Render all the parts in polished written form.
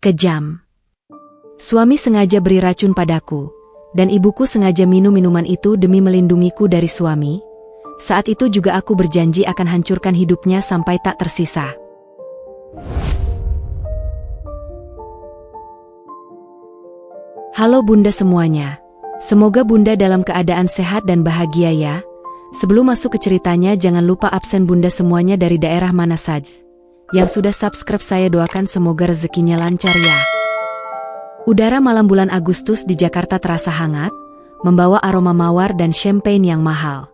Kejam. Suami sengaja beri racun padaku, dan ibuku sengaja minum minuman itu demi melindungiku dari suami. Saat itu juga aku berjanji akan hancurkan hidupnya sampai tak tersisa. Halo Bunda semuanya. Semoga Bunda dalam keadaan sehat dan bahagia ya. Sebelum masuk ke ceritanya, jangan lupa absen Bunda semuanya dari daerah mana saja. Yang sudah subscribe saya doakan semoga rezekinya lancar ya. Udara malam bulan Agustus di Jakarta terasa hangat, membawa aroma mawar dan champagne yang mahal.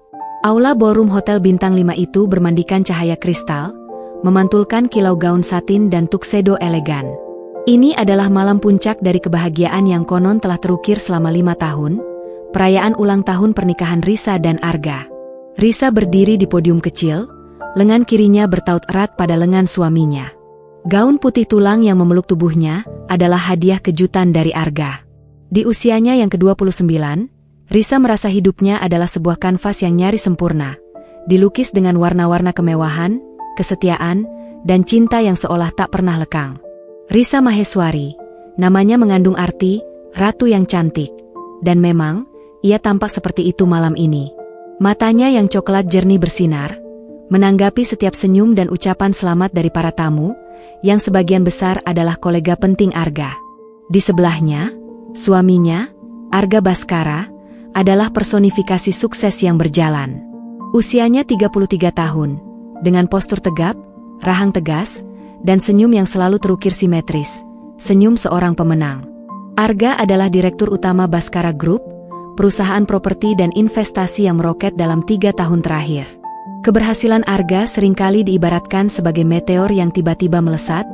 Aula ballroom hotel bintang 5 itu bermandikan cahaya kristal, memantulkan kilau gaun satin dan tuxedo elegan. Ini adalah malam puncak dari kebahagiaan yang konon telah terukir selama 5 tahun, perayaan ulang tahun pernikahan Risa dan Arga. Risa berdiri di podium kecil, lengan kirinya bertaut erat pada lengan suaminya. Gaun putih tulang yang memeluk tubuhnya adalah hadiah kejutan dari Arga. Di usianya yang ke-29, Risa merasa hidupnya adalah sebuah kanvas yang nyaris sempurna, dilukis dengan warna-warna kemewahan, kesetiaan, dan cinta yang seolah tak pernah lekang. Risa Maheswari, namanya mengandung arti ratu yang cantik, dan memang ia tampak seperti itu malam ini. Matanya yang coklat jernih bersinar, menanggapi setiap senyum dan ucapan selamat dari para tamu, yang sebagian besar adalah kolega penting Arga. Di sebelahnya, suaminya, Arga Baskara, adalah personifikasi sukses yang berjalan. Usianya 33 tahun, dengan postur tegap, rahang tegas, dan senyum yang selalu terukir simetris, senyum seorang pemenang. Arga adalah direktur utama Baskara Group, perusahaan properti dan investasi yang meroket dalam 3 tahun terakhir. Keberhasilan Arga seringkali diibaratkan sebagai meteor yang tiba-tiba melesat,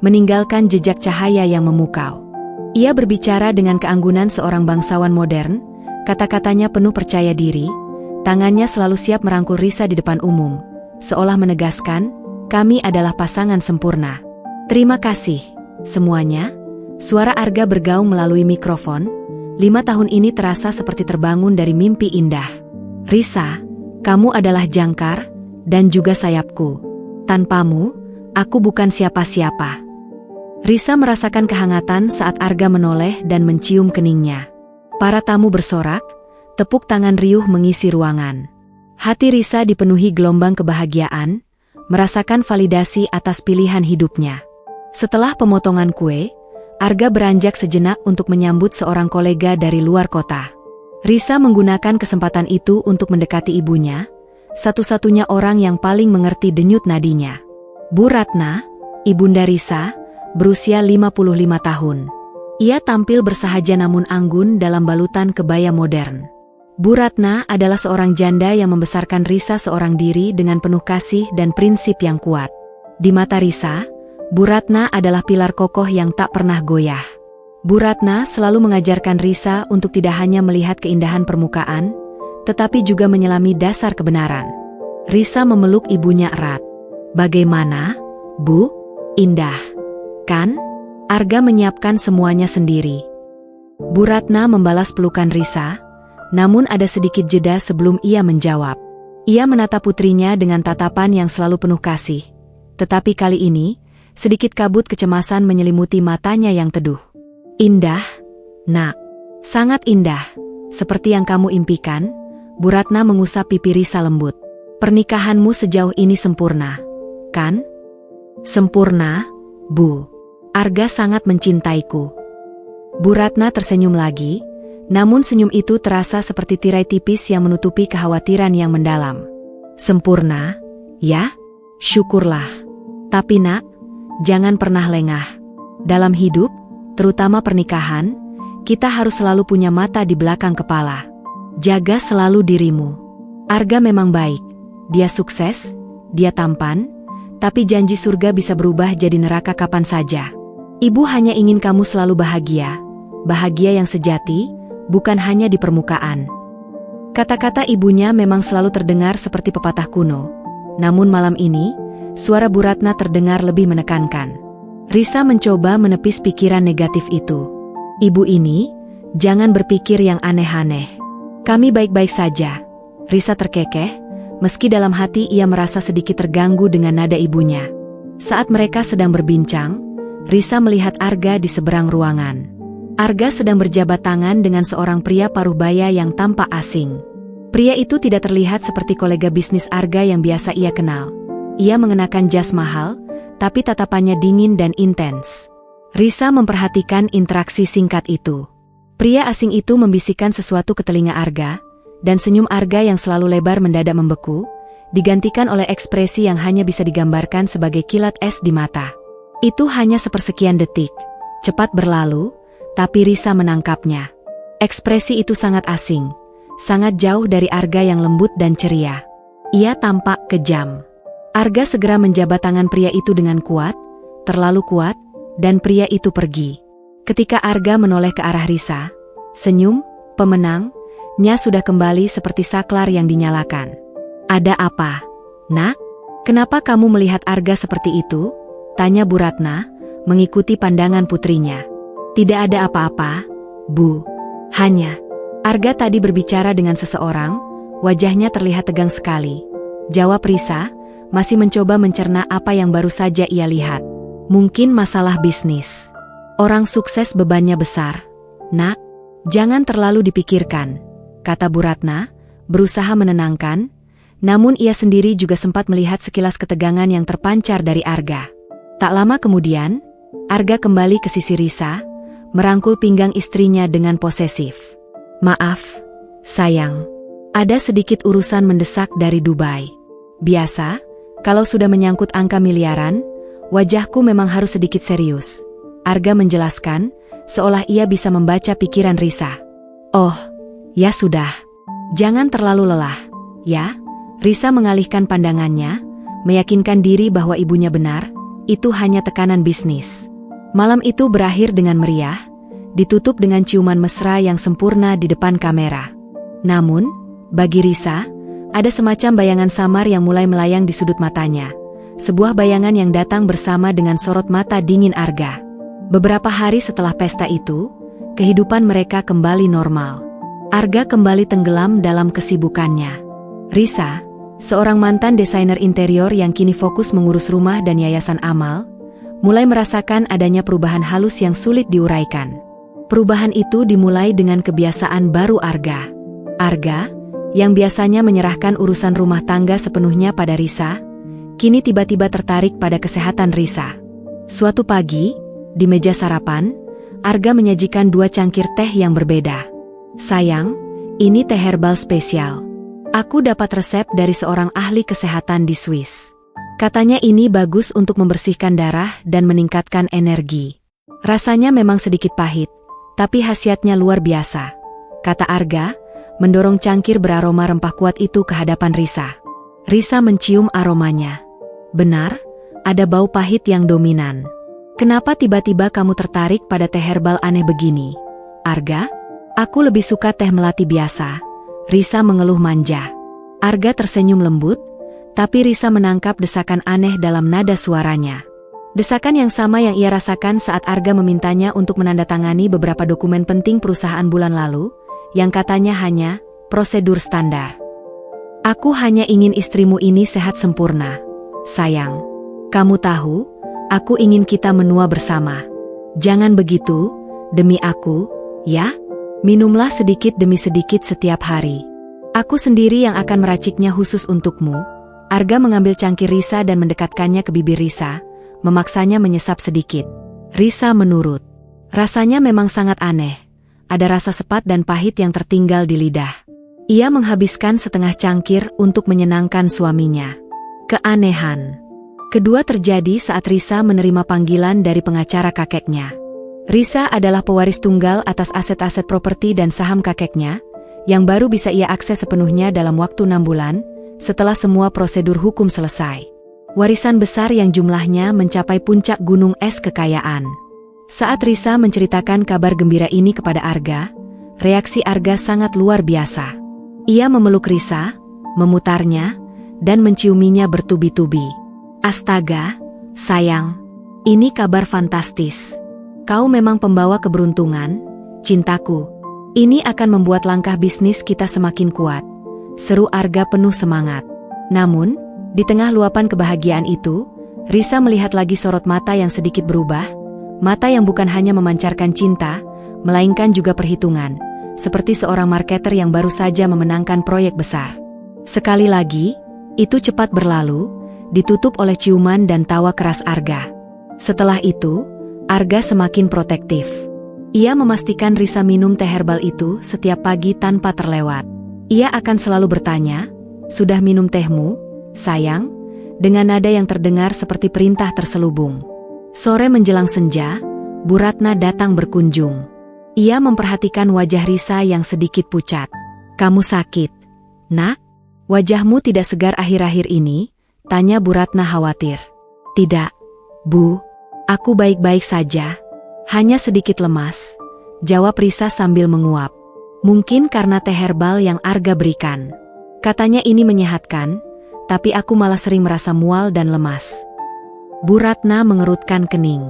meninggalkan jejak cahaya yang memukau. Ia berbicara dengan keanggunan seorang bangsawan modern, kata-katanya penuh percaya diri, tangannya selalu siap merangkul Risa di depan umum, seolah menegaskan, kami adalah pasangan sempurna. Terima kasih, semuanya. Suara Arga bergaung melalui mikrofon, 5 tahun ini terasa seperti terbangun dari mimpi indah. Risa, kamu adalah jangkar, dan juga sayapku. Tanpamu, aku bukan siapa-siapa. Risa merasakan kehangatan saat Arga menoleh dan mencium keningnya. Para tamu bersorak, tepuk tangan riuh mengisi ruangan. Hati Risa dipenuhi gelombang kebahagiaan, merasakan validasi atas pilihan hidupnya. Setelah pemotongan kue, Arga beranjak sejenak untuk menyambut seorang kolega dari luar kota. Risa menggunakan kesempatan itu untuk mendekati ibunya, satu-satunya orang yang paling mengerti denyut nadinya. Bu Ratna, ibunda Risa, berusia 55 tahun. Ia tampil bersahaja namun anggun dalam balutan kebaya modern. Bu Ratna adalah seorang janda yang membesarkan Risa seorang diri dengan penuh kasih dan prinsip yang kuat. Di mata Risa, Bu Ratna adalah pilar kokoh yang tak pernah goyah. Bu Ratna selalu mengajarkan Risa untuk tidak hanya melihat keindahan permukaan, tetapi juga menyelami dasar kebenaran. Risa memeluk ibunya erat. Bagaimana, Bu? Indah, kan? Arga menyiapkan semuanya sendiri. Bu Ratna membalas pelukan Risa, namun ada sedikit jeda sebelum ia menjawab. Ia menatap putrinya dengan tatapan yang selalu penuh kasih. Tetapi kali ini, sedikit kabut kecemasan menyelimuti matanya yang teduh. Indah, nak. Sangat indah. Seperti yang kamu impikan, Bu Ratna mengusap pipi Risa lembut. Pernikahanmu sejauh ini sempurna, kan? Sempurna, Bu. Arga sangat mencintaiku. Bu Ratna tersenyum lagi, namun senyum itu terasa seperti tirai tipis yang menutupi kekhawatiran yang mendalam. Sempurna, ya? Syukurlah. Tapi nak, jangan pernah lengah. Dalam hidup, terutama pernikahan, kita harus selalu punya mata di belakang kepala. Jaga selalu dirimu. Arga memang baik, dia sukses, dia tampan, tapi janji surga bisa berubah jadi neraka kapan saja. Ibu hanya ingin kamu selalu bahagia, bahagia yang sejati, bukan hanya di permukaan. Kata-kata ibunya memang selalu terdengar seperti pepatah kuno, namun malam ini, suara Bu Ratna terdengar lebih menekankan. Risa mencoba menepis pikiran negatif itu. Ibu ini, jangan berpikir yang aneh-aneh. Kami baik-baik saja. Risa terkekeh, meski dalam hati ia merasa sedikit terganggu dengan nada ibunya. Saat mereka sedang berbincang, Risa melihat Arga di seberang ruangan. Arga sedang berjabat tangan dengan seorang pria paruh baya yang tampak asing. Pria itu tidak terlihat seperti kolega bisnis Arga yang biasa ia kenal. Ia mengenakan jas mahal, tapi tatapannya dingin dan intens. Risa memperhatikan interaksi singkat itu. Pria asing itu membisikkan sesuatu ke telinga Arga, dan senyum Arga yang selalu lebar mendadak membeku, digantikan oleh ekspresi yang hanya bisa digambarkan sebagai kilat es di mata. Itu hanya sepersekian detik, cepat berlalu, tapi Risa menangkapnya. Ekspresi itu sangat asing, sangat jauh dari Arga yang lembut dan ceria. Ia tampak kejam. Arga segera menjabat tangan pria itu dengan kuat, terlalu kuat, dan pria itu pergi. Ketika Arga menoleh ke arah Risa, senyum, pemenangnya sudah kembali seperti saklar yang dinyalakan. Ada apa, Nak? Kenapa kamu melihat Arga seperti itu? Tanya Bu Ratna, mengikuti pandangan putrinya. Tidak ada apa-apa, Bu. Hanya, Arga tadi berbicara dengan seseorang, wajahnya terlihat tegang sekali. Jawab Risa, masih mencoba mencerna apa yang baru saja ia lihat. Mungkin masalah bisnis. Orang sukses bebannya besar. Nak, jangan terlalu dipikirkan, kata Bu Ratna, berusaha menenangkan, namun ia sendiri juga sempat melihat sekilas ketegangan yang terpancar dari Arga. Tak lama kemudian, Arga kembali ke sisi Risa, merangkul pinggang istrinya dengan posesif. Maaf, sayang. Ada sedikit urusan mendesak dari Dubai. Biasa, kalau sudah menyangkut angka miliaran, wajahku memang harus sedikit serius. Arga menjelaskan, seolah ia bisa membaca pikiran Risa. Oh, ya sudah. Jangan terlalu lelah, ya. Risa mengalihkan pandangannya, meyakinkan diri bahwa ibunya benar, itu hanya tekanan bisnis. Malam itu berakhir dengan meriah, ditutup dengan ciuman mesra yang sempurna di depan kamera. Namun, bagi Risa, ada semacam bayangan samar yang mulai melayang di sudut matanya. Sebuah bayangan yang datang bersama dengan sorot mata dingin Arga. Beberapa hari setelah pesta itu, kehidupan mereka kembali normal. Arga kembali tenggelam dalam kesibukannya. Risa, seorang mantan desainer interior yang kini fokus mengurus rumah dan yayasan amal, mulai merasakan adanya perubahan halus yang sulit diuraikan. Perubahan itu dimulai dengan kebiasaan baru Arga. Arga, yang biasanya menyerahkan urusan rumah tangga sepenuhnya pada Risa, kini tiba-tiba tertarik pada kesehatan Risa. Suatu pagi, di meja sarapan, Arga menyajikan 2 cangkir teh yang berbeda. Sayang, ini teh herbal spesial. Aku dapat resep dari seorang ahli kesehatan di Swiss. Katanya ini bagus untuk membersihkan darah dan meningkatkan energi. Rasanya memang sedikit pahit, tapi khasiatnya luar biasa, kata Arga, mendorong cangkir beraroma rempah kuat itu ke hadapan Risa. Risa mencium aromanya. Benar, ada bau pahit yang dominan. Kenapa tiba-tiba kamu tertarik pada teh herbal aneh begini, Arga? Aku lebih suka teh melati biasa. Risa mengeluh manja. Arga tersenyum lembut, tapi Risa menangkap desakan aneh dalam nada suaranya. Desakan yang sama yang ia rasakan saat Arga memintanya untuk menandatangani beberapa dokumen penting perusahaan bulan lalu, yang katanya hanya prosedur standar. Aku hanya ingin istrimu ini sehat sempurna. Sayang, kamu tahu, aku ingin kita menua bersama. Jangan begitu, demi aku, ya? Minumlah sedikit demi sedikit setiap hari. Aku sendiri yang akan meraciknya khusus untukmu. Arga mengambil cangkir Risa dan mendekatkannya ke bibir Risa, memaksanya menyesap sedikit. Risa menurut. Rasanya memang sangat aneh. Ada rasa sepat dan pahit yang tertinggal di lidah. Ia menghabiskan setengah cangkir untuk menyenangkan suaminya. Keanehan kedua terjadi saat Risa menerima panggilan dari pengacara kakeknya. Risa adalah pewaris tunggal atas aset-aset properti dan saham kakeknya, yang baru bisa ia akses sepenuhnya dalam waktu 6 bulan, setelah semua prosedur hukum selesai. Warisan besar yang jumlahnya mencapai puncak gunung es kekayaan. Saat Risa menceritakan kabar gembira ini kepada Arga, reaksi Arga sangat luar biasa. Ia memeluk Risa, memutarnya, dan menciuminya bertubi-tubi. Astaga, sayang, ini kabar fantastis. Kau memang pembawa keberuntungan, cintaku. Ini akan membuat langkah bisnis kita semakin kuat, seru Arga penuh semangat. Namun, di tengah luapan kebahagiaan itu, Risa melihat lagi sorot mata yang sedikit berubah, Mata yang bukan hanya memancarkan cinta, melainkan juga perhitungan, seperti seorang marketer yang baru saja memenangkan proyek besar. Sekali lagi, itu cepat berlalu, ditutup oleh ciuman dan tawa keras Arga. Setelah itu, Arga semakin protektif. Ia memastikan Risa minum teh herbal itu setiap pagi tanpa terlewat. Ia akan selalu bertanya, "Sudah minum tehmu, sayang?" dengan nada yang terdengar seperti perintah terselubung. Sore menjelang senja, Bu Ratna datang berkunjung. Ia memperhatikan wajah Risa yang sedikit pucat. "Kamu sakit, Nak? Wajahmu tidak segar akhir-akhir ini?" tanya Bu Ratna khawatir. "Tidak, Bu. Aku baik-baik saja. Hanya sedikit lemas," jawab Risa sambil menguap. "Mungkin karena teh herbal yang Arga berikan. Katanya ini menyehatkan, tapi aku malah sering merasa mual dan lemas." Bu Ratna mengerutkan kening.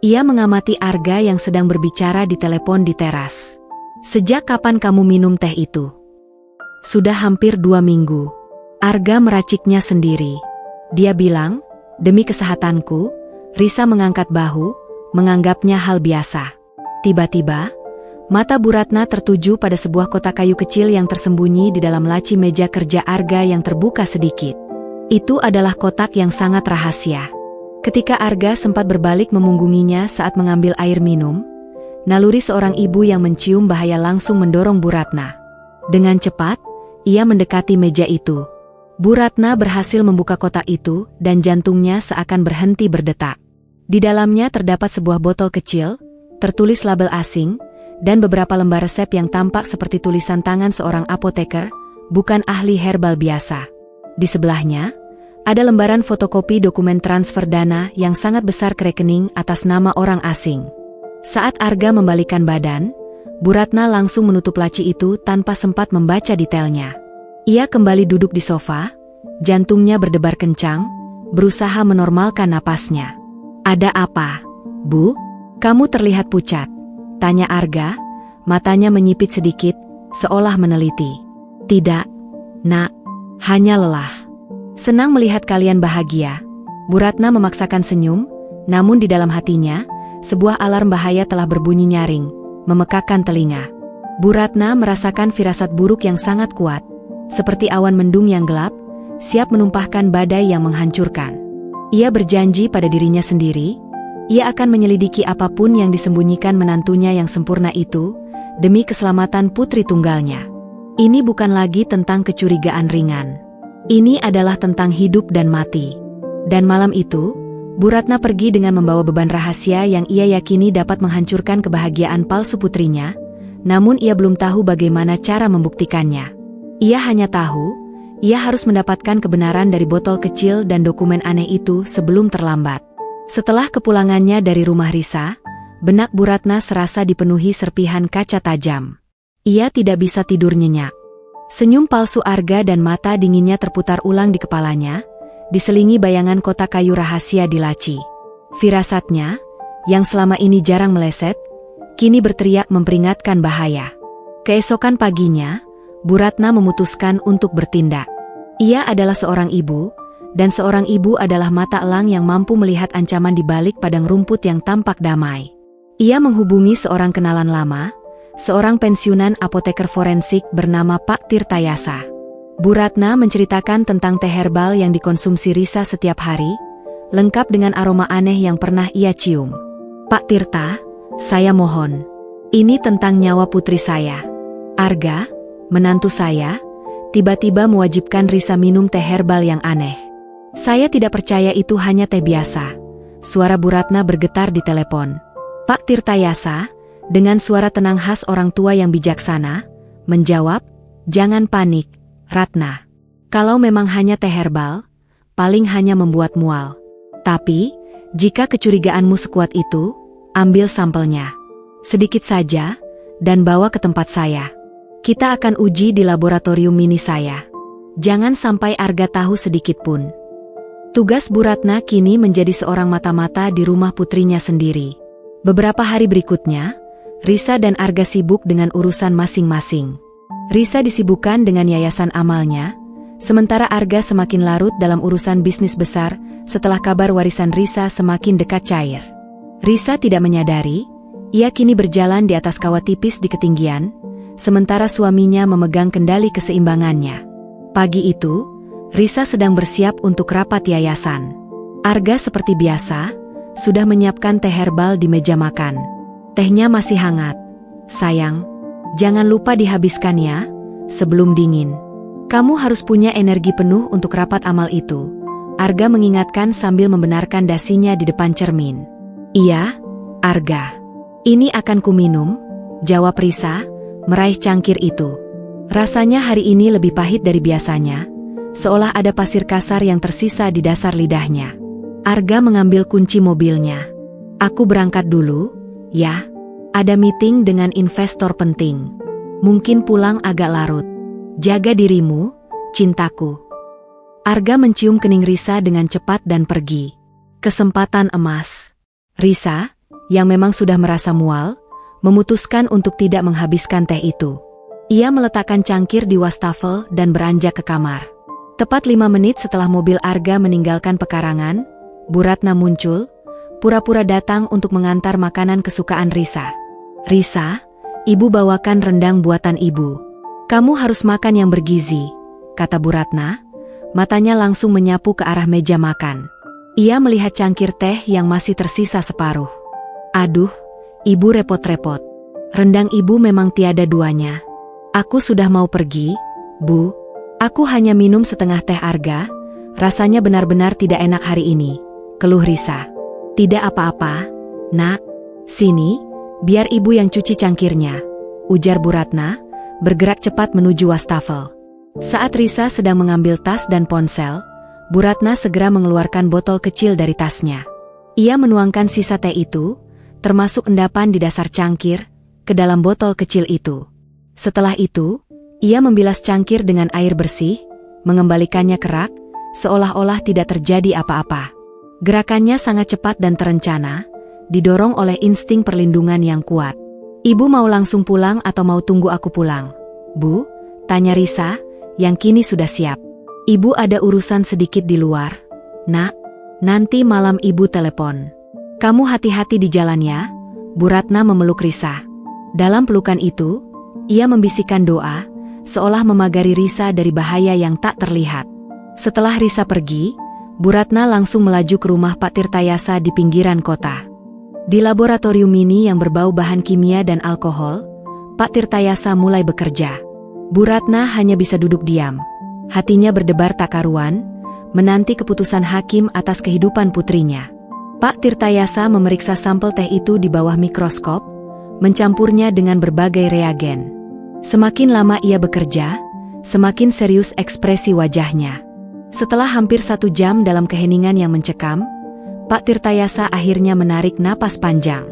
Ia mengamati Arga yang sedang berbicara di telepon di teras. "Sejak kapan kamu minum teh itu?" "Sudah hampir 2 minggu. Arga meraciknya sendiri. Dia bilang, "Demi kesehatanku." Risa mengangkat bahu, menganggapnya hal biasa. Tiba-tiba, mata Bu Ratna tertuju pada sebuah kotak kayu kecil yang tersembunyi di dalam laci meja kerja Arga yang terbuka sedikit. Itu adalah kotak yang sangat rahasia. Ketika Arga sempat berbalik memunggunginya saat mengambil air minum, naluri seorang ibu yang mencium bahaya langsung mendorong Bu Ratna. Dengan cepat, ia mendekati meja itu. Bu Ratna berhasil membuka kotak itu dan jantungnya seakan berhenti berdetak. Di dalamnya terdapat sebuah botol kecil, tertulis label asing, dan beberapa lembar resep yang tampak seperti tulisan tangan seorang apoteker, bukan ahli herbal biasa. Di sebelahnya, ada lembaran fotokopi dokumen transfer dana yang sangat besar ke rekening atas nama orang asing. Saat Arga membalikkan badan, Bu Ratna langsung menutup laci itu tanpa sempat membaca detailnya. Ia kembali duduk di sofa, jantungnya berdebar kencang, berusaha menormalkan napasnya. "Ada apa, Bu? Kamu terlihat pucat," tanya Arga, matanya menyipit sedikit, seolah meneliti. "Tidak, Nak, hanya lelah. Senang melihat kalian bahagia." Bu Ratna memaksakan senyum, namun di dalam hatinya, sebuah alarm bahaya telah berbunyi nyaring, memekakkan telinga. Bu Ratna merasakan firasat buruk yang sangat kuat, seperti awan mendung yang gelap, siap menumpahkan badai yang menghancurkan. Ia berjanji pada dirinya sendiri, ia akan menyelidiki apapun yang disembunyikan menantunya yang sempurna itu, demi keselamatan putri tunggalnya. Ini bukan lagi tentang kecurigaan ringan. Ini adalah tentang hidup dan mati. Dan malam itu, Bu Ratna pergi dengan membawa beban rahasia yang ia yakini dapat menghancurkan kebahagiaan palsu putrinya, namun ia belum tahu bagaimana cara membuktikannya. Ia hanya tahu, ia harus mendapatkan kebenaran dari botol kecil dan dokumen aneh itu sebelum terlambat. Setelah kepulangannya dari rumah Risa, benak Bu Ratna serasa dipenuhi serpihan kaca tajam. Ia tidak bisa tidur nyenyak. Senyum palsu Arga dan mata dinginnya terputar ulang di kepalanya, diselingi bayangan kotak kayu rahasia di laci. Firasatnya, yang selama ini jarang meleset, kini berteriak memperingatkan bahaya. Keesokan paginya, Bu Ratna memutuskan untuk bertindak. Ia adalah seorang ibu, dan seorang ibu adalah mata elang yang mampu melihat ancaman di balik padang rumput yang tampak damai. Ia menghubungi seorang kenalan lama, seorang pensiunan apoteker forensik bernama Pak Tirtayasa. Bu Ratna menceritakan tentang teh herbal yang dikonsumsi Risa setiap hari, lengkap dengan aroma aneh yang pernah ia cium. "Pak Tirta, saya mohon. Ini tentang nyawa putri saya. Arga, menantu saya, tiba-tiba mewajibkan Risa minum teh herbal yang aneh. Saya tidak percaya itu hanya teh biasa." Suara Bu Ratna bergetar di telepon. Pak Tirtayasa, dengan suara tenang khas orang tua yang bijaksana, menjawab, "Jangan panik, Ratna. Kalau memang hanya teh herbal, paling hanya membuat mual. Tapi, jika kecurigaanmu sekuat itu, ambil sampelnya. Sedikit saja, dan bawa ke tempat saya. Kita akan uji di laboratorium mini saya. Jangan sampai Arga tahu sedikit pun." Tugas Bu Ratna kini menjadi seorang mata-mata di rumah putrinya sendiri. Beberapa hari berikutnya, Risa dan Arga sibuk dengan urusan masing-masing. Risa disibukkan dengan yayasan amalnya, sementara Arga semakin larut dalam urusan bisnis besar setelah kabar warisan Risa semakin dekat cair. Risa tidak menyadari, ia kini berjalan di atas kawat tipis di ketinggian, sementara suaminya memegang kendali keseimbangannya. Pagi itu, Risa sedang bersiap untuk rapat yayasan. Arga seperti biasa, sudah menyiapkan teh herbal di meja makan. Tehnya masih hangat. Sayang, jangan lupa dihabiskan ya, sebelum dingin. Kamu harus punya energi penuh untuk rapat amal itu. Arga mengingatkan sambil membenarkan dasinya di depan cermin. Iya, Arga. Ini akan kuminum, jawab Risa, meraih cangkir itu. Rasanya hari ini lebih pahit dari biasanya, seolah ada pasir kasar yang tersisa di dasar lidahnya. Arga mengambil kunci mobilnya. Aku berangkat dulu, ya. Ada meeting dengan investor penting. Mungkin pulang agak larut. Jaga dirimu, cintaku. Arga mencium kening Risa dengan cepat dan pergi. Kesempatan emas. Risa, yang memang sudah merasa mual, memutuskan untuk tidak menghabiskan teh itu. Ia meletakkan cangkir di wastafel dan beranjak ke kamar. Tepat 5 menit setelah mobil Arga meninggalkan pekarangan, Bu Ratna muncul, pura-pura datang untuk mengantar makanan kesukaan Risa. Risa, ibu bawakan rendang buatan ibu. Kamu harus makan yang bergizi, kata Bu Ratna. Matanya langsung menyapu ke arah meja makan. Ia melihat cangkir teh yang masih tersisa separuh. Aduh, ibu repot-repot. Rendang ibu memang tiada duanya. Aku sudah mau pergi, Bu. Aku hanya minum setengah teh Arga. Rasanya benar-benar tidak enak hari ini, keluh Risa. Tidak apa-apa, nak. Sini, biar ibu yang cuci cangkirnya, ujar Bu Ratna, bergerak cepat menuju wastafel. Saat Risa sedang mengambil tas dan ponsel, Bu Ratna segera mengeluarkan botol kecil dari tasnya. Ia menuangkan sisa teh itu, termasuk endapan di dasar cangkir, ke dalam botol kecil itu. Setelah itu, ia membilas cangkir dengan air bersih, mengembalikannya ke rak, seolah-olah tidak terjadi apa-apa. Gerakannya sangat cepat dan terencana, didorong oleh insting perlindungan yang kuat. Ibu mau langsung pulang atau mau tunggu aku pulang? Bu, tanya Risa, yang kini sudah siap. Ibu ada urusan sedikit di luar. Nak, nanti malam ibu telepon. Kamu hati-hati di jalan ya, Bu Ratna memeluk Risa. Dalam pelukan itu, ia membisikkan doa, seolah memagari Risa dari bahaya yang tak terlihat. Setelah Risa pergi, Bu Ratna langsung melaju ke rumah Pak Tirtayasa di pinggiran kota. Di laboratorium mini yang berbau bahan kimia dan alkohol, Pak Tirtayasa mulai bekerja. Bu Ratna hanya bisa duduk diam. Hatinya berdebar tak karuan, menanti keputusan hakim atas kehidupan putrinya. Pak Tirtayasa memeriksa sampel teh itu di bawah mikroskop, mencampurnya dengan berbagai reagen. Semakin lama ia bekerja, semakin serius ekspresi wajahnya. Setelah hampir 1 jam dalam keheningan yang mencekam, Pak Tirtayasa akhirnya menarik napas panjang.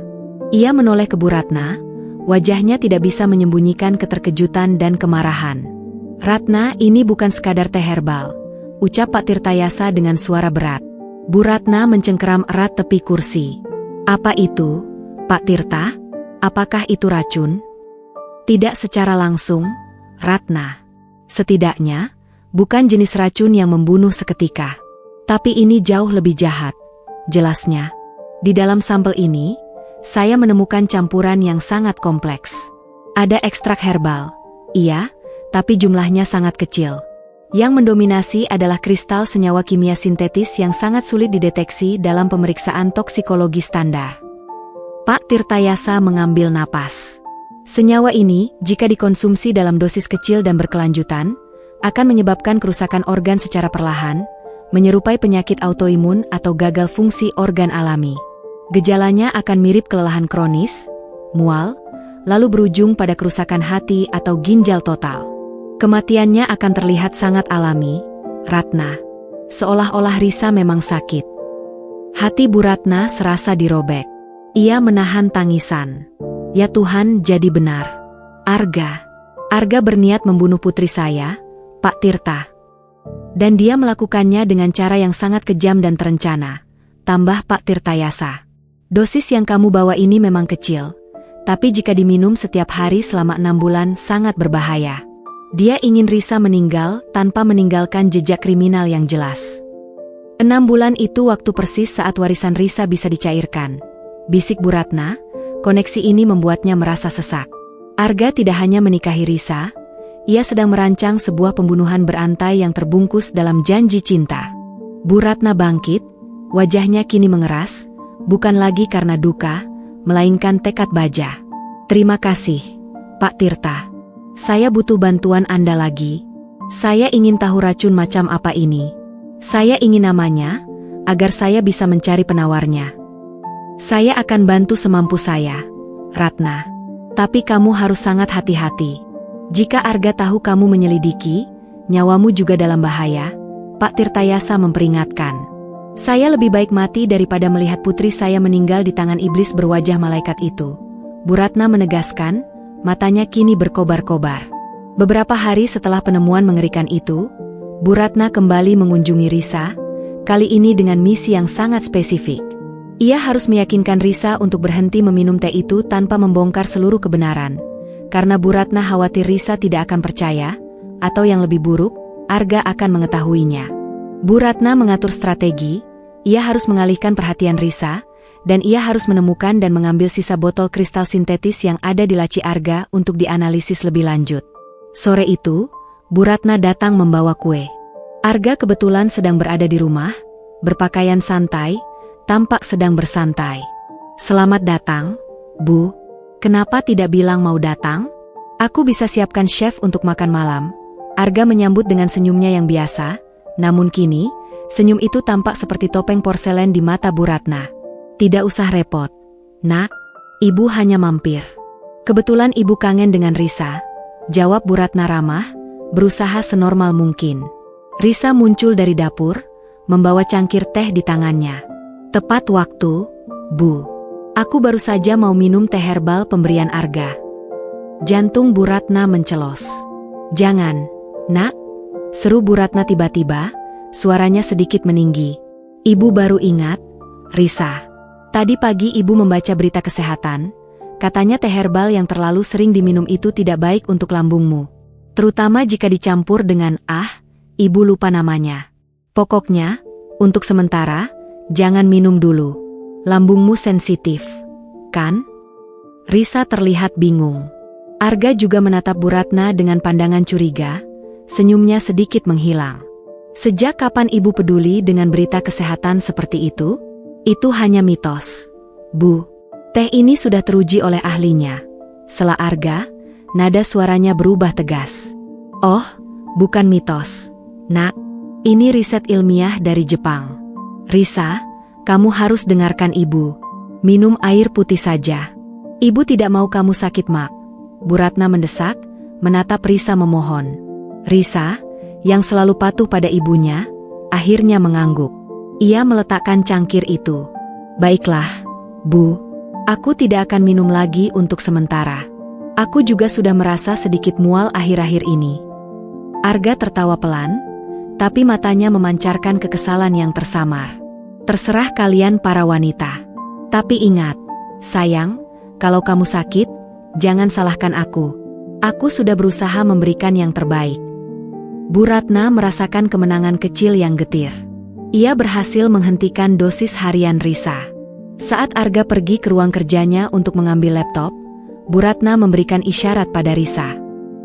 Ia menoleh ke Bu Ratna. Wajahnya tidak bisa menyembunyikan keterkejutan dan kemarahan. Ratna, ini bukan sekadar teh herbal, ucap Pak Tirtayasa dengan suara berat. Bu Ratna mencengkeram erat tepi kursi. Apa itu, Pak Tirta? Apakah itu racun? Tidak secara langsung, Ratna. Setidaknya, bukan jenis racun yang membunuh seketika. Tapi ini jauh lebih jahat, jelasnya. Di dalam sampel ini, saya menemukan campuran yang sangat kompleks. Ada ekstrak herbal, iya, tapi jumlahnya sangat kecil. Yang mendominasi adalah kristal senyawa kimia sintetis yang sangat sulit dideteksi dalam pemeriksaan toksikologi standar. Pak Tirtayasa mengambil napas. Senyawa ini, jika dikonsumsi dalam dosis kecil dan berkelanjutan, akan menyebabkan kerusakan organ secara perlahan, menyerupai penyakit autoimun atau gagal fungsi organ alami. Gejalanya akan mirip kelelahan kronis, mual, lalu berujung pada kerusakan hati atau ginjal total. Kematiannya akan terlihat sangat alami, Ratna. Seolah-olah Risa memang sakit. Hati Bu Ratna serasa dirobek. Ia menahan tangisan. Ya Tuhan, jadi benar. Arga berniat membunuh putri saya, Pak Tirta. Dan dia melakukannya dengan cara yang sangat kejam dan terencana, tambah Pak Tirtayasa. Dosis yang kamu bawa ini memang kecil, tapi jika diminum setiap hari selama 6 bulan sangat berbahaya. Dia ingin Risa meninggal tanpa meninggalkan jejak kriminal yang jelas. 6 bulan itu waktu persis saat warisan Risa bisa dicairkan. bisik Bu Ratna. Koneksi ini membuatnya merasa sesak. Arga tidak hanya menikahi Risa, ia sedang merancang sebuah pembunuhan berantai yang terbungkus dalam janji cinta. Bu Ratna bangkit, wajahnya kini mengeras, bukan lagi karena duka, melainkan tekad baja. Terima kasih, Pak Tirta. Saya butuh bantuan Anda lagi. Saya ingin tahu racun macam apa ini. Saya ingin namanya, agar saya bisa mencari penawarnya. Saya akan bantu semampu saya, Ratna. Tapi kamu harus sangat hati-hati. Jika Arga tahu kamu menyelidiki, nyawamu juga dalam bahaya, Pak Tirtayasa memperingatkan. Saya lebih baik mati daripada melihat putri saya meninggal di tangan iblis berwajah malaikat itu. Bu Ratna menegaskan, matanya kini berkobar-kobar. Beberapa hari setelah penemuan mengerikan itu, Bu Ratna kembali mengunjungi Risa, kali ini dengan misi yang sangat spesifik. Ia harus meyakinkan Risa untuk berhenti meminum teh itu tanpa membongkar seluruh kebenaran, karena Bu Ratna khawatir Risa tidak akan percaya, atau yang lebih buruk, Arga akan mengetahuinya. Bu Ratna mengatur strategi, ia harus mengalihkan perhatian Risa, dan ia harus menemukan dan mengambil sisa botol kristal sintetis yang ada di laci Arga untuk dianalisis lebih lanjut. Sore itu, Bu Ratna datang membawa kue. Arga kebetulan sedang berada di rumah, berpakaian santai, tampak sedang bersantai. Selamat datang, Bu. Kenapa tidak bilang mau datang? Aku bisa siapkan chef untuk makan malam. Arga menyambut dengan senyumnya yang biasa, namun kini, senyum itu tampak seperti topeng porselen di mata Bu Ratna. Tidak usah repot, Nak. Ibu hanya mampir. Kebetulan ibu kangen dengan Risa, jawab Bu Ratna ramah, berusaha senormal mungkin. Risa muncul dari dapur, membawa cangkir teh di tangannya. Tepat waktu, Bu. Aku baru saja mau minum teh herbal pemberian Arga. Jantung Bu Ratna mencelos. Jangan, Nak. Seru Bu Ratna tiba-tiba, suaranya sedikit meninggi. Ibu baru ingat, Risa. Tadi pagi ibu membaca berita kesehatan, katanya teh herbal yang terlalu sering diminum itu tidak baik untuk lambungmu. Terutama jika dicampur dengan ibu lupa namanya. Pokoknya, untuk sementara, jangan minum dulu. Lambungmu sensitif, kan? Risa terlihat bingung. Arga juga menatap Bu Ratna dengan pandangan curiga, senyumnya sedikit menghilang. Sejak kapan ibu peduli dengan berita kesehatan seperti itu? Itu hanya mitos. Bu, teh ini sudah teruji oleh ahlinya. Sela Arga, nada suaranya berubah tegas. Oh, bukan mitos, Nak. Ini riset ilmiah dari Jepang. Risa, kamu harus dengarkan ibu. Minum air putih saja. Ibu tidak mau kamu sakit, Mak. Bu Ratna mendesak, menatap Risa memohon. Risa, yang selalu patuh pada ibunya, akhirnya mengangguk. Ia meletakkan cangkir itu. Baiklah, Bu. Aku tidak akan minum lagi untuk sementara. Aku juga sudah merasa sedikit mual akhir-akhir ini. Arga tertawa pelan, tapi matanya memancarkan kekesalan yang tersamar. Terserah kalian para wanita. Tapi ingat, sayang, kalau kamu sakit, jangan salahkan aku. Aku sudah berusaha memberikan yang terbaik. Bu Ratna merasakan kemenangan kecil yang getir. Ia berhasil menghentikan dosis harian Risa. Saat Arga pergi ke ruang kerjanya untuk mengambil laptop, Bu Ratna memberikan isyarat pada Risa.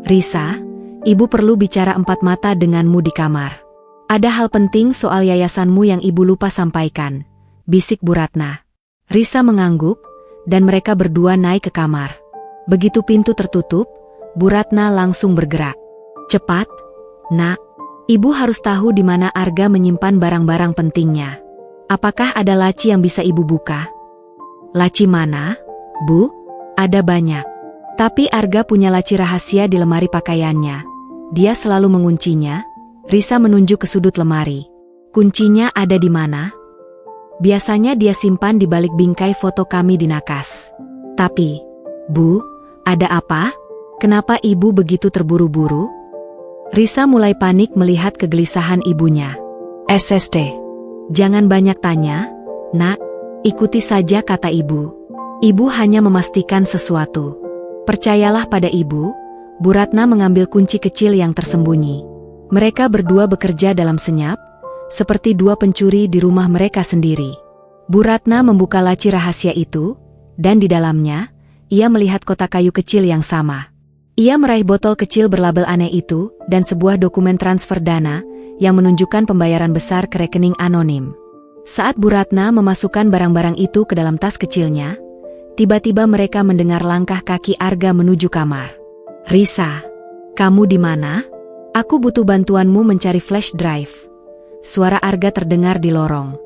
Risa, ibu perlu bicara empat mata denganmu di kamar. Ada hal penting soal yayasanmu yang ibu lupa sampaikan, bisik Bu Ratna. Risa mengangguk, dan mereka berdua naik ke kamar. Begitu pintu tertutup, Bu Ratna langsung bergerak. Cepat, Nak. Ibu harus tahu di mana Arga menyimpan barang-barang pentingnya. Apakah ada laci yang bisa ibu buka? Laci mana, Bu? Ada banyak. Tapi Arga punya laci rahasia di lemari pakaiannya. Dia selalu menguncinya. Risa menunjuk ke sudut lemari. Kuncinya ada di mana? Biasanya dia simpan di balik bingkai foto kami di Nakas. Tapi, Bu, ada apa? Kenapa ibu begitu terburu-buru? Risa mulai panik melihat kegelisahan ibunya. SST. Jangan banyak tanya, Nak. Ikuti saja kata ibu. Ibu hanya memastikan sesuatu. Percayalah pada ibu. Bu Ratna mengambil kunci kecil yang tersembunyi. Mereka berdua bekerja dalam senyap, seperti dua pencuri di rumah mereka sendiri. Bu Ratna membuka laci rahasia itu, dan di dalamnya, ia melihat kotak kayu kecil yang sama. Ia meraih botol kecil berlabel aneh itu, dan sebuah dokumen transfer dana, yang menunjukkan pembayaran besar ke rekening anonim. Saat Bu Ratna memasukkan barang-barang itu ke dalam tas kecilnya, tiba-tiba mereka mendengar langkah kaki Arga menuju kamar. "Risa, kamu di mana? Aku butuh bantuanmu mencari flash drive." Suara Arga terdengar di lorong.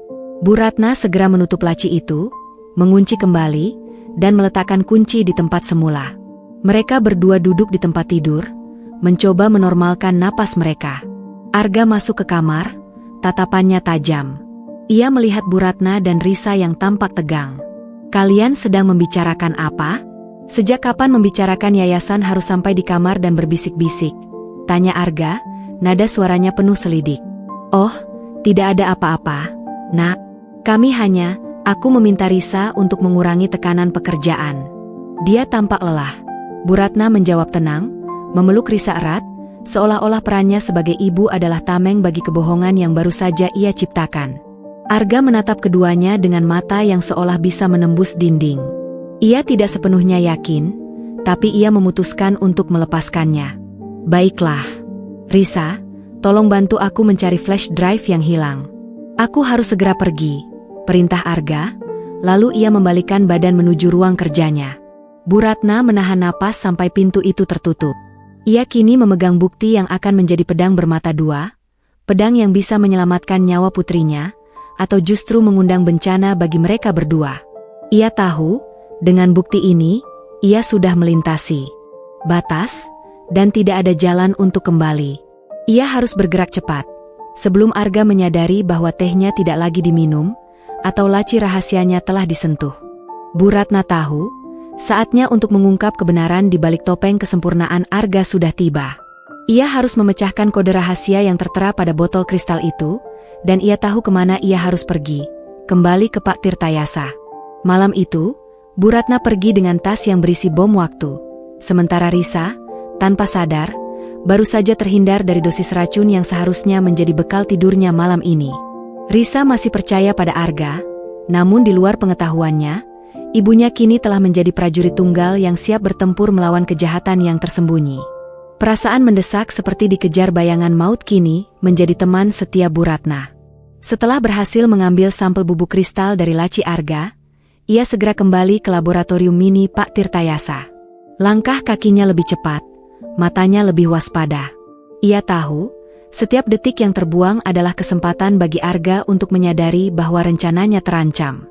Bu Ratna segera menutup laci itu, mengunci kembali, dan meletakkan kunci di tempat semula. Mereka berdua duduk di tempat tidur, mencoba menormalkan napas mereka. Arga masuk ke kamar, tatapannya tajam. Ia melihat Bu Ratna dan Risa yang tampak tegang. "Kalian sedang membicarakan apa? Sejak kapan membicarakan yayasan harus sampai di kamar dan berbisik-bisik?" tanya Arga, nada suaranya penuh selidik. "Oh, tidak ada apa-apa, Nak. Aku meminta Risa untuk mengurangi tekanan pekerjaan." Dia tampak lelah. Bu Ratna menjawab tenang, memeluk Risa erat, seolah-olah perannya sebagai ibu adalah tameng bagi kebohongan yang baru saja ia ciptakan. Arga menatap keduanya dengan mata yang seolah bisa menembus dinding. Ia tidak sepenuhnya yakin, tapi ia memutuskan untuk melepaskannya. "Baiklah. Risa, tolong bantu aku mencari flash drive yang hilang. Aku harus segera pergi," perintah Arga, lalu ia membalikkan badan menuju ruang kerjanya. Bu Ratna menahan napas sampai pintu itu tertutup. Ia kini memegang bukti yang akan menjadi pedang bermata dua, pedang yang bisa menyelamatkan nyawa putrinya, atau justru mengundang bencana bagi mereka berdua. Ia tahu, dengan bukti ini, ia sudah melintasi batas, dan tidak ada jalan untuk kembali. Ia harus bergerak cepat, sebelum Arga menyadari bahwa tehnya tidak lagi diminum, atau laci rahasianya telah disentuh. Bu Ratna tahu, saatnya untuk mengungkap kebenaran di balik topeng kesempurnaan Arga sudah tiba. Ia harus memecahkan kode rahasia yang tertera pada botol kristal itu, dan ia tahu kemana ia harus pergi, kembali ke Pak Tirtayasa. Malam itu, Bu Ratna pergi dengan tas yang berisi bom waktu. Sementara Risa, tanpa sadar, baru saja terhindar dari dosis racun yang seharusnya menjadi bekal tidurnya malam ini. Risa masih percaya pada Arga, namun di luar pengetahuannya, ibunya kini telah menjadi prajurit tunggal yang siap bertempur melawan kejahatan yang tersembunyi. Perasaan mendesak seperti dikejar bayangan maut kini menjadi teman setia Bu Ratna. Setelah berhasil mengambil sampel bubuk kristal dari laci Arga, ia segera kembali ke laboratorium mini Pak Tirtayasa. Langkah kakinya lebih cepat, matanya lebih waspada. Ia tahu, setiap detik yang terbuang adalah kesempatan bagi Arga untuk menyadari bahwa rencananya terancam.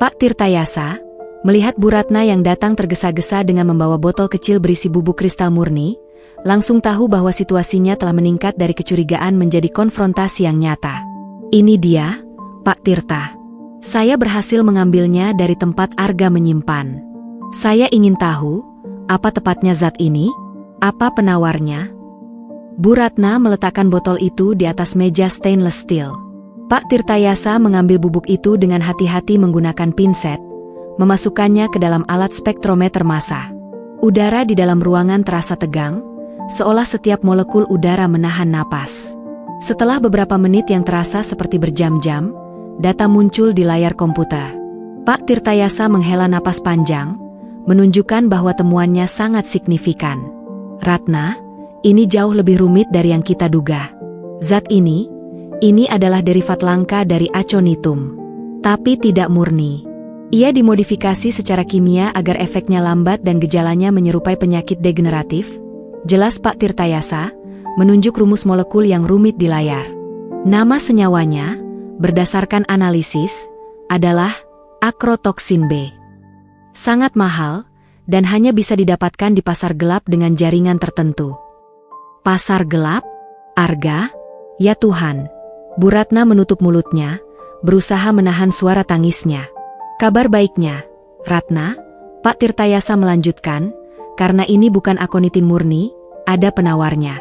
Pak Tirtayasa, melihat Bu Ratna yang datang tergesa-gesa dengan membawa botol kecil berisi bubuk kristal murni, langsung tahu bahwa situasinya telah meningkat dari kecurigaan menjadi konfrontasi yang nyata. "Ini dia, Pak Tirta. Saya berhasil mengambilnya dari tempat Arga menyimpan. Saya ingin tahu, apa tepatnya zat ini? Apa penawarnya?" Bu Ratna meletakkan botol itu di atas meja stainless steel. Pak Tirtayasa mengambil bubuk itu dengan hati-hati menggunakan pinset, memasukkannya ke dalam alat spektrometer massa. Udara di dalam ruangan terasa tegang, seolah setiap molekul udara menahan napas. Setelah beberapa menit yang terasa seperti berjam-jam, data muncul di layar komputer. Pak Tirtayasa menghela napas panjang, menunjukkan bahwa temuannya sangat signifikan. "Ratna, ini jauh lebih rumit dari yang kita duga. Zat ini adalah derivat langka dari aconitum, tapi tidak murni. Ia dimodifikasi secara kimia agar efeknya lambat dan gejalanya menyerupai penyakit degeneratif," jelas Pak Tirtayasa, menunjuk rumus molekul yang rumit di layar. Nama senyawanya, berdasarkan analisis, adalah akrotoksin B. Sangat mahal, dan hanya bisa didapatkan di pasar gelap dengan jaringan tertentu. Pasar gelap? Arga? Ya Tuhan! Bu Ratna menutup mulutnya, berusaha menahan suara tangisnya. "Kabar baiknya, Ratna," Pak Tirtayasa melanjutkan, "karena ini bukan akonitin murni, ada penawarnya.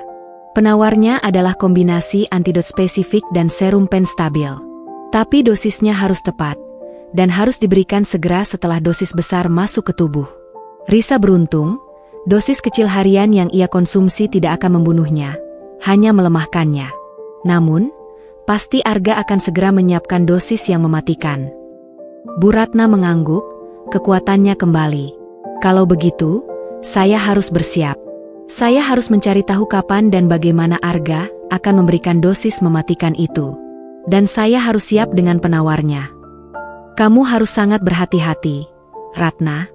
Penawarnya adalah kombinasi antidot spesifik dan serum pen stabil. Tapi dosisnya harus tepat, dan harus diberikan segera setelah dosis besar masuk ke tubuh. Risa beruntung, dosis kecil harian yang ia konsumsi tidak akan membunuhnya, hanya melemahkannya. Namun, pasti Arga akan segera menyiapkan dosis yang mematikan." Bu Ratna mengangguk, kekuatannya kembali. Kalau begitu, saya harus bersiap. Saya harus mencari tahu kapan dan bagaimana Arga akan memberikan dosis mematikan itu. Dan saya harus siap dengan penawarnya. Kamu harus sangat berhati-hati, Ratna.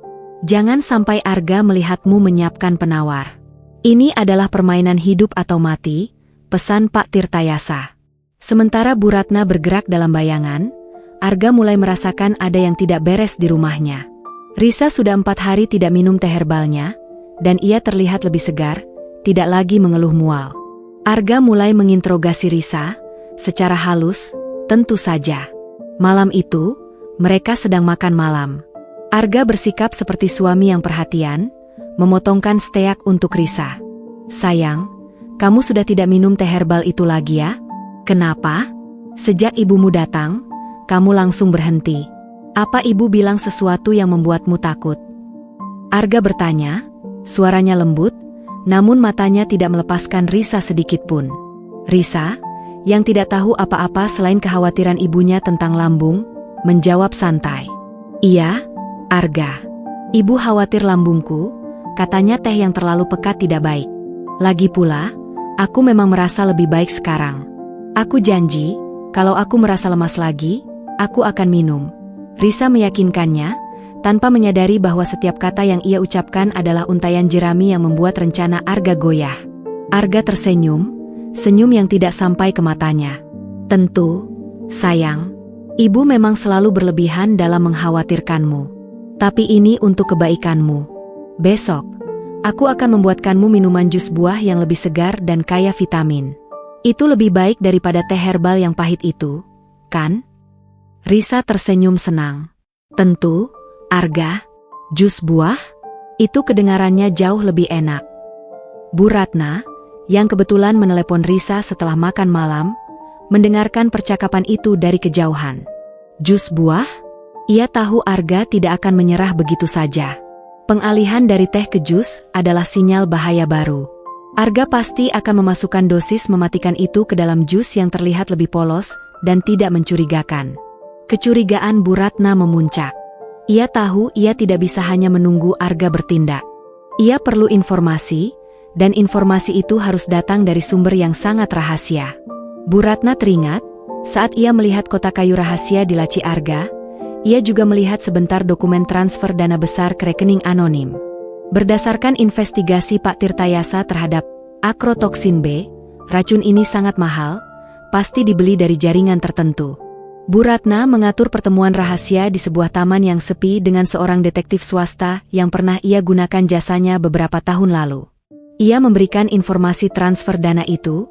Jangan sampai Arga melihatmu menyiapkan penawar. Ini adalah permainan hidup atau mati, pesan Pak Tirtayasa. Sementara Bu Ratna bergerak dalam bayangan, Arga mulai merasakan ada yang tidak beres di rumahnya. Risa sudah 4 hari tidak minum teh herbalnya, dan ia terlihat lebih segar, tidak lagi mengeluh mual. Arga mulai menginterogasi Risa, secara halus, tentu saja. Malam itu, mereka sedang makan malam. Arga bersikap seperti suami yang perhatian, memotongkan steak untuk Risa. Sayang, kamu sudah tidak minum teh herbal itu lagi ya? Kenapa? Sejak ibumu datang, kamu langsung berhenti. Apa ibu bilang sesuatu yang membuatmu takut? Arga bertanya, suaranya lembut, namun matanya tidak melepaskan Risa sedikit pun. Risa, yang tidak tahu apa-apa selain kekhawatiran ibunya tentang lambung, menjawab santai. Iya, Arga. Ibu khawatir lambungku, katanya teh yang terlalu pekat tidak baik. Lagi pula, aku memang merasa lebih baik sekarang. Aku janji, kalau aku merasa lemas lagi, aku akan minum. Risa meyakinkannya, tanpa menyadari bahwa setiap kata yang ia ucapkan adalah untayan jerami yang membuat rencana Arga goyah. Arga tersenyum, senyum yang tidak sampai ke matanya. Tentu, sayang, ibu memang selalu berlebihan dalam mengkhawatirkanmu. Tapi ini untuk kebaikanmu. Besok, aku akan membuatkanmu minuman jus buah yang lebih segar dan kaya vitamin. Itu lebih baik daripada teh herbal yang pahit itu, kan? Risa tersenyum senang. Tentu, Arga, jus buah? Itu kedengarannya jauh lebih enak. Bu Ratna, yang kebetulan menelepon Risa setelah makan malam, mendengarkan percakapan itu dari kejauhan. Jus buah? Ia tahu Arga tidak akan menyerah begitu saja. Pengalihan dari teh ke jus adalah sinyal bahaya baru. Arga pasti akan memasukkan dosis mematikan itu ke dalam jus yang terlihat lebih polos dan tidak mencurigakan. Kecurigaan Bu Ratna memuncak. Ia tahu ia tidak bisa hanya menunggu Arga bertindak. Ia perlu informasi, dan informasi itu harus datang dari sumber yang sangat rahasia. Bu Ratna teringat, saat ia melihat kotak kayu rahasia di laci Arga, ia juga melihat sebentar dokumen transfer dana besar ke rekening anonim. Berdasarkan investigasi Pak Tirtayasa terhadap akrotoksin B, racun ini sangat mahal, pasti dibeli dari jaringan tertentu. Bu Ratna mengatur pertemuan rahasia di sebuah taman yang sepi dengan seorang detektif swasta yang pernah ia gunakan jasanya beberapa tahun lalu. Ia memberikan informasi transfer dana itu,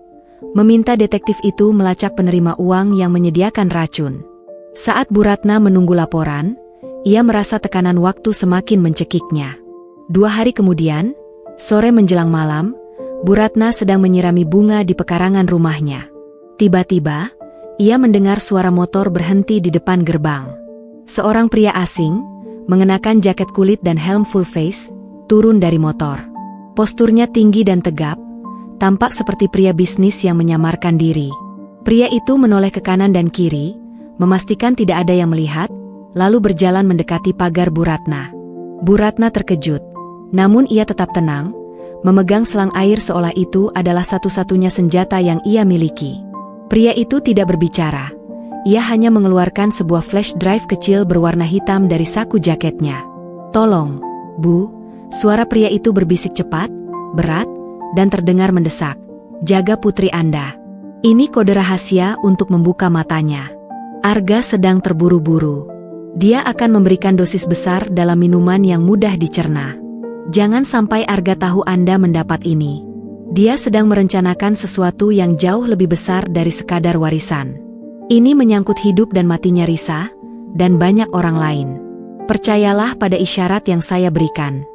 meminta detektif itu melacak penerima uang yang menyediakan racun. Saat Bu Ratna menunggu laporan, ia merasa tekanan waktu semakin mencekiknya. 2 hari kemudian, sore menjelang malam, Bu Ratna sedang menyirami bunga di pekarangan rumahnya. Tiba-tiba, ia mendengar suara motor berhenti di depan gerbang. Seorang pria asing, mengenakan jaket kulit dan helm full face, turun dari motor. Posturnya tinggi dan tegap, tampak seperti pria bisnis yang menyamarkan diri. Pria itu menoleh ke kanan dan kiri, memastikan tidak ada yang melihat, lalu berjalan mendekati pagar Bu Ratna. Bu Ratna terkejut, namun ia tetap tenang, memegang selang air seolah itu adalah satu-satunya senjata yang ia miliki. Pria itu tidak berbicara. Ia hanya mengeluarkan sebuah flash drive kecil berwarna hitam dari saku jaketnya. "Tolong, Bu," suara pria itu berbisik cepat, berat, dan terdengar mendesak. "Jaga putri Anda. Ini kode rahasia untuk membuka matanya." Arga sedang terburu-buru. Dia akan memberikan dosis besar dalam minuman yang mudah dicerna. Jangan sampai Arga tahu Anda mendapat ini. Dia sedang merencanakan sesuatu yang jauh lebih besar dari sekadar warisan. Ini menyangkut hidup dan matinya Risa, dan banyak orang lain. Percayalah pada isyarat yang saya berikan.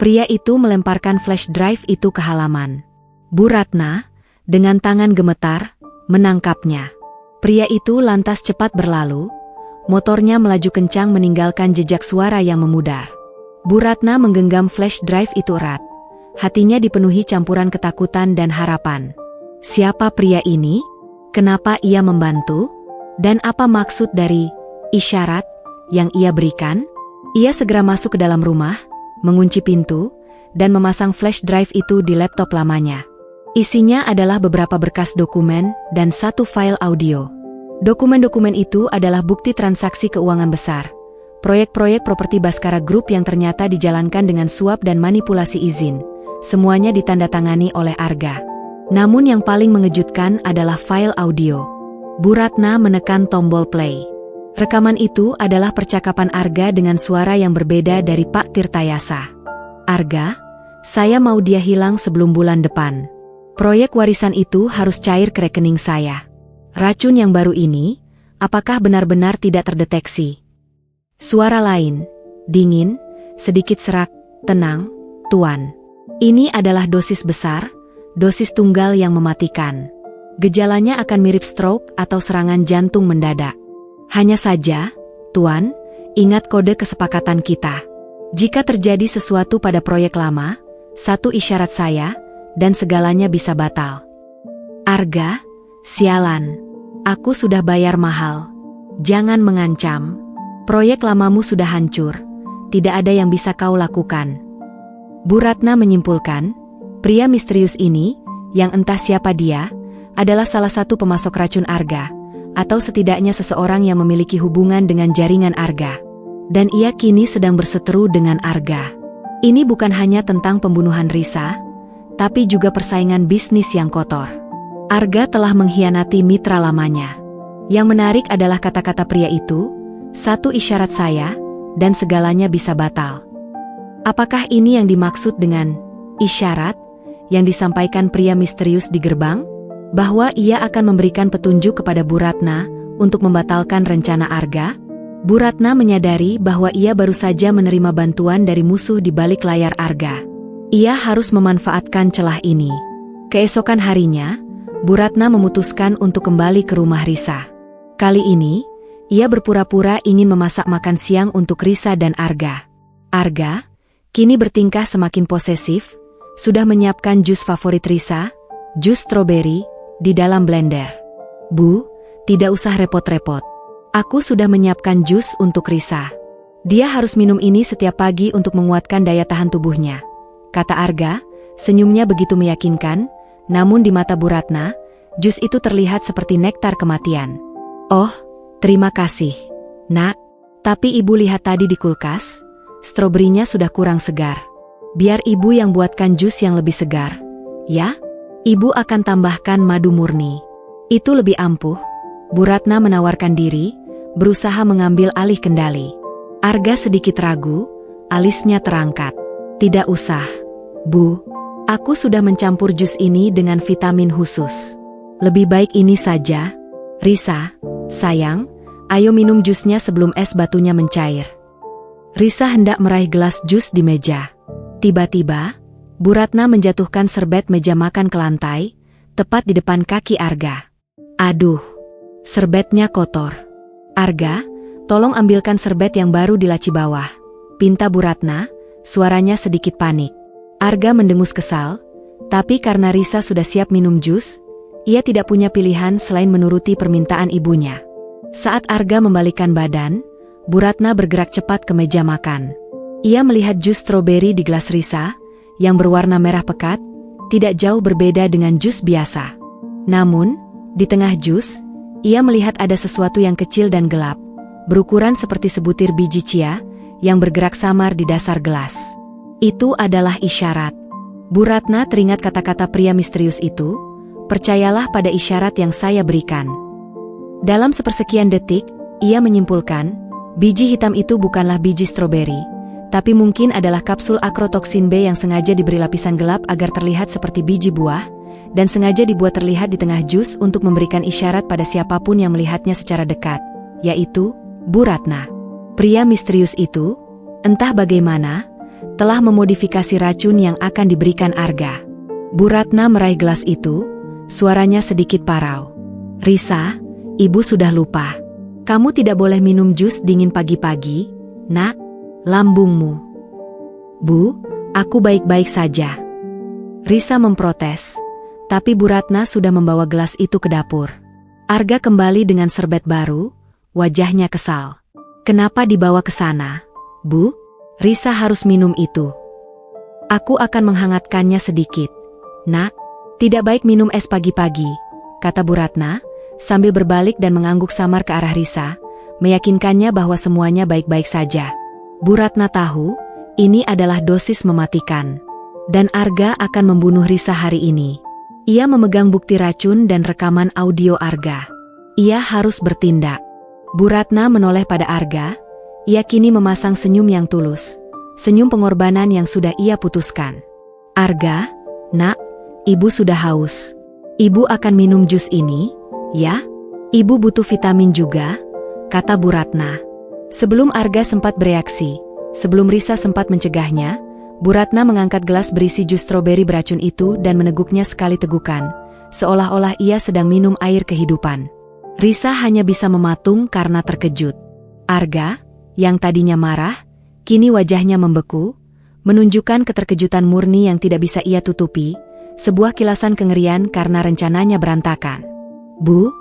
Pria itu melemparkan flash drive itu ke halaman. Bu Ratna, dengan tangan gemetar, menangkapnya. Pria itu lantas cepat berlalu, motornya melaju kencang meninggalkan jejak suara yang memudar. Bu Ratna menggenggam flash drive itu erat. Hatinya dipenuhi campuran ketakutan dan harapan. Siapa pria ini? Kenapa ia membantu? Dan apa maksud dari isyarat yang ia berikan? Ia segera masuk ke dalam rumah, mengunci pintu, dan memasang flash drive itu di laptop lamanya. Isinya adalah beberapa berkas dokumen dan satu file audio. Dokumen-dokumen itu adalah bukti transaksi keuangan besar. Proyek-proyek properti Baskara Group yang ternyata dijalankan dengan suap dan manipulasi izin. Semuanya ditandatangani oleh Arga. Namun yang paling mengejutkan adalah file audio. Bu Ratna menekan tombol play. Rekaman itu adalah percakapan Arga dengan suara yang berbeda dari Pak Tirtayasa. Arga, saya mau dia hilang sebelum bulan depan. Proyek warisan itu harus cair ke rekening saya. Racun yang baru ini, apakah benar-benar tidak terdeteksi? Suara lain, dingin, sedikit serak, tenang, Tuan. Ini adalah dosis besar, dosis tunggal yang mematikan. Gejalanya akan mirip stroke atau serangan jantung mendadak. Hanya saja, Tuan, ingat kode kesepakatan kita. Jika terjadi sesuatu pada proyek lama, satu isyarat saya, dan segalanya bisa batal. Arga, sialan. Aku sudah bayar mahal. Jangan mengancam. Proyek lamamu sudah hancur. Tidak ada yang bisa kau lakukan. Bu Ratna menyimpulkan, pria misterius ini, yang entah siapa dia, adalah salah satu pemasok racun Arga, atau setidaknya seseorang yang memiliki hubungan dengan jaringan Arga. Dan ia kini sedang berseteru dengan Arga. Ini bukan hanya tentang pembunuhan Risa, tapi juga persaingan bisnis yang kotor. Arga telah mengkhianati mitra lamanya. Yang menarik adalah kata-kata pria itu, satu isyarat saya, dan segalanya bisa batal. Apakah ini yang dimaksud dengan isyarat yang disampaikan pria misterius di gerbang? Bahwa ia akan memberikan petunjuk kepada Bu Ratna untuk membatalkan rencana Arga? Bu Ratna menyadari bahwa ia baru saja menerima bantuan dari musuh di balik layar Arga. Ia harus memanfaatkan celah ini. Keesokan harinya, Bu Ratna memutuskan untuk kembali ke rumah Risa. Kali ini, ia berpura-pura ingin memasak makan siang untuk Risa dan Arga. Arga, kini bertingkah semakin posesif, sudah menyiapkan jus favorit Risa, jus stroberi, di dalam blender. Bu, tidak usah repot-repot. Aku sudah menyiapkan jus untuk Risa. Dia harus minum ini setiap pagi untuk menguatkan daya tahan tubuhnya. Kata Arga, senyumnya begitu meyakinkan, namun di mata Bu Ratna, jus itu terlihat seperti nektar kematian. Oh, terima kasih, Nak. Tapi ibu lihat tadi di kulkas, stroberinya sudah kurang segar. Biar ibu yang buatkan jus yang lebih segar, ya? Ibu akan tambahkan madu murni. Itu lebih ampuh. Bu Ratna menawarkan diri, berusaha mengambil alih kendali. Arga sedikit ragu, alisnya terangkat. Tidak usah, Bu. Aku sudah mencampur jus ini dengan vitamin khusus. Lebih baik ini saja. Risa, sayang, ayo minum jusnya sebelum es batunya mencair. Risa hendak meraih gelas jus di meja. Tiba-tiba, Bu Ratna menjatuhkan serbet meja makan ke lantai, tepat di depan kaki Arga. Aduh, serbetnya kotor. Arga, tolong ambilkan serbet yang baru di laci bawah, pinta Bu Ratna, suaranya sedikit panik. Arga mendengus kesal, tapi karena Risa sudah siap minum jus, ia tidak punya pilihan selain menuruti permintaan ibunya. Saat Arga membalikkan badan, Bu Ratna bergerak cepat ke meja makan. Ia melihat jus stroberi di gelas Risa, yang berwarna merah pekat, tidak jauh berbeda dengan jus biasa. Namun, di tengah jus, ia melihat ada sesuatu yang kecil dan gelap, berukuran seperti sebutir biji chia, yang bergerak samar di dasar gelas. Itu adalah isyarat. Bu Ratna teringat kata-kata pria misterius itu, percayalah pada isyarat yang saya berikan. Dalam sepersekian detik, ia menyimpulkan, biji hitam itu bukanlah biji stroberi, tapi mungkin adalah kapsul akrotoksin B yang sengaja diberi lapisan gelap agar terlihat seperti biji buah, dan sengaja dibuat terlihat di tengah jus untuk memberikan isyarat pada siapapun yang melihatnya secara dekat, yaitu Bu Ratna. Pria misterius itu, entah bagaimana, telah memodifikasi racun yang akan diberikan Arga. Bu Ratna meraih gelas itu, suaranya sedikit parau. Risa, ibu sudah lupa. Kamu tidak boleh minum jus dingin pagi-pagi, Nak. Lambungmu. Bu, aku baik-baik saja. Risa memprotes, tapi Bu Ratna sudah membawa gelas itu ke dapur. Arga kembali dengan serbet baru, wajahnya kesal. Kenapa dibawa ke sana? Bu, Risa harus minum itu. Aku akan menghangatkannya sedikit. Nak, tidak baik minum es pagi-pagi, kata Bu Ratna, sambil berbalik dan mengangguk samar ke arah Risa, meyakinkannya bahwa semuanya baik-baik saja. Bu Ratna tahu, ini adalah dosis mematikan. Dan Arga akan membunuh Risa hari ini. Ia memegang bukti racun dan rekaman audio Arga. Ia harus bertindak. Bu Ratna menoleh pada Arga. Ia kini memasang senyum yang tulus. Senyum pengorbanan yang sudah ia putuskan. Arga, nak, ibu sudah haus. Ibu akan minum jus ini, ya? Ibu butuh vitamin juga, kata Bu Ratna. Sebelum Arga sempat bereaksi, sebelum Risa sempat mencegahnya, Bu Ratna mengangkat gelas berisi jus stroberi beracun itu dan meneguknya sekali tegukan, seolah-olah ia sedang minum air kehidupan. Risa hanya bisa mematung karena terkejut. Arga, yang tadinya marah, kini wajahnya membeku, menunjukkan keterkejutan murni yang tidak bisa ia tutupi, sebuah kilasan kengerian karena rencananya berantakan. Bu,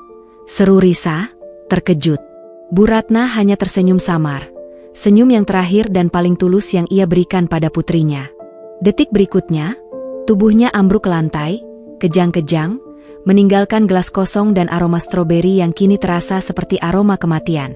seru Risa, terkejut. Bu Ratna hanya tersenyum samar. Senyum yang terakhir dan paling tulus yang ia berikan pada putrinya. Detik berikutnya, tubuhnya ambruk ke lantai, kejang-kejang, meninggalkan gelas kosong dan aroma stroberi yang kini terasa seperti aroma kematian.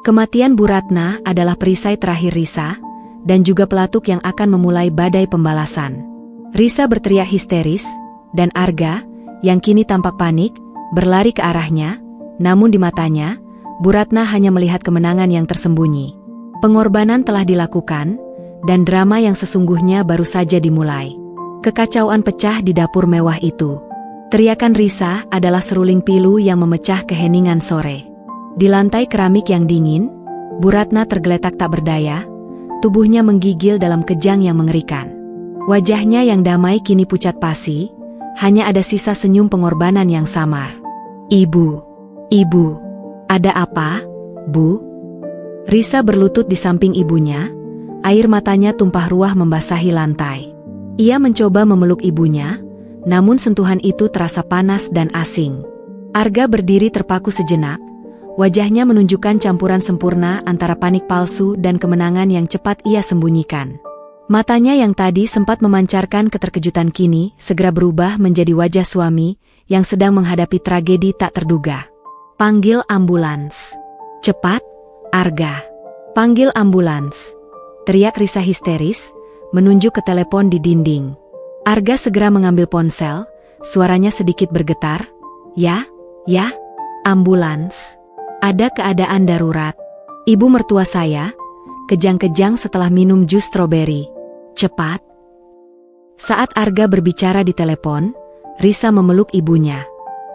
Kematian Bu Ratna adalah perisai terakhir Risa, dan juga pelatuk yang akan memulai badai pembalasan. Risa berteriak histeris, dan Arga, yang kini tampak panik, berlari ke arahnya, namun di matanya, Bu Ratna hanya melihat kemenangan yang tersembunyi. Pengorbanan telah dilakukan, dan drama yang sesungguhnya baru saja dimulai. Kekacauan pecah di dapur mewah itu. Teriakan Risa adalah seruling pilu yang memecah keheningan sore. Di lantai keramik yang dingin, Bu Ratna tergeletak tak berdaya, tubuhnya menggigil dalam kejang yang mengerikan. Wajahnya yang damai kini pucat pasi, hanya ada sisa senyum pengorbanan yang samar. Ibu, ada apa, Bu? Risa berlutut di samping ibunya, air matanya tumpah ruah membasahi lantai. Ia mencoba memeluk ibunya, namun sentuhan itu terasa panas dan asing. Arga berdiri terpaku sejenak, wajahnya menunjukkan campuran sempurna antara panik palsu dan kemenangan yang cepat ia sembunyikan. Matanya yang tadi sempat memancarkan keterkejutan kini segera berubah menjadi wajah suami yang sedang menghadapi tragedi tak terduga. Panggil ambulans. Cepat, Arga. Panggil ambulans. Teriak Risa histeris, menunjuk ke telepon di dinding. Arga segera mengambil ponsel, suaranya sedikit bergetar. Ya, ambulans. Ada keadaan darurat. Ibu mertua saya, kejang-kejang setelah minum jus stroberi. Cepat. Saat Arga berbicara di telepon, Risa memeluk ibunya.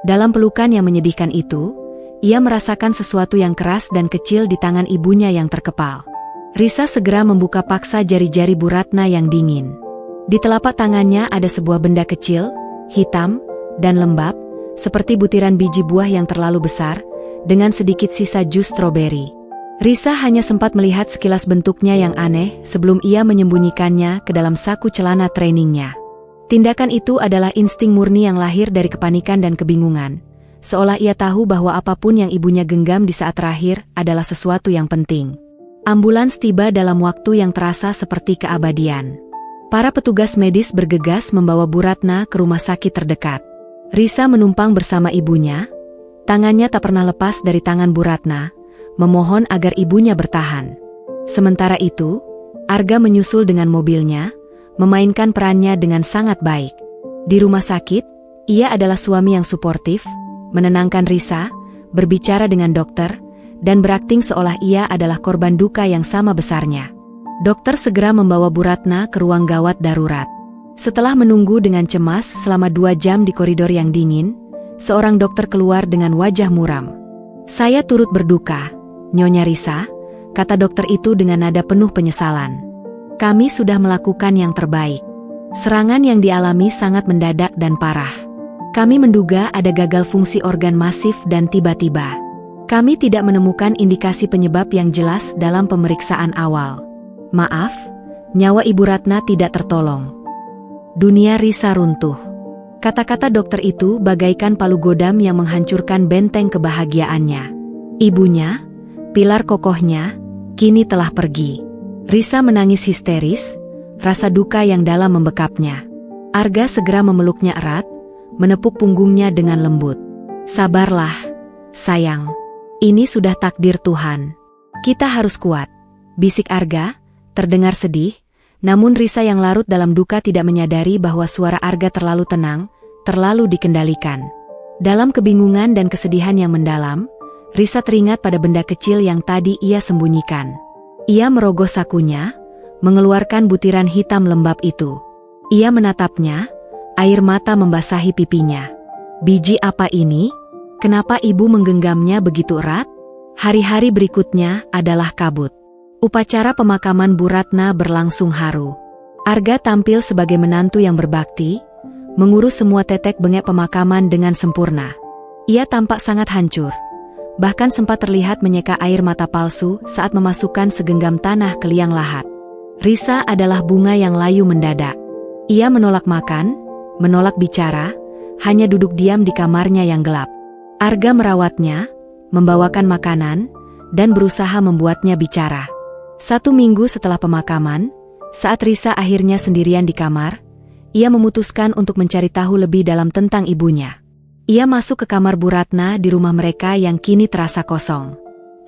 Dalam pelukan yang menyedihkan itu, ia merasakan sesuatu yang keras dan kecil di tangan ibunya yang terkepal. Risa segera membuka paksa jari-jari Bu Ratna yang dingin. Di telapak tangannya ada sebuah benda kecil, hitam, dan lembab, seperti butiran biji buah yang terlalu besar, dengan sedikit sisa jus stroberi. Risa hanya sempat melihat sekilas bentuknya yang aneh sebelum ia menyembunyikannya ke dalam saku celana trainingnya. Tindakan itu adalah insting murni yang lahir dari kepanikan dan kebingungan, seolah ia tahu bahwa apapun yang ibunya genggam di saat terakhir adalah sesuatu yang penting. Ambulans tiba dalam waktu yang terasa seperti keabadian. Para petugas medis bergegas membawa Bu Ratna ke rumah sakit terdekat. Risa menumpang bersama ibunya, tangannya tak pernah lepas dari tangan Bu Ratna, memohon agar ibunya bertahan. Sementara itu, Arga menyusul dengan mobilnya, memainkan perannya dengan sangat baik. Di rumah sakit, ia adalah suami yang suportif, menenangkan Risa, berbicara dengan dokter, dan berakting seolah ia adalah korban duka yang sama besarnya. Dokter segera membawa Bu Ratna ke ruang gawat darurat. Setelah menunggu dengan cemas selama 2 jam di koridor yang dingin, seorang dokter keluar dengan wajah muram. "Saya turut berduka, Nyonya Risa," kata dokter itu dengan nada penuh penyesalan. "Kami sudah melakukan yang terbaik. Serangan yang dialami sangat mendadak dan parah. Kami menduga ada gagal fungsi organ masif dan tiba-tiba. Kami tidak menemukan indikasi penyebab yang jelas dalam pemeriksaan awal. Maaf, nyawa Ibu Ratna tidak tertolong." Dunia Risa runtuh. Kata-kata dokter itu bagaikan palu godam yang menghancurkan benteng kebahagiaannya. Ibunya, pilar kokohnya, kini telah pergi. Risa menangis histeris, rasa duka yang dalam membekapnya. Arga segera memeluknya erat, menepuk punggungnya dengan lembut. Sabarlah, sayang. Ini sudah takdir Tuhan. Kita harus kuat, bisik Arga, terdengar sedih, namun Risa yang larut dalam duka tidak menyadari bahwa suara Arga terlalu tenang, terlalu dikendalikan. Dalam kebingungan dan kesedihan yang mendalam, Risa teringat pada benda kecil yang tadi ia sembunyikan. Ia merogoh sakunya, mengeluarkan butiran hitam lembab itu. Ia menatapnya, air mata membasahi pipinya. Biji apa ini? Kenapa ibu menggenggamnya begitu erat? Hari-hari berikutnya adalah kabut. Upacara pemakaman Bu Ratna berlangsung haru. Arga tampil sebagai menantu yang berbakti, mengurus semua tetek bengek pemakaman dengan sempurna. Ia tampak sangat hancur. Bahkan sempat terlihat menyeka air mata palsu saat memasukkan segenggam tanah ke liang lahat. Risa adalah bunga yang layu mendadak. Ia menolak makan, menolak bicara, hanya duduk diam di kamarnya yang gelap. Arga merawatnya, membawakan makanan, dan berusaha membuatnya bicara. 1 minggu setelah pemakaman, saat Risa akhirnya sendirian di kamar, ia memutuskan untuk mencari tahu lebih dalam tentang ibunya. Ia masuk ke kamar Bu Ratna di rumah mereka yang kini terasa kosong.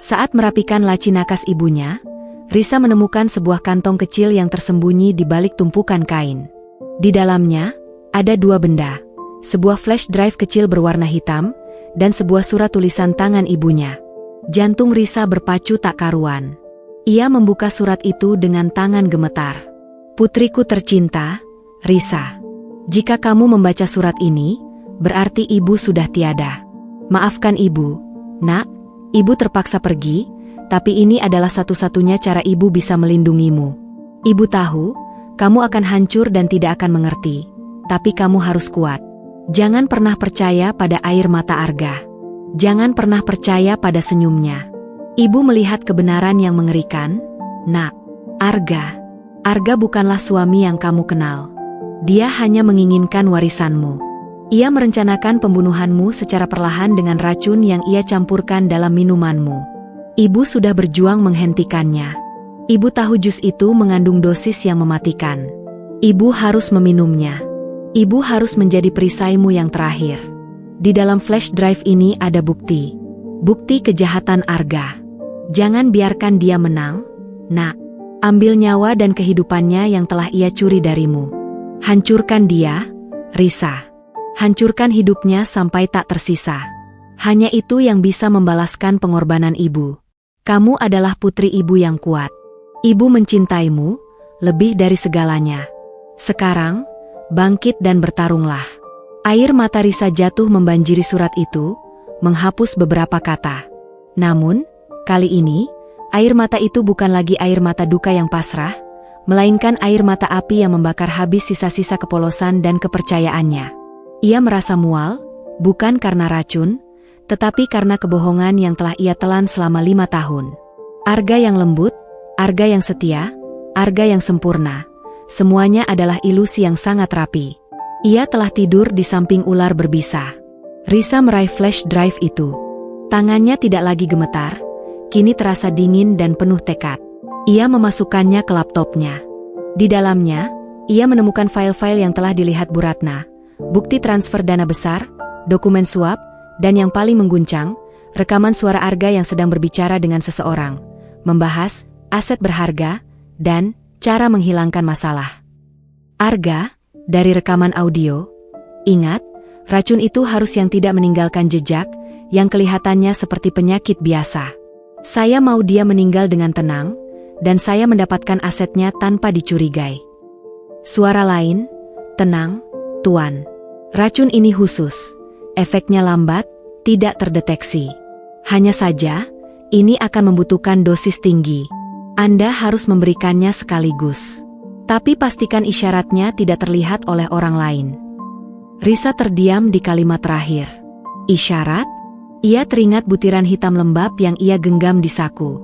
Saat merapikan laci nakas ibunya, Risa menemukan sebuah kantong kecil yang tersembunyi di balik tumpukan kain. Di dalamnya, ada 2 benda, sebuah flash drive kecil berwarna hitam, dan sebuah surat tulisan tangan ibunya. Jantung Risa berpacu tak karuan. Ia membuka surat itu dengan tangan gemetar. Putriku tercinta, Risa. Jika kamu membaca surat ini, berarti ibu sudah tiada. Maafkan ibu, nak, ibu terpaksa pergi, tapi ini adalah satu-satunya cara ibu bisa melindungimu. Ibu tahu, kamu akan hancur dan tidak akan mengerti, tapi kamu harus kuat. Jangan pernah percaya pada air mata Arga. Jangan pernah percaya pada senyumnya. Ibu melihat kebenaran yang mengerikan, nak. Arga bukanlah suami yang kamu kenal. Dia hanya menginginkan warisanmu. Ia merencanakan pembunuhanmu secara perlahan dengan racun yang ia campurkan dalam minumanmu. Ibu sudah berjuang menghentikannya. Ibu tahu jus itu mengandung dosis yang mematikan. Ibu harus meminumnya. Ibu harus menjadi perisaimu yang terakhir. Di dalam flash drive ini ada bukti. Bukti kejahatan Arga. Jangan biarkan dia menang, nak. Ambil nyawa dan kehidupannya yang telah ia curi darimu. Hancurkan dia, Risa. Hancurkan hidupnya sampai tak tersisa. Hanya itu yang bisa membalaskan pengorbanan ibu. Kamu adalah putri ibu yang kuat. Ibu mencintaimu, lebih dari segalanya. Sekarang, bangkit dan bertarunglah. Air mata Risa jatuh membanjiri surat itu, menghapus beberapa kata. Namun, kali ini, air mata itu bukan lagi air mata duka yang pasrah, melainkan air mata api yang membakar habis sisa-sisa kepolosan dan kepercayaannya. Ia merasa mual, bukan karena racun, tetapi karena kebohongan yang telah ia telan selama 5 tahun. Arga yang lembut, Arga yang setia, Arga yang sempurna, semuanya adalah ilusi yang sangat rapi. Ia telah tidur di samping ular berbisa. Risa meraih flash drive itu. Tangannya tidak lagi gemetar, kini terasa dingin dan penuh tekad. Ia memasukkannya ke laptopnya. Di dalamnya, ia menemukan file-file yang telah dilihat Bu Ratna. Bukti transfer dana besar, dokumen suap, dan yang paling mengguncang, rekaman suara Arga yang sedang berbicara dengan seseorang, membahas aset berharga, dan cara menghilangkan masalah. Arga, dari rekaman audio, ingat, racun itu harus yang tidak meninggalkan jejak, yang kelihatannya seperti penyakit biasa. Saya mau dia meninggal dengan tenang, dan saya mendapatkan asetnya tanpa dicurigai. Suara lain, tenang, Tuan. Racun ini khusus. Efeknya lambat, tidak terdeteksi. Hanya saja, ini akan membutuhkan dosis tinggi. Anda harus memberikannya sekaligus. Tapi pastikan isyaratnya tidak terlihat oleh orang lain. Risa terdiam di kalimat terakhir. Isyarat? Ia teringat butiran hitam lembab yang ia genggam di saku.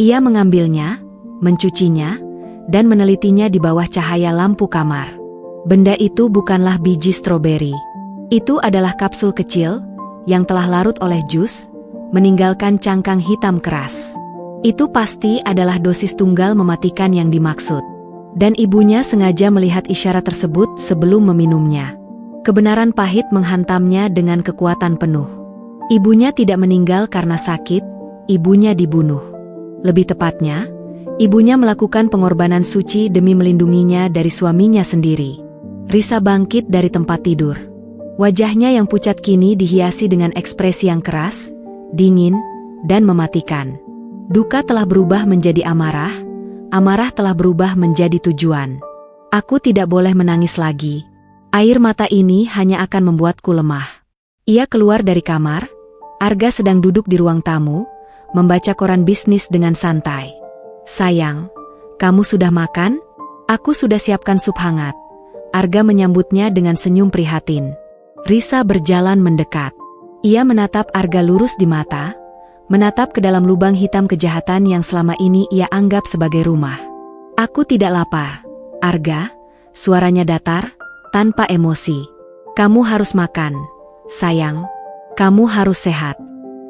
Ia mengambilnya, mencucinya, dan menelitinya di bawah cahaya lampu kamar. Benda itu bukanlah biji stroberi. Itu adalah kapsul kecil, yang telah larut oleh jus, meninggalkan cangkang hitam keras. Itu pasti adalah dosis tunggal mematikan yang dimaksud. Dan ibunya sengaja melihat isyarat tersebut sebelum meminumnya. Kebenaran pahit menghantamnya dengan kekuatan penuh. Ibunya tidak meninggal karena sakit, ibunya dibunuh. Lebih tepatnya, ibunya melakukan pengorbanan suci demi melindunginya dari suaminya sendiri. Risa bangkit dari tempat tidur. Wajahnya yang pucat kini dihiasi dengan ekspresi yang keras, dingin, dan mematikan. Duka telah berubah menjadi amarah, amarah telah berubah menjadi tujuan. Aku tidak boleh menangis lagi. Air mata ini hanya akan membuatku lemah. Ia keluar dari kamar. Arga sedang duduk di ruang tamu, membaca koran bisnis dengan santai. Sayang, kamu sudah makan? Aku sudah siapkan sup hangat. Arga menyambutnya dengan senyum prihatin. Risa berjalan mendekat. Ia menatap Arga lurus di mata, menatap ke dalam lubang hitam kejahatan yang selama ini ia anggap sebagai rumah. Aku tidak lapar, Arga, suaranya datar, tanpa emosi. Kamu harus makan, sayang. Kamu harus sehat.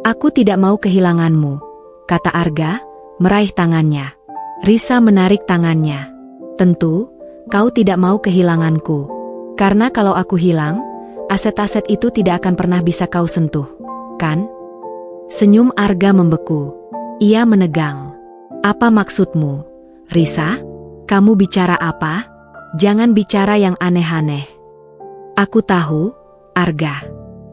Aku tidak mau kehilanganmu, kata Arga, meraih tangannya. Risa menarik tangannya. Tentu, kau tidak mau kehilanganku. Karena kalau aku hilang, aset-aset itu tidak akan pernah bisa kau sentuh, kan? Senyum Arga membeku. Ia menegang. Apa maksudmu, Risa? Kamu bicara apa? Jangan bicara yang aneh-aneh. Aku tahu, Arga.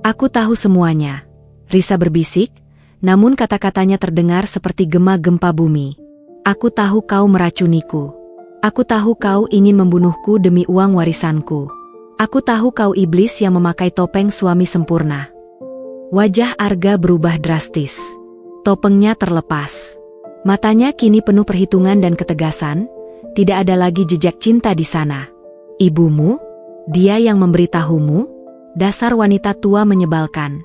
Aku tahu semuanya. Risa berbisik, namun kata-katanya terdengar seperti gema gempa bumi. Aku tahu kau meracuniku. Aku tahu kau ingin membunuhku demi uang warisanku. Aku tahu kau iblis yang memakai topeng suami sempurna. Wajah Arga berubah drastis. Topengnya terlepas. Matanya kini penuh perhitungan dan ketegasan. Tidak ada lagi jejak cinta di sana. Ibumu? Dia yang memberitahumu? Dasar wanita tua menyebalkan.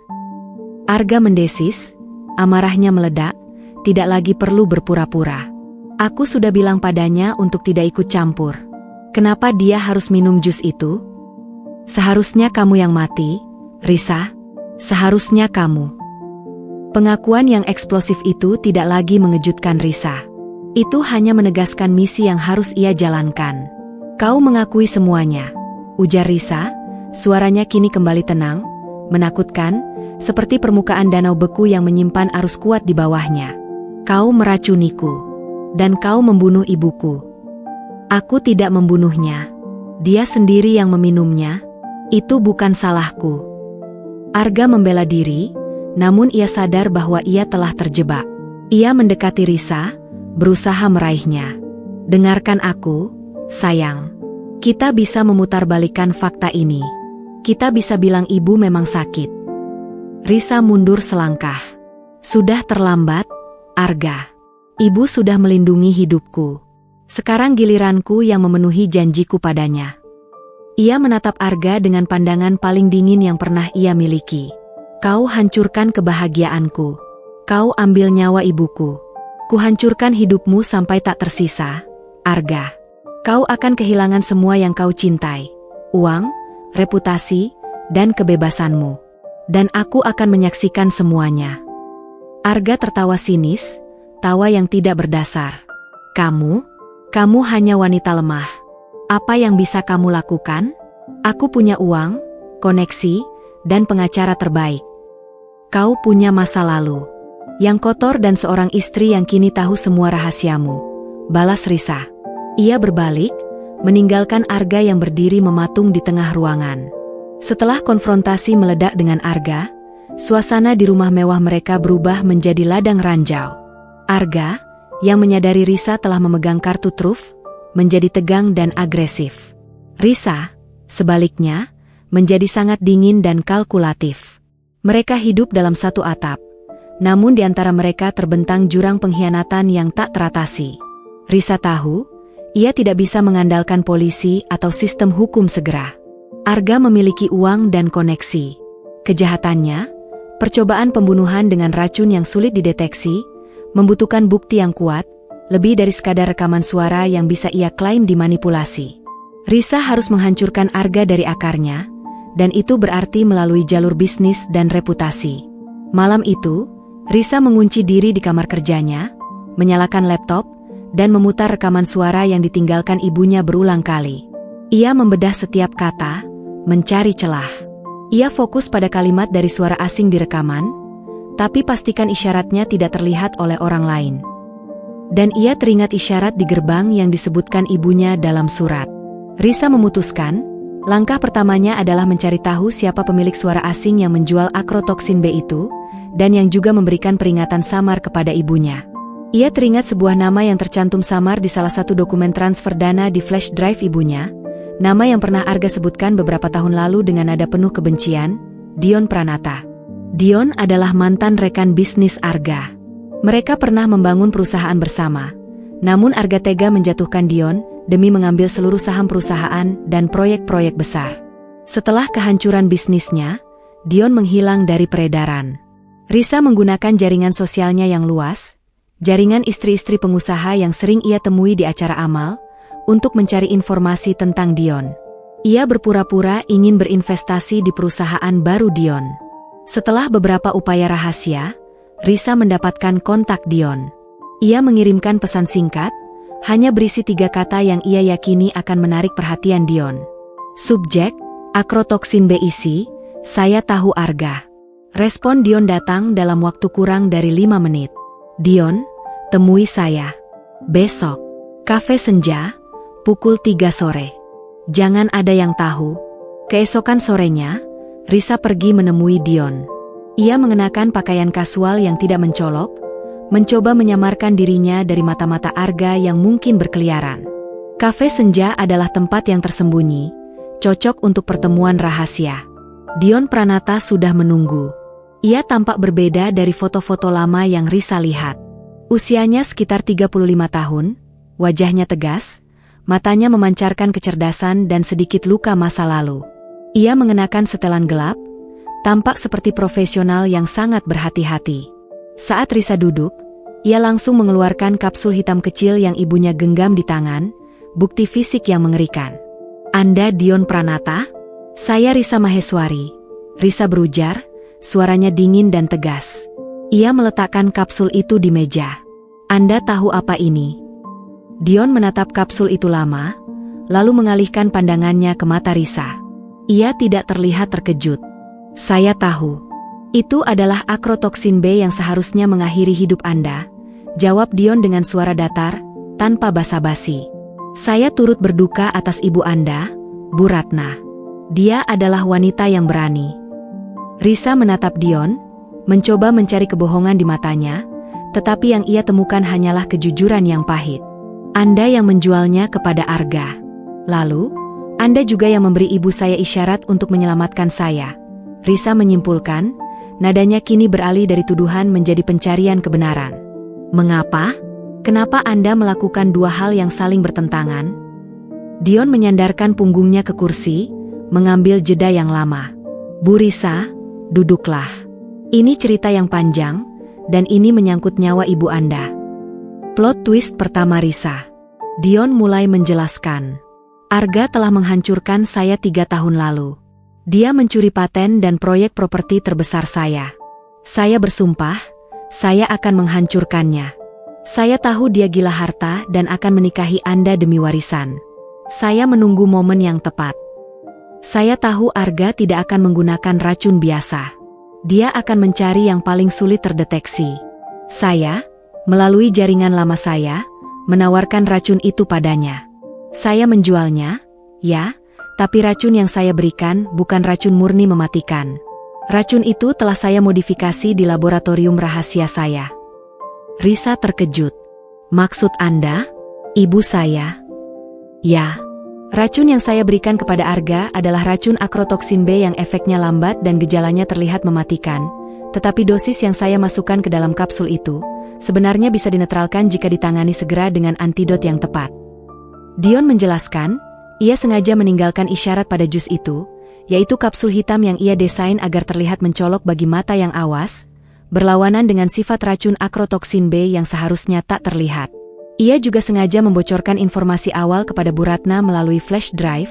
Arga mendesis, amarahnya meledak, tidak lagi perlu berpura-pura. Aku sudah bilang padanya untuk tidak ikut campur. Kenapa dia harus minum jus itu? Seharusnya kamu yang mati, Risa. Seharusnya kamu. Pengakuan yang eksplosif itu tidak lagi mengejutkan Risa. Itu hanya menegaskan misi yang harus ia jalankan. Kau mengakui semuanya, ujar Risa. Suaranya kini kembali tenang, menakutkan, seperti permukaan danau beku yang menyimpan arus kuat di bawahnya. Kau meracuniku, dan kau membunuh ibuku. Aku tidak membunuhnya. Dia sendiri yang meminumnya. Itu bukan salahku. Arga membela diri, namun ia sadar bahwa ia telah terjebak. Ia mendekati Risa, berusaha meraihnya. Dengarkan aku, sayang. Kita bisa memutarbalikkan fakta ini. Kita bisa bilang ibu memang sakit. Risa mundur selangkah. Sudah terlambat, Arga. Ibu sudah melindungi hidupku. Sekarang giliranku yang memenuhi janjiku padanya. Ia menatap Arga dengan pandangan paling dingin yang pernah ia miliki. Kau hancurkan kebahagiaanku. Kau ambil nyawa ibuku. Kuhancurkan hidupmu sampai tak tersisa, Arga. Kau akan kehilangan semua yang kau cintai. Uang, reputasi, dan kebebasanmu. Dan aku akan menyaksikan semuanya. Arga tertawa sinis, tawa yang tidak berdasar. Kamu hanya wanita lemah. Apa yang bisa kamu lakukan? Aku punya uang, koneksi, dan pengacara terbaik. Kau punya masa lalu yang kotor dan seorang istri yang kini tahu semua rahasiamu, balas Risa. Ia berbalik, meninggalkan Arga yang berdiri mematung di tengah ruangan. Setelah konfrontasi meledak dengan Arga, suasana di rumah mewah mereka berubah menjadi ladang ranjau. Arga, yang menyadari Risa telah memegang kartu truf, menjadi tegang dan agresif. Risa, sebaliknya, menjadi sangat dingin dan kalkulatif. Mereka hidup dalam satu atap, namun di antara mereka terbentang jurang pengkhianatan yang tak teratasi. Risa tahu, ia tidak bisa mengandalkan polisi atau sistem hukum segera. Arga memiliki uang dan koneksi. Kejahatannya, percobaan pembunuhan dengan racun yang sulit dideteksi, membutuhkan bukti yang kuat, lebih dari sekadar rekaman suara yang bisa ia klaim dimanipulasi. Risa harus menghancurkan Arga dari akarnya, dan itu berarti melalui jalur bisnis dan reputasi. Malam itu, Risa mengunci diri di kamar kerjanya, menyalakan laptop, dan memutar rekaman suara yang ditinggalkan ibunya berulang kali. Ia membedah setiap kata, mencari celah. Ia fokus pada kalimat dari suara asing di rekaman, tapi pastikan isyaratnya tidak terlihat oleh orang lain. Dan ia teringat isyarat di gerbang yang disebutkan ibunya dalam surat. Risa memutuskan, langkah pertamanya adalah mencari tahu siapa pemilik suara asing yang menjual akrotoksin B itu, dan yang juga memberikan peringatan samar kepada ibunya. Ia teringat sebuah nama yang tercantum samar di salah satu dokumen transfer dana di flash drive ibunya, nama yang pernah Arga sebutkan beberapa tahun lalu dengan nada penuh kebencian, Dion Pranata. Dion adalah mantan rekan bisnis Arga. Mereka pernah membangun perusahaan bersama. Namun Arga tega menjatuhkan Dion demi mengambil seluruh saham perusahaan dan proyek-proyek besar. Setelah kehancuran bisnisnya, Dion menghilang dari peredaran. Risa menggunakan jaringan sosialnya yang luas, jaringan istri-istri pengusaha yang sering ia temui di acara amal, untuk mencari informasi tentang Dion. Ia berpura-pura ingin berinvestasi di perusahaan baru Dion. Setelah beberapa upaya rahasia, Risa mendapatkan kontak Dion. Ia mengirimkan pesan singkat, hanya berisi 3 kata yang ia yakini akan menarik perhatian Dion. Subjek, akrotoksin B isi, saya tahu Arga. Respon Dion datang dalam waktu kurang dari 5 menit. Dion, temui saya. Besok, Kafe Senja, pukul 3 sore. Jangan ada yang tahu. Keesokan sorenya, Risa pergi menemui Dion. Ia mengenakan pakaian kasual yang tidak mencolok, mencoba menyamarkan dirinya dari mata-mata Arga yang mungkin berkeliaran. Kafe Senja adalah tempat yang tersembunyi, cocok untuk pertemuan rahasia. Dion Pranata sudah menunggu. Ia tampak berbeda dari foto-foto lama yang Risa lihat. Usianya sekitar 35 tahun, wajahnya tegas, matanya memancarkan kecerdasan dan sedikit luka masa lalu. Ia mengenakan setelan gelap, tampak seperti profesional yang sangat berhati-hati. Saat Risa duduk, ia langsung mengeluarkan kapsul hitam kecil yang ibunya genggam di tangan, bukti fisik yang mengerikan. Anda Dion Pranata? Saya Risa Maheswari. Risa berujar, suaranya dingin dan tegas. Ia meletakkan kapsul itu di meja. Anda tahu apa ini? Dion menatap kapsul itu lama, lalu mengalihkan pandangannya ke mata Risa. Ia tidak terlihat terkejut. Saya tahu. Itu adalah akrotoksin B yang seharusnya mengakhiri hidup Anda, jawab Dion dengan suara datar, tanpa basa-basi. Saya turut berduka atas ibu Anda, Bu Ratna. Dia adalah wanita yang berani. Risa menatap Dion, mencoba mencari kebohongan di matanya, tetapi yang ia temukan hanyalah kejujuran yang pahit. Anda yang menjualnya kepada Arga. Lalu, Anda juga yang memberi ibu saya isyarat untuk menyelamatkan saya. Risa menyimpulkan, nadanya kini beralih dari tuduhan menjadi pencarian kebenaran. Mengapa? Kenapa Anda melakukan 2 hal yang saling bertentangan? Dion menyandarkan punggungnya ke kursi, mengambil jeda yang lama. Bu Risa, duduklah. Ini cerita yang panjang, dan ini menyangkut nyawa ibu Anda. Plot twist pertama Risa. Dion mulai menjelaskan. Arga telah menghancurkan saya 3 tahun lalu. Dia mencuri paten dan proyek properti terbesar saya. Saya bersumpah, saya akan menghancurkannya. Saya tahu dia gila harta dan akan menikahi Anda demi warisan. Saya menunggu momen yang tepat. Saya tahu Arga tidak akan menggunakan racun biasa. Dia akan mencari yang paling sulit terdeteksi. Saya, melalui jaringan lama saya, menawarkan racun itu padanya. Saya menjualnya, ya, tapi racun yang saya berikan bukan racun murni mematikan. Racun itu telah saya modifikasi di laboratorium rahasia saya. Risa terkejut. Maksud Anda? Ibu saya? Ya. Racun yang saya berikan kepada Arga adalah racun akrotoksin B yang efeknya lambat dan gejalanya terlihat mematikan, tetapi dosis yang saya masukkan ke dalam kapsul itu, sebenarnya bisa dinetralkan jika ditangani segera dengan antidot yang tepat. Dion menjelaskan, ia sengaja meninggalkan isyarat pada jus itu, yaitu kapsul hitam yang ia desain agar terlihat mencolok bagi mata yang awas, berlawanan dengan sifat racun akrotoksin B yang seharusnya tak terlihat. Ia juga sengaja membocorkan informasi awal kepada Bu Ratna melalui flash drive,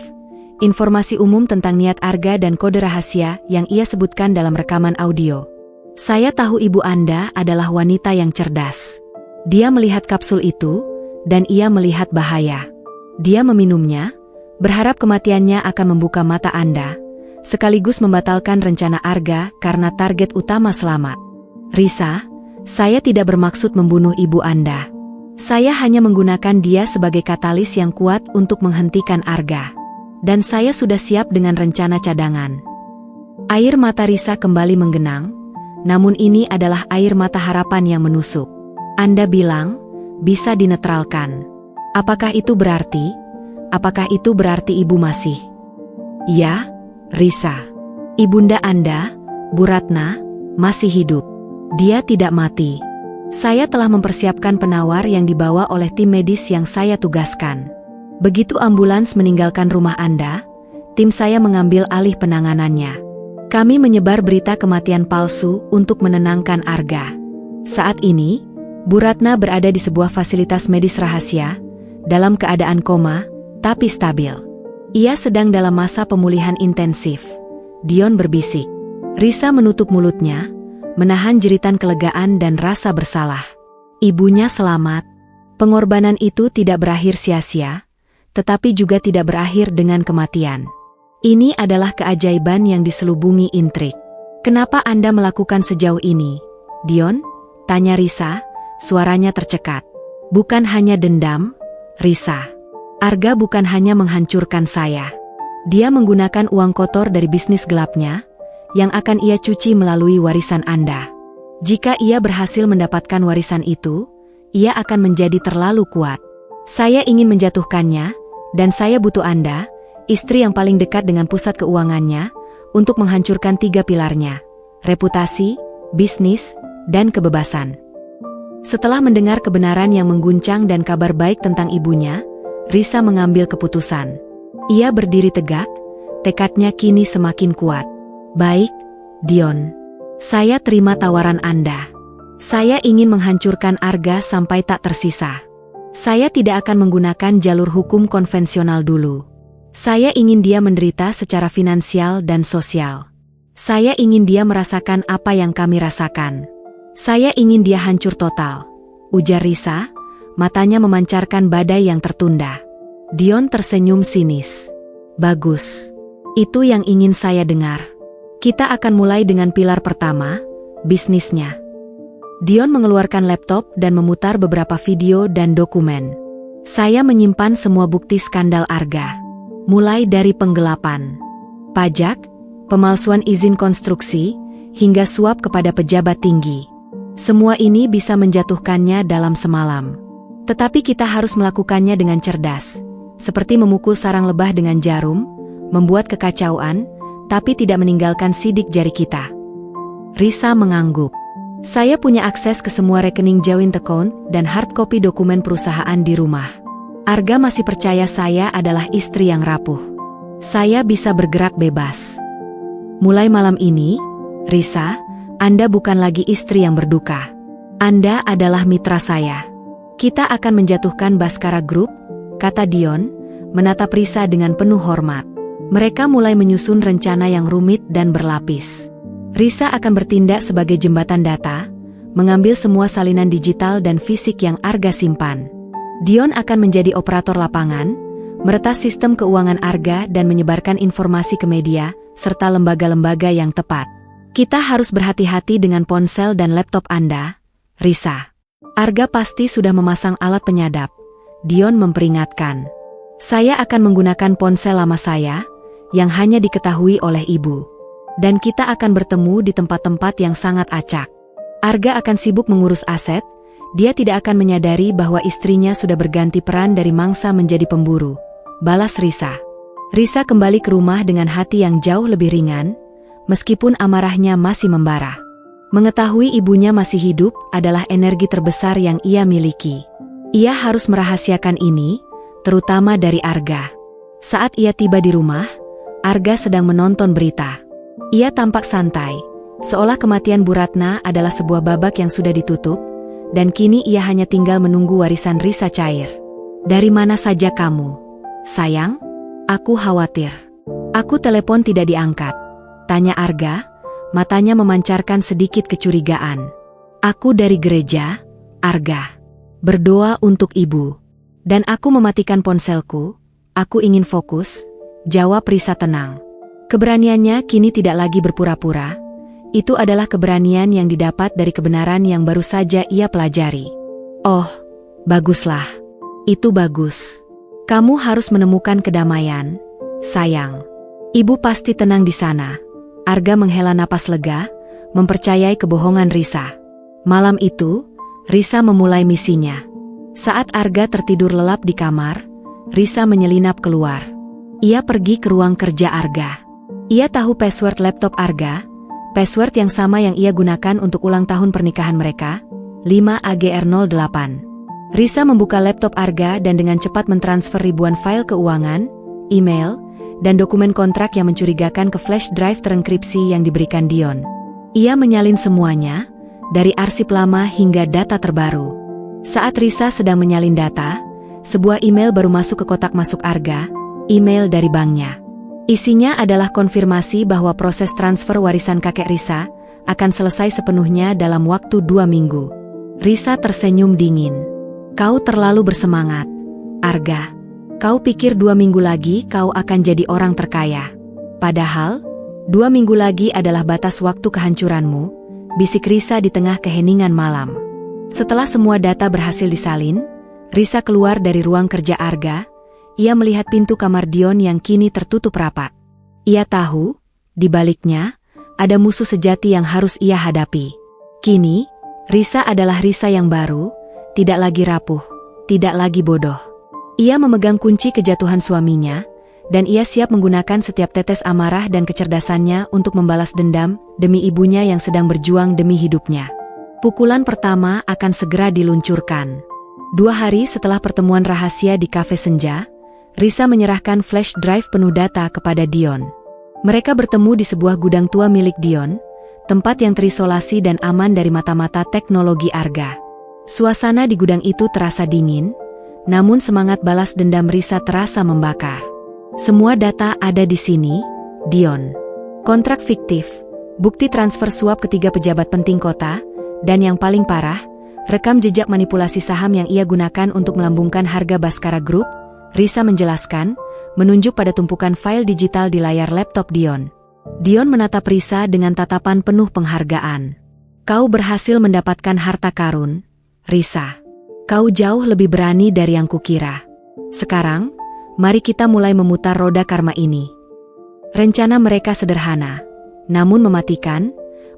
informasi umum tentang niat Arga dan kode rahasia yang ia sebutkan dalam rekaman audio. Saya tahu ibu Anda adalah wanita yang cerdas. Dia melihat kapsul itu, dan ia melihat bahaya. Dia meminumnya, berharap kematiannya akan membuka mata Anda, sekaligus membatalkan rencana Arga karena target utama selamat. Risa, saya tidak bermaksud membunuh ibu Anda. Saya hanya menggunakan dia sebagai katalis yang kuat untuk menghentikan Arga. Dan saya sudah siap dengan rencana cadangan. Air mata Risa kembali menggenang, namun ini adalah air mata harapan yang menusuk. Anda bilang, bisa dinetralkan. Apakah itu berarti? Apakah itu berarti ibu masih? Ya, Risa. Ibunda Anda, Bu Ratna, masih hidup. Dia tidak mati. Saya telah mempersiapkan penawar yang dibawa oleh tim medis yang saya tugaskan. Begitu ambulans meninggalkan rumah Anda, tim saya mengambil alih penanganannya. Kami menyebar berita kematian palsu untuk menenangkan Arga. Saat ini, Bu Ratna berada di sebuah fasilitas medis rahasia, dalam keadaan koma, tapi stabil. Ia sedang dalam masa pemulihan intensif. Dion berbisik. Risa menutup mulutnya, menahan jeritan kelegaan dan rasa bersalah. Ibunya selamat. Pengorbanan itu tidak berakhir sia-sia, tetapi juga tidak berakhir dengan kematian. Ini adalah keajaiban yang diselubungi intrik. Kenapa Anda melakukan sejauh ini, Dion? Tanya Risa, suaranya tercekat. Bukan hanya dendam, Risa. Arga bukan hanya menghancurkan saya. Dia menggunakan uang kotor dari bisnis gelapnya, yang akan ia cuci melalui warisan Anda. Jika ia berhasil mendapatkan warisan itu, ia akan menjadi terlalu kuat. Saya ingin menjatuhkannya, dan saya butuh Anda, istri yang paling dekat dengan pusat keuangannya, untuk menghancurkan 3 pilarnya: reputasi, bisnis, dan kebebasan. Setelah mendengar kebenaran yang mengguncang dan kabar baik tentang ibunya, Risa mengambil keputusan. Ia berdiri tegak, tekadnya kini semakin kuat. Baik, Dion. Saya terima tawaran Anda. Saya ingin menghancurkan Arga sampai tak tersisa. Saya tidak akan menggunakan jalur hukum konvensional dulu. Saya ingin dia menderita secara finansial dan sosial. Saya ingin dia merasakan apa yang kami rasakan. Saya ingin dia hancur total, ujar Risa, matanya memancarkan badai yang tertunda. Dion tersenyum sinis. Bagus. Itu yang ingin saya dengar. Kita akan mulai dengan pilar pertama, bisnisnya. Dion mengeluarkan laptop dan memutar beberapa video dan dokumen. Saya menyimpan semua bukti skandal Arga. Mulai dari penggelapan pajak, pemalsuan izin konstruksi, hingga suap kepada pejabat tinggi. Semua ini bisa menjatuhkannya dalam semalam. Tetapi kita harus melakukannya dengan cerdas, seperti memukul sarang lebah dengan jarum, membuat kekacauan, tapi tidak meninggalkan sidik jari kita. Risa mengangguk. Saya punya akses ke semua rekening joint account dan hard copy dokumen perusahaan di rumah. Arga masih percaya saya adalah istri yang rapuh. Saya bisa bergerak bebas. Mulai malam ini, Risa, Anda bukan lagi istri yang berduka. Anda adalah mitra saya. Kita akan menjatuhkan Baskara Group, kata Dion, menatap Risa dengan penuh hormat. Mereka mulai menyusun rencana yang rumit dan berlapis. Risa akan bertindak sebagai jembatan data, mengambil semua salinan digital dan fisik yang Arga simpan. Dion akan menjadi operator lapangan, meretas sistem keuangan Arga dan menyebarkan informasi ke media, serta lembaga-lembaga yang tepat. Kita harus berhati-hati dengan ponsel dan laptop Anda, Risa. Arga pasti sudah memasang alat penyadap. Dion memperingatkan. Saya akan menggunakan ponsel lama saya, yang hanya diketahui oleh ibu. Dan kita akan bertemu di tempat-tempat yang sangat acak. Arga akan sibuk mengurus aset, dia tidak akan menyadari bahwa istrinya sudah berganti peran dari mangsa menjadi pemburu. Balas Risa. Risa kembali ke rumah dengan hati yang jauh lebih ringan, meskipun amarahnya masih membara. Mengetahui ibunya masih hidup adalah energi terbesar yang ia miliki. Ia harus merahasiakan ini, terutama dari Arga. Saat ia tiba di rumah, Arga sedang menonton berita. Ia tampak santai, seolah kematian Bu Ratna adalah sebuah babak yang sudah ditutup, dan kini ia hanya tinggal menunggu warisan Risa cair. Dari mana saja kamu? Sayang, aku khawatir. Aku telepon tidak diangkat. Tanya Arga, matanya memancarkan sedikit kecurigaan. Aku dari gereja, Arga. Berdoa untuk ibu. Dan aku mematikan ponselku, aku ingin fokus, jawab Risa tenang. Keberaniannya kini tidak lagi berpura-pura, itu adalah keberanian yang didapat dari kebenaran yang baru saja ia pelajari. Oh, baguslah. Itu bagus. Kamu harus menemukan kedamaian, sayang. Ibu pasti tenang di sana. Arga menghela napas lega, mempercayai kebohongan Risa. Malam itu, Risa memulai misinya. Saat Arga tertidur lelap di kamar, Risa menyelinap keluar. Ia pergi ke ruang kerja Arga. Ia tahu password laptop Arga, password yang sama yang ia gunakan untuk ulang tahun pernikahan mereka, 5AGR08. Risa membuka laptop Arga dan dengan cepat mentransfer ribuan file keuangan, email, dan dokumen kontrak yang mencurigakan ke flash drive terenkripsi yang diberikan Dion. Ia menyalin semuanya, dari arsip lama hingga data terbaru. Saat Risa sedang menyalin data, sebuah email baru masuk ke kotak masuk Arga, email dari banknya. Isinya adalah konfirmasi bahwa proses transfer warisan kakek Risa akan selesai sepenuhnya dalam waktu 2 minggu. Risa tersenyum dingin. Kau terlalu bersemangat, Arga. Kau pikir 2 minggu lagi kau akan jadi orang terkaya. Padahal, 2 minggu lagi adalah batas waktu kehancuranmu, bisik Risa di tengah keheningan malam. Setelah semua data berhasil disalin, Risa keluar dari ruang kerja Arga. Ia melihat pintu kamar Dion yang kini tertutup rapat. Ia tahu, di baliknya, ada musuh sejati yang harus ia hadapi. Kini, Risa adalah Risa yang baru, tidak lagi rapuh, tidak lagi bodoh. Ia memegang kunci kejatuhan suaminya, dan ia siap menggunakan setiap tetes amarah dan kecerdasannya untuk membalas dendam demi ibunya yang sedang berjuang demi hidupnya. Pukulan pertama akan segera diluncurkan. 2 hari setelah pertemuan rahasia di kafe senja, Risa menyerahkan flash drive penuh data kepada Dion. Mereka bertemu di sebuah gudang tua milik Dion, tempat yang terisolasi dan aman dari mata-mata teknologi Arga. Suasana di gudang itu terasa dingin, namun semangat balas dendam Risa terasa membakar. Semua data ada di sini, Dion. Kontrak fiktif, bukti transfer suap ketiga pejabat penting kota, dan yang paling parah, rekam jejak manipulasi saham yang ia gunakan untuk melambungkan harga Baskara Group. Risa menjelaskan, menunjuk pada tumpukan file digital di layar laptop Dion. Dion menatap Risa dengan tatapan penuh penghargaan. Kau berhasil mendapatkan harta karun, Risa. Kau jauh lebih berani dari yang kukira. Sekarang, mari kita mulai memutar roda karma ini. Rencana mereka sederhana, namun mematikan.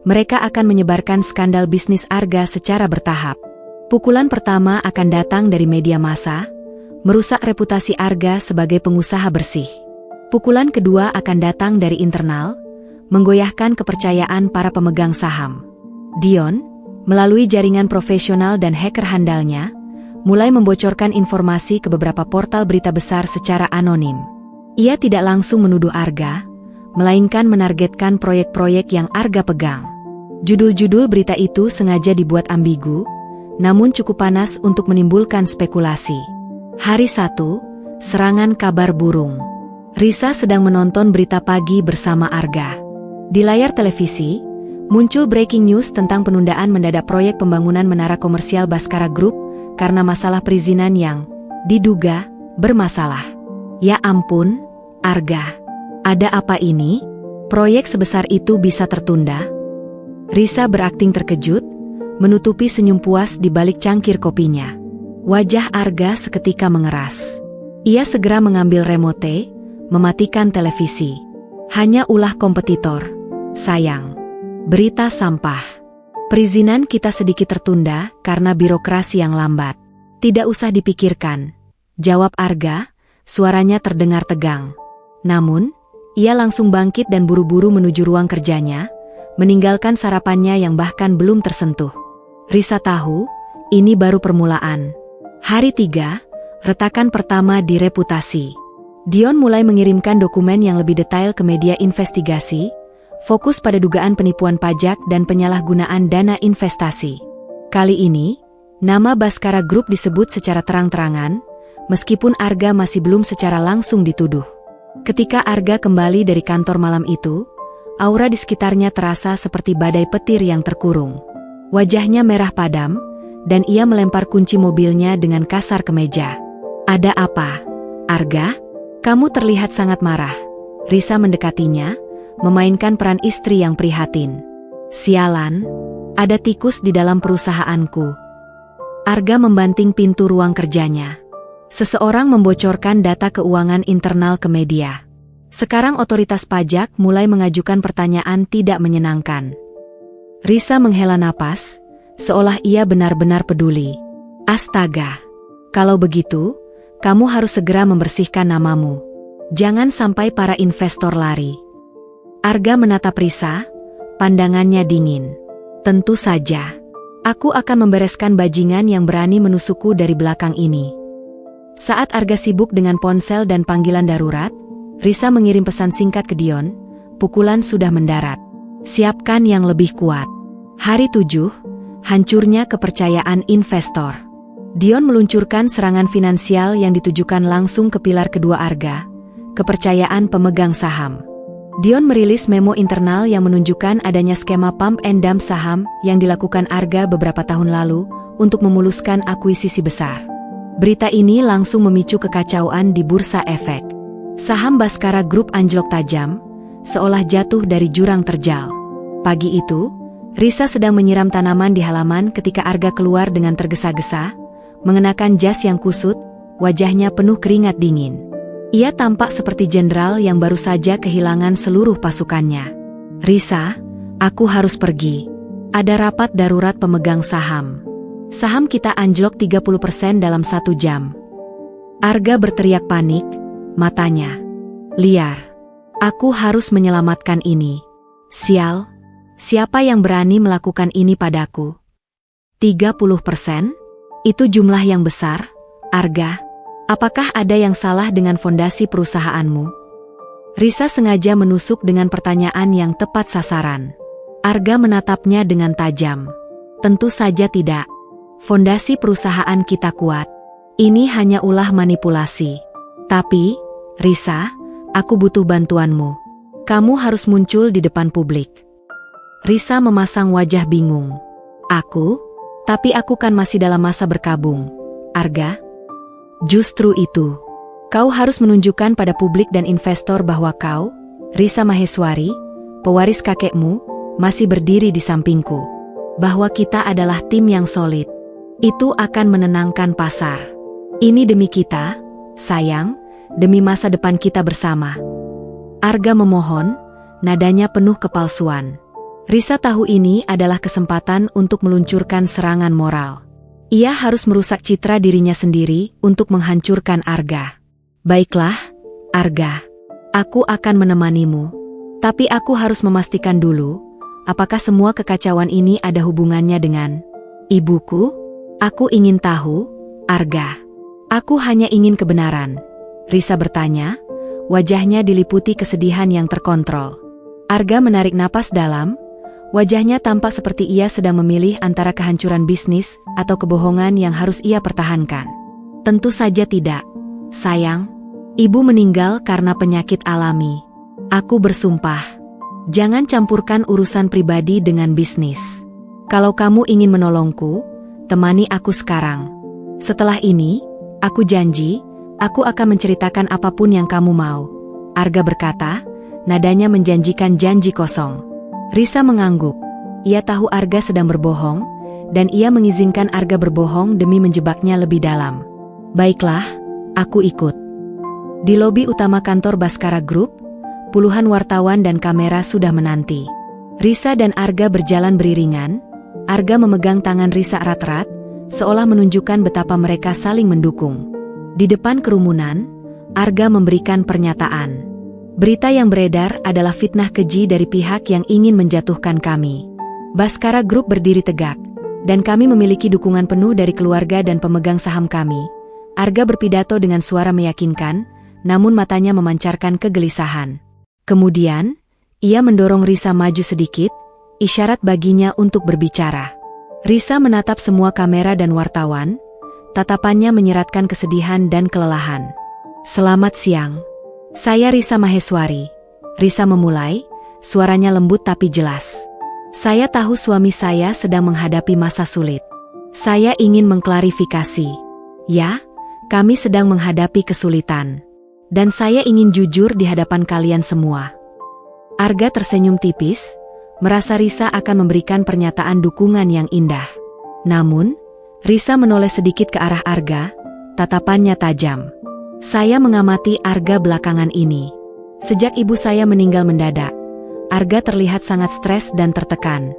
Mereka akan menyebarkan skandal bisnis Arga secara bertahap. Pukulan pertama akan datang dari media massa, merusak reputasi Arga sebagai pengusaha bersih. Pukulan kedua akan datang dari internal, menggoyahkan kepercayaan para pemegang saham. Dion, melalui jaringan profesional dan hacker handalnya, mulai membocorkan informasi ke beberapa portal berita besar secara anonim. Ia tidak langsung menuduh Arga, melainkan menargetkan proyek-proyek yang Arga pegang. Judul-judul berita itu sengaja dibuat ambigu, namun cukup panas untuk menimbulkan spekulasi. Hari 1, serangan kabar burung. Risa sedang menonton berita pagi bersama Arga. Di layar televisi, muncul breaking news tentang penundaan mendadak proyek pembangunan menara komersial Baskara Group karena masalah perizinan yang diduga bermasalah. Ya ampun, Arga. Ada apa ini? Proyek sebesar itu bisa tertunda? Risa berakting terkejut, menutupi senyum puas di balik cangkir kopinya. Wajah Arga seketika mengeras. Ia segera mengambil remote, mematikan televisi. Hanya ulah kompetitor, sayang. Berita sampah. Perizinan kita sedikit tertunda karena birokrasi yang lambat. Tidak usah dipikirkan, jawab Arga, suaranya terdengar tegang. Namun, ia langsung bangkit dan buru-buru menuju ruang kerjanya, meninggalkan sarapannya yang bahkan belum tersentuh. Risa tahu, ini baru permulaan. Hari 3, retakan pertama di reputasi. Dion mulai mengirimkan dokumen yang lebih detail ke media investigasi, fokus pada dugaan penipuan pajak dan penyalahgunaan dana investasi. Kali ini, nama Baskara Group disebut secara terang-terangan, meskipun Arga masih belum secara langsung dituduh. Ketika Arga kembali dari kantor malam itu, aura di sekitarnya terasa seperti badai petir yang terkurung. Wajahnya merah padam, dan ia melempar kunci mobilnya dengan kasar ke meja. "Ada apa, Arga? Kamu terlihat sangat marah." Risa mendekatinya, memainkan peran istri yang prihatin. "Sialan, ada tikus di dalam perusahaanku." Arga membanting pintu ruang kerjanya. "Seseorang membocorkan data keuangan internal ke media. Sekarang otoritas pajak mulai mengajukan pertanyaan tidak menyenangkan." Risa menghela napas, seolah ia benar-benar peduli. "Astaga. Kalau begitu, kamu harus segera membersihkan namamu. Jangan sampai para investor lari." Arga menatap Risa, pandangannya dingin. "Tentu saja. Aku akan membereskan bajingan yang berani menusukku dari belakang ini." Saat Arga sibuk dengan ponsel dan panggilan darurat, Risa mengirim pesan singkat ke Dion, "Pukulan sudah mendarat. Siapkan yang lebih kuat." Hari 7, hancurnya kepercayaan investor. Dion meluncurkan serangan finansial yang ditujukan langsung ke pilar kedua Arga, kepercayaan pemegang saham. Dion merilis memo internal yang menunjukkan adanya skema pump and dump saham yang dilakukan Arga beberapa tahun lalu untuk memuluskan akuisisi besar. Berita ini langsung memicu kekacauan di bursa efek. Saham Baskara Group anjlok tajam, seolah jatuh dari jurang terjal. Pagi itu, Risa sedang menyiram tanaman di halaman ketika Arga keluar dengan tergesa-gesa, mengenakan jas yang kusut, wajahnya penuh keringat dingin. Ia tampak seperti jenderal yang baru saja kehilangan seluruh pasukannya. "Risa, aku harus pergi. Ada rapat darurat pemegang saham. Saham kita anjlok 30% dalam 1 jam." Arga berteriak panik, matanya liar. "Aku harus menyelamatkan ini. Sial, siapa yang berani melakukan ini padaku?" 30%? Itu jumlah yang besar, Arga. Apakah ada yang salah dengan fondasi perusahaanmu? Risa sengaja menusuk dengan pertanyaan yang tepat sasaran. Arga menatapnya dengan tajam. "Tentu saja tidak. Fondasi perusahaan kita kuat. Ini hanya ulah manipulasi. Tapi, Risa, aku butuh bantuanmu. Kamu harus muncul di depan publik." Risa memasang wajah bingung. "Aku? Tapi aku kan masih dalam masa berkabung, Arga." "Justru itu. Kau harus menunjukkan pada publik dan investor bahwa kau, Risa Maheswari, pewaris kakekmu, masih berdiri di sampingku. Bahwa kita adalah tim yang solid. Itu akan menenangkan pasar. Ini demi kita, sayang, demi masa depan kita bersama." Arga memohon, nadanya penuh kepalsuan. Risa tahu ini adalah kesempatan untuk meluncurkan serangan moral. Ia harus merusak citra dirinya sendiri untuk menghancurkan Arga. "Baiklah, Arga. Aku akan menemanimu. Tapi aku harus memastikan dulu, apakah semua kekacauan ini ada hubungannya dengan ibuku? Aku ingin tahu, Arga. Aku hanya ingin kebenaran." Risa bertanya, wajahnya diliputi kesedihan yang terkontrol. Arga menarik napas dalam, wajahnya tampak seperti ia sedang memilih antara kehancuran bisnis atau kebohongan yang harus ia pertahankan. "Tentu saja tidak, sayang. Ibu meninggal karena penyakit alami. Aku bersumpah. Jangan campurkan urusan pribadi dengan bisnis. Kalau kamu ingin menolongku, temani aku sekarang. Setelah ini, aku janji, aku akan menceritakan apapun yang kamu mau." Arga berkata, nadanya menjanjikan janji kosong. Risa mengangguk. Ia tahu Arga sedang berbohong, dan ia mengizinkan Arga berbohong demi menjebaknya lebih dalam. "Baiklah, aku ikut." Di lobi utama kantor Baskara Group, puluhan wartawan dan kamera sudah menanti. Risa dan Arga berjalan beriringan. Arga memegang tangan Risa erat-erat, seolah menunjukkan betapa mereka saling mendukung. Di depan kerumunan, Arga memberikan pernyataan. "Berita yang beredar adalah fitnah keji dari pihak yang ingin menjatuhkan kami. Baskara Group berdiri tegak, dan kami memiliki dukungan penuh dari keluarga dan pemegang saham kami." Arga berpidato dengan suara meyakinkan, namun matanya memancarkan kegelisahan. Kemudian, ia mendorong Risa maju sedikit, isyarat baginya untuk berbicara. Risa menatap semua kamera dan wartawan, tatapannya menyeratkan kesedihan dan kelelahan. "Selamat siang. Saya Risa Maheswari." Risa memulai, suaranya lembut tapi jelas. "Saya tahu suami saya sedang menghadapi masa sulit. Saya ingin mengklarifikasi. Ya, kami sedang menghadapi kesulitan. Dan saya ingin jujur di hadapan kalian semua. Arga tersenyum tipis, merasa Risa akan memberikan pernyataan dukungan yang indah. Namun, Risa menoleh sedikit ke arah Arga, tatapannya tajam. Saya mengamati Arga belakangan ini. Sejak ibu saya meninggal mendadak, Arga terlihat sangat stres dan tertekan.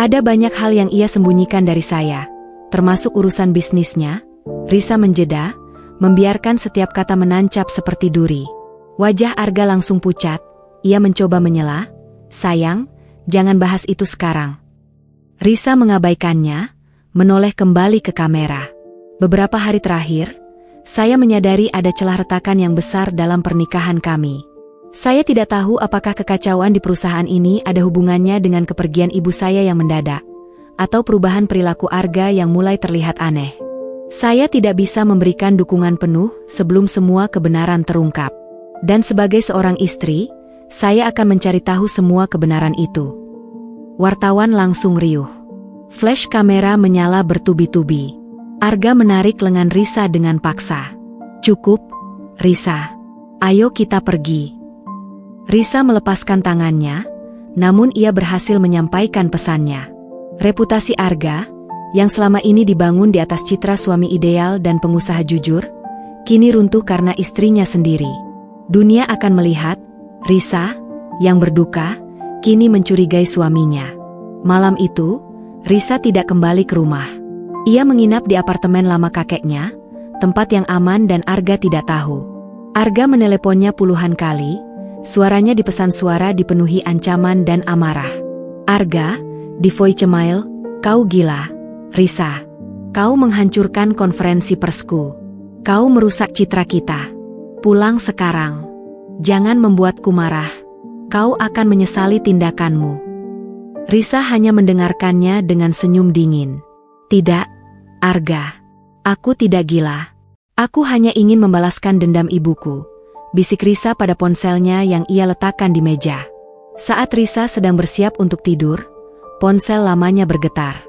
Ada banyak hal yang ia sembunyikan dari saya, termasuk urusan bisnisnya. Risa menjeda, membiarkan setiap kata menancap seperti duri. Wajah Arga langsung pucat, ia mencoba menyela, "Sayang, jangan bahas itu sekarang." Risa mengabaikannya, menoleh kembali ke kamera. Beberapa hari terakhir, saya menyadari ada celah retakan yang besar dalam pernikahan kami. Saya tidak tahu apakah kekacauan di perusahaan ini ada hubungannya dengan kepergian ibu saya yang mendadak, atau perubahan perilaku Arga yang mulai terlihat aneh. Saya tidak bisa memberikan dukungan penuh sebelum semua kebenaran terungkap. Dan sebagai seorang istri, saya akan mencari tahu semua kebenaran itu. Wartawan langsung riuh. Flash kamera menyala bertubi-tubi. Arga menarik lengan Risa dengan paksa. "Cukup, Risa. Ayo kita pergi." Risa melepaskan tangannya, namun ia berhasil menyampaikan pesannya. Reputasi Arga, yang selama ini dibangun di atas citra suami ideal dan pengusaha jujur, kini runtuh karena istrinya sendiri. Dunia akan melihat, Risa, yang berduka, kini mencurigai suaminya. Malam itu, Risa tidak kembali ke rumah. Ia menginap di apartemen lama kakeknya, tempat yang aman dan Arga tidak tahu. Arga meneleponnya puluhan kali, suaranya di pesan suara dipenuhi ancaman dan amarah. "Arga, di voicemail, kau gila. Risa, kau menghancurkan konferensi persku. Kau merusak citra kita. Pulang sekarang. Jangan membuatku marah. Kau akan menyesali tindakanmu." Risa hanya mendengarkannya dengan senyum dingin. "Tidak, Arga. Aku tidak gila. Aku hanya ingin membalaskan dendam ibuku," bisik Risa pada ponselnya yang ia letakkan di meja. Saat Risa sedang bersiap untuk tidur, ponsel lamanya bergetar.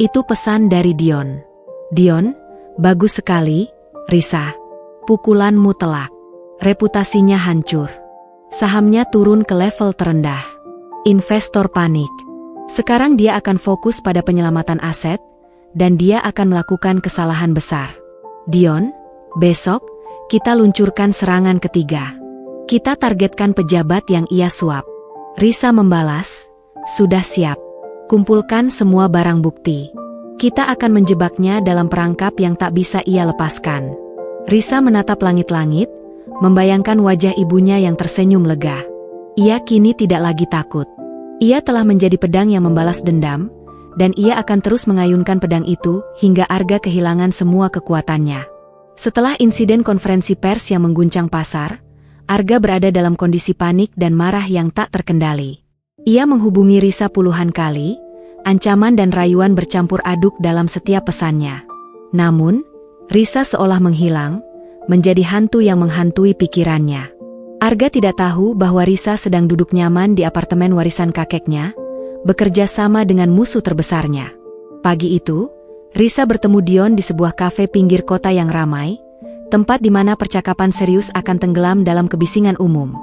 Itu pesan dari Dion. "Dion, bagus sekali, Risa. Pukulanmu telak. Reputasinya hancur. Sahamnya turun ke level terendah. Investor panik. Sekarang dia akan fokus pada penyelamatan aset, dan dia akan melakukan kesalahan besar. Dion, besok, kita luncurkan serangan ketiga. Kita targetkan pejabat yang ia suap." Risa membalas, "Sudah siap. Kumpulkan semua barang bukti. Kita akan menjebaknya dalam perangkap yang tak bisa ia lepaskan." Risa menatap langit-langit, membayangkan wajah ibunya yang tersenyum lega. Ia kini tidak lagi takut. Ia telah menjadi pedang yang membalas dendam, dan ia akan terus mengayunkan pedang itu hingga Arga kehilangan semua kekuatannya. Setelah insiden konferensi pers yang mengguncang pasar, Arga berada dalam kondisi panik dan marah yang tak terkendali. Ia menghubungi Risa puluhan kali, ancaman dan rayuan bercampur aduk dalam setiap pesannya. Namun, Risa seolah menghilang, menjadi hantu yang menghantui pikirannya. Arga tidak tahu bahwa Risa sedang duduk nyaman di apartemen warisan kakeknya, bekerja sama dengan musuh terbesarnya. Pagi itu, Risa bertemu Dion di sebuah kafe pinggir kota yang ramai, tempat di mana percakapan serius akan tenggelam dalam kebisingan umum.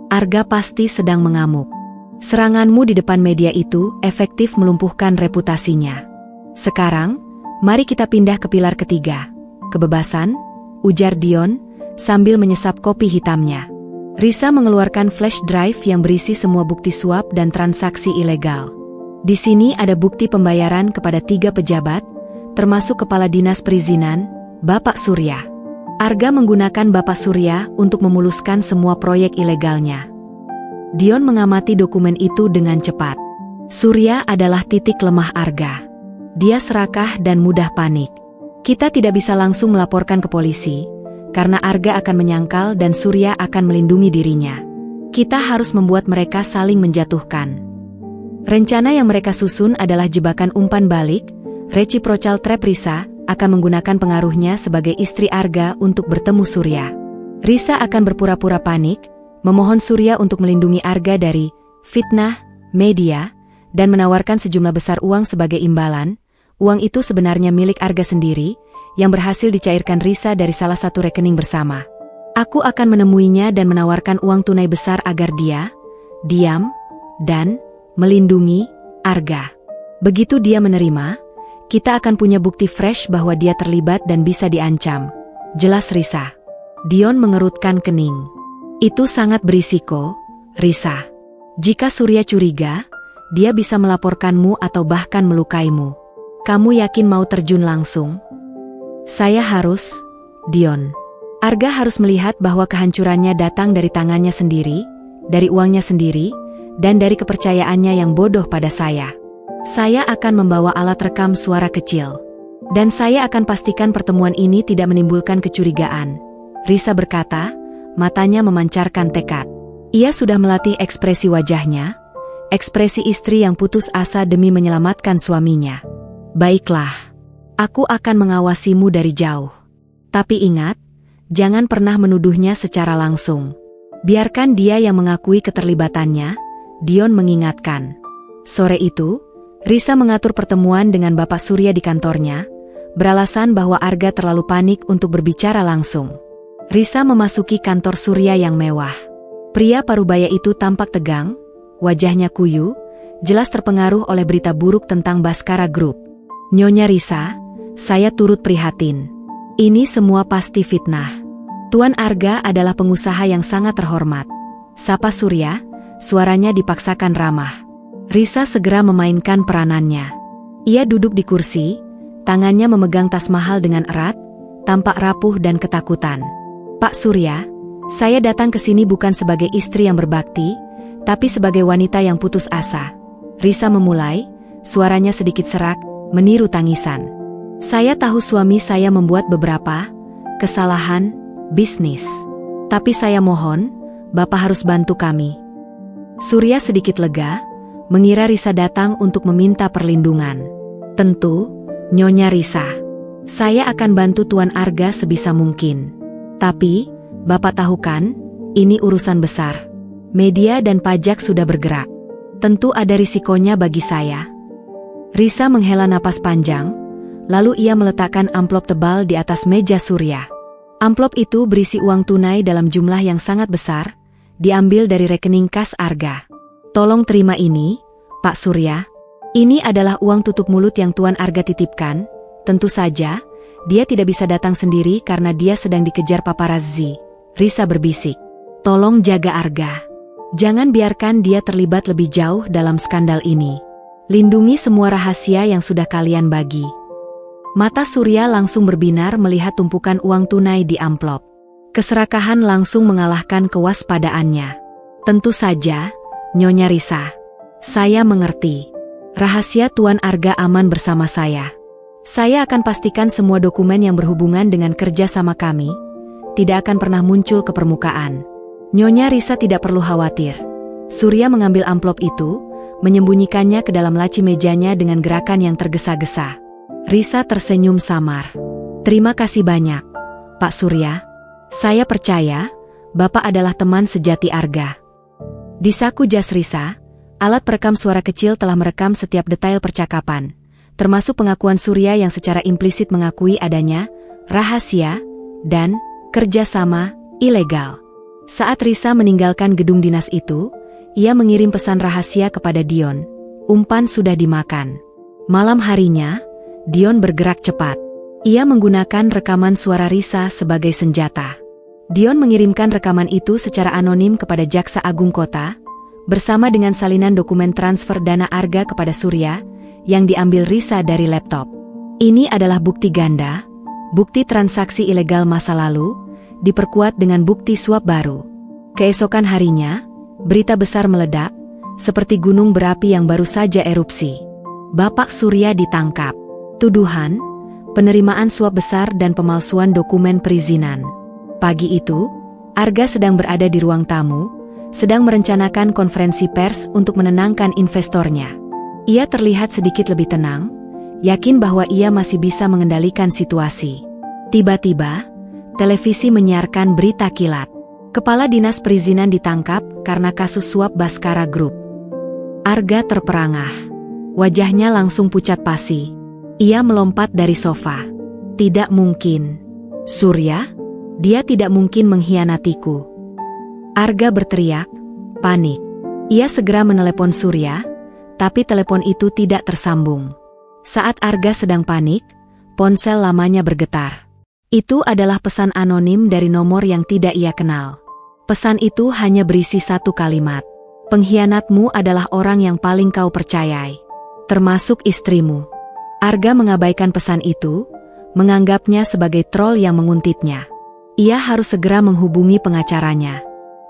Arga pasti sedang mengamuk. Seranganmu di depan media itu efektif melumpuhkan reputasinya. Sekarang, mari kita pindah ke pilar ketiga. Kebebasan, ujar Dion, sambil menyesap kopi hitamnya. Risa mengeluarkan flash drive yang berisi semua bukti suap dan transaksi ilegal. Di sini ada bukti pembayaran kepada 3 pejabat, termasuk Kepala Dinas Perizinan, Bapak Surya. Arga menggunakan Bapak Surya untuk memuluskan semua proyek ilegalnya. Dion mengamati dokumen itu dengan cepat. Surya adalah titik lemah Arga. Dia serakah dan mudah panik. Kita tidak bisa langsung melaporkan ke polisi, karena Arga akan menyangkal dan Surya akan melindungi dirinya. Kita harus membuat mereka saling menjatuhkan. Rencana yang mereka susun adalah jebakan umpan balik, reciprocal trap. Risa akan menggunakan pengaruhnya sebagai istri Arga untuk bertemu Surya. Risa akan berpura-pura panik, memohon Surya untuk melindungi Arga dari fitnah, media, dan menawarkan sejumlah besar uang sebagai imbalan, uang itu sebenarnya milik Arga sendiri, yang berhasil dicairkan Risa dari salah satu rekening bersama. Aku akan menemuinya dan menawarkan uang tunai besar agar dia diam dan melindungi Arga. Begitu dia menerima, kita akan punya bukti fresh bahwa dia terlibat dan bisa diancam. Jelas Risa. Dion mengerutkan kening. Itu sangat berisiko, Risa. Jika Surya curiga, dia bisa melaporkanmu atau bahkan melukaimu. Kamu yakin mau terjun langsung? Saya harus, Dion. Arga harus melihat bahwa kehancurannya datang dari tangannya sendiri, dari uangnya sendiri, dan dari kepercayaannya yang bodoh pada saya. Saya akan membawa alat rekam suara kecil. Dan saya akan pastikan pertemuan ini tidak menimbulkan kecurigaan. Risa berkata, matanya memancarkan tekad. Ia sudah melatih ekspresi wajahnya, ekspresi istri yang putus asa demi menyelamatkan suaminya. Baiklah, aku akan mengawasimu dari jauh. Tapi ingat, jangan pernah menuduhnya secara langsung. Biarkan dia yang mengakui keterlibatannya, Dion mengingatkan. Sore itu, Risa mengatur pertemuan dengan Bapak Surya di kantornya, beralasan bahwa Arga terlalu panik untuk berbicara langsung. Risa memasuki kantor Surya yang mewah. Pria parubaya itu tampak tegang, wajahnya kuyu, jelas terpengaruh oleh berita buruk tentang Baskara Group. Nyonya Risa, saya turut prihatin. Ini semua pasti fitnah. Tuan Arga adalah pengusaha yang sangat terhormat. Sapa Surya, suaranya dipaksakan ramah. Risa segera memainkan peranannya. Ia duduk di kursi, tangannya memegang tas mahal dengan erat, tampak rapuh dan ketakutan. Pak Surya, saya datang ke sini bukan sebagai istri yang berbakti, tapi sebagai wanita yang putus asa. Risa memulai, suaranya sedikit serak, meniru tangisan. Saya tahu suami saya membuat beberapa kesalahan bisnis. Tapi saya mohon, Bapak harus bantu kami. Surya sedikit lega, mengira Risa datang untuk meminta perlindungan. Tentu, Nyonya Risa. Saya akan bantu Tuan Arga sebisa mungkin. Tapi, Bapak tahu kan, ini urusan besar. Media dan pajak sudah bergerak. Tentu ada risikonya bagi saya. Risa menghela napas panjang, lalu ia meletakkan amplop tebal di atas meja Surya. Amplop itu berisi uang tunai dalam jumlah yang sangat besar, diambil dari rekening kas Arga. Tolong terima ini, Pak Surya. Ini adalah uang tutup mulut yang Tuan Arga titipkan. Tentu saja, dia tidak bisa datang sendiri karena dia sedang dikejar paparazzi. Risa berbisik. Tolong jaga Arga. Jangan biarkan dia terlibat lebih jauh dalam skandal ini. Lindungi semua rahasia yang sudah kalian bagi. Mata Surya langsung berbinar melihat tumpukan uang tunai di amplop. Keserakahan langsung mengalahkan kewaspadaannya. Tentu saja, Nyonya Risa. Saya mengerti. Rahasia Tuan Arga aman bersama saya. Saya akan pastikan semua dokumen yang berhubungan dengan kerja sama kami tidak akan pernah muncul ke permukaan. Nyonya Risa tidak perlu khawatir. Surya mengambil amplop itu, menyembunyikannya ke dalam laci mejanya dengan gerakan yang tergesa-gesa. Risa tersenyum samar. Terima kasih banyak, Pak Surya. Saya percaya, Bapak adalah teman sejati Arga. Di saku jas Risa, alat perekam suara kecil telah merekam setiap detail percakapan, termasuk pengakuan Surya yang secara implisit mengakui adanya rahasia dan kerjasama ilegal. Saat Risa meninggalkan gedung dinas itu, ia mengirim pesan rahasia kepada Dion. Umpan sudah dimakan. Malam harinya, Dion bergerak cepat. Ia menggunakan rekaman suara Risa sebagai senjata. Dion mengirimkan rekaman itu secara anonim kepada Jaksa Agung Kota, bersama dengan salinan dokumen transfer dana Arga kepada Surya, yang diambil Risa dari laptop. Ini adalah bukti ganda, bukti transaksi ilegal masa lalu, diperkuat dengan bukti suap baru. Keesokan harinya, berita besar meledak, seperti gunung berapi yang baru saja erupsi. Bapak Surya ditangkap. Tuduhan, penerimaan suap besar dan pemalsuan dokumen perizinan. Pagi itu, Arga sedang berada di ruang tamu, sedang merencanakan konferensi pers untuk menenangkan investornya. Ia terlihat sedikit lebih tenang, yakin bahwa ia masih bisa mengendalikan situasi. Tiba-tiba, televisi menyiarkan berita kilat. Kepala Dinas Perizinan ditangkap karena kasus suap Baskara Group. Arga terperangah. Wajahnya langsung pucat pasi. Ia melompat dari sofa. Tidak mungkin. Surya? Dia tidak mungkin mengkhianatiku. Arga berteriak, panik. Ia segera menelepon Surya, tapi telepon itu tidak tersambung. Saat Arga sedang panik, ponsel lamanya bergetar. Itu adalah pesan anonim dari nomor yang tidak ia kenal. Pesan itu hanya berisi satu kalimat. Pengkhianatmu adalah orang yang paling kau percayai, termasuk istrimu. Arga mengabaikan pesan itu, menganggapnya sebagai troll yang menguntitnya. Ia harus segera menghubungi pengacaranya.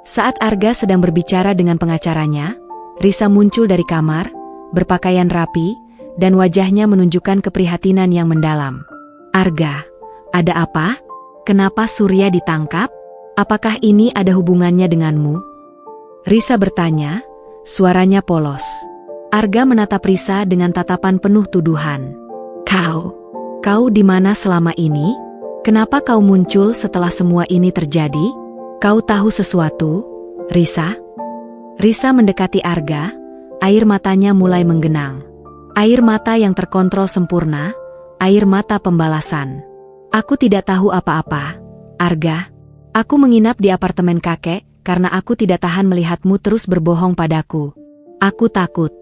Saat Arga sedang berbicara dengan pengacaranya, Risa muncul dari kamar, berpakaian rapi, dan wajahnya menunjukkan keprihatinan yang mendalam. Arga, ada apa? Kenapa Surya ditangkap? Apakah ini ada hubungannya denganmu? Risa bertanya, suaranya polos. Arga menatap Risa dengan tatapan penuh tuduhan. Kau di mana selama ini? Kenapa kau muncul setelah semua ini terjadi? Kau tahu sesuatu, Risa? Risa mendekati Arga, air matanya mulai menggenang. Air mata yang terkontrol sempurna, air mata pembalasan. Aku tidak tahu apa-apa, Arga. Aku menginap di apartemen kakek karena aku tidak tahan melihatmu terus berbohong padaku. Aku takut.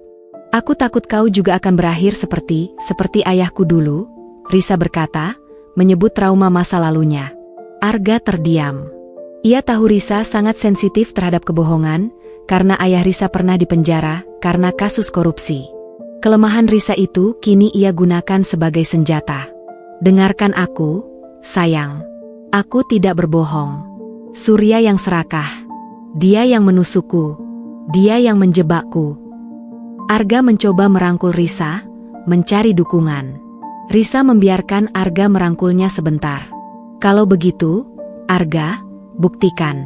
Aku takut kau juga akan berakhir seperti ayahku dulu, Risa berkata, menyebut trauma masa lalunya. Arga terdiam. Ia tahu Risa sangat sensitif terhadap kebohongan karena ayah Risa pernah dipenjara karena kasus korupsi. Kelemahan Risa itu kini ia gunakan sebagai senjata. Dengarkan aku, sayang. Aku tidak berbohong. Surya yang serakah. Dia yang menusukku. Dia yang menjebakku. Arga mencoba merangkul Risa, mencari dukungan. Risa membiarkan Arga merangkulnya sebentar. Kalau begitu, Arga, buktikan.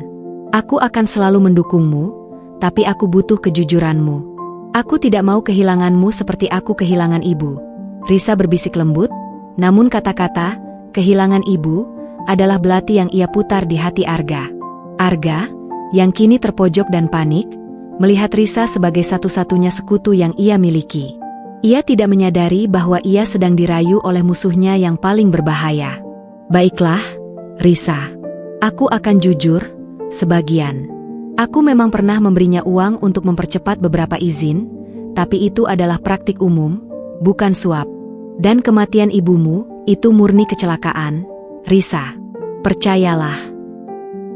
Aku akan selalu mendukungmu, tapi aku butuh kejujuranmu. Aku tidak mau kehilanganmu seperti aku kehilangan ibu. Risa berbisik lembut, namun kata-kata, kehilangan ibu, adalah belati yang ia putar di hati Arga. Arga, yang kini terpojok dan panik, melihat Risa sebagai satu-satunya sekutu yang ia miliki. Ia tidak menyadari bahwa ia sedang dirayu oleh musuhnya yang paling berbahaya. Baiklah, Risa. Aku akan jujur, sebagian. Aku memang pernah memberinya uang untuk mempercepat beberapa izin, tapi itu adalah praktik umum, bukan suap. Dan kematian ibumu, itu murni kecelakaan, Risa. Percayalah.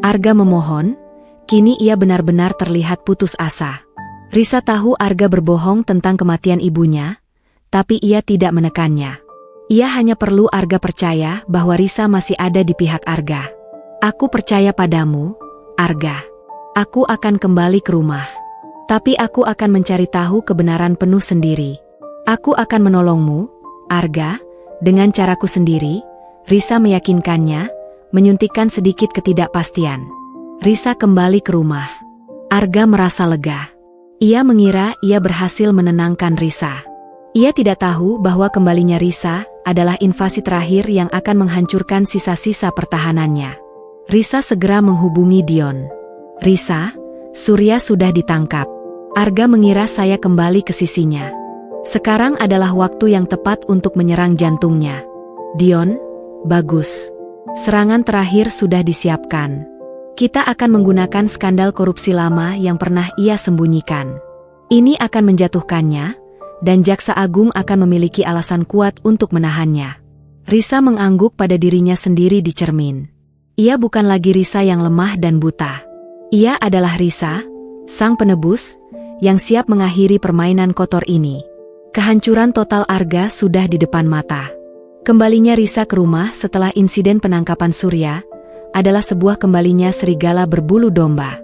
Arga memohon, kini ia benar-benar terlihat putus asa. Risa tahu Arga berbohong tentang kematian ibunya, tapi ia tidak menekannya. Ia hanya perlu Arga percaya bahwa Risa masih ada di pihak Arga. Aku percaya padamu, Arga. Aku akan kembali ke rumah. Tapi aku akan mencari tahu kebenaran penuh sendiri. Aku akan menolongmu, Arga, dengan caraku sendiri. Risa meyakinkannya, menyuntikkan sedikit ketidakpastian. Risa kembali ke rumah. Arga merasa lega. Ia mengira ia berhasil menenangkan Risa. Ia tidak tahu bahwa kembalinya Risa adalah invasi terakhir yang akan menghancurkan sisa-sisa pertahanannya. Risa segera menghubungi Dion. Risa, Surya sudah ditangkap. Arga mengira saya kembali ke sisinya. Sekarang adalah waktu yang tepat untuk menyerang jantungnya. Dion, bagus. Serangan terakhir sudah disiapkan. Kita akan menggunakan skandal korupsi lama yang pernah ia sembunyikan. Ini akan menjatuhkannya, dan Jaksa Agung akan memiliki alasan kuat untuk menahannya. Risa mengangguk pada dirinya sendiri di cermin. Ia bukan lagi Risa yang lemah dan buta. Ia adalah Risa, sang penebus, yang siap mengakhiri permainan kotor ini. Kehancuran total Arga sudah di depan mata. Kembalinya Risa ke rumah setelah insiden penangkapan Surya, adalah sebuah kembalinya serigala berbulu domba.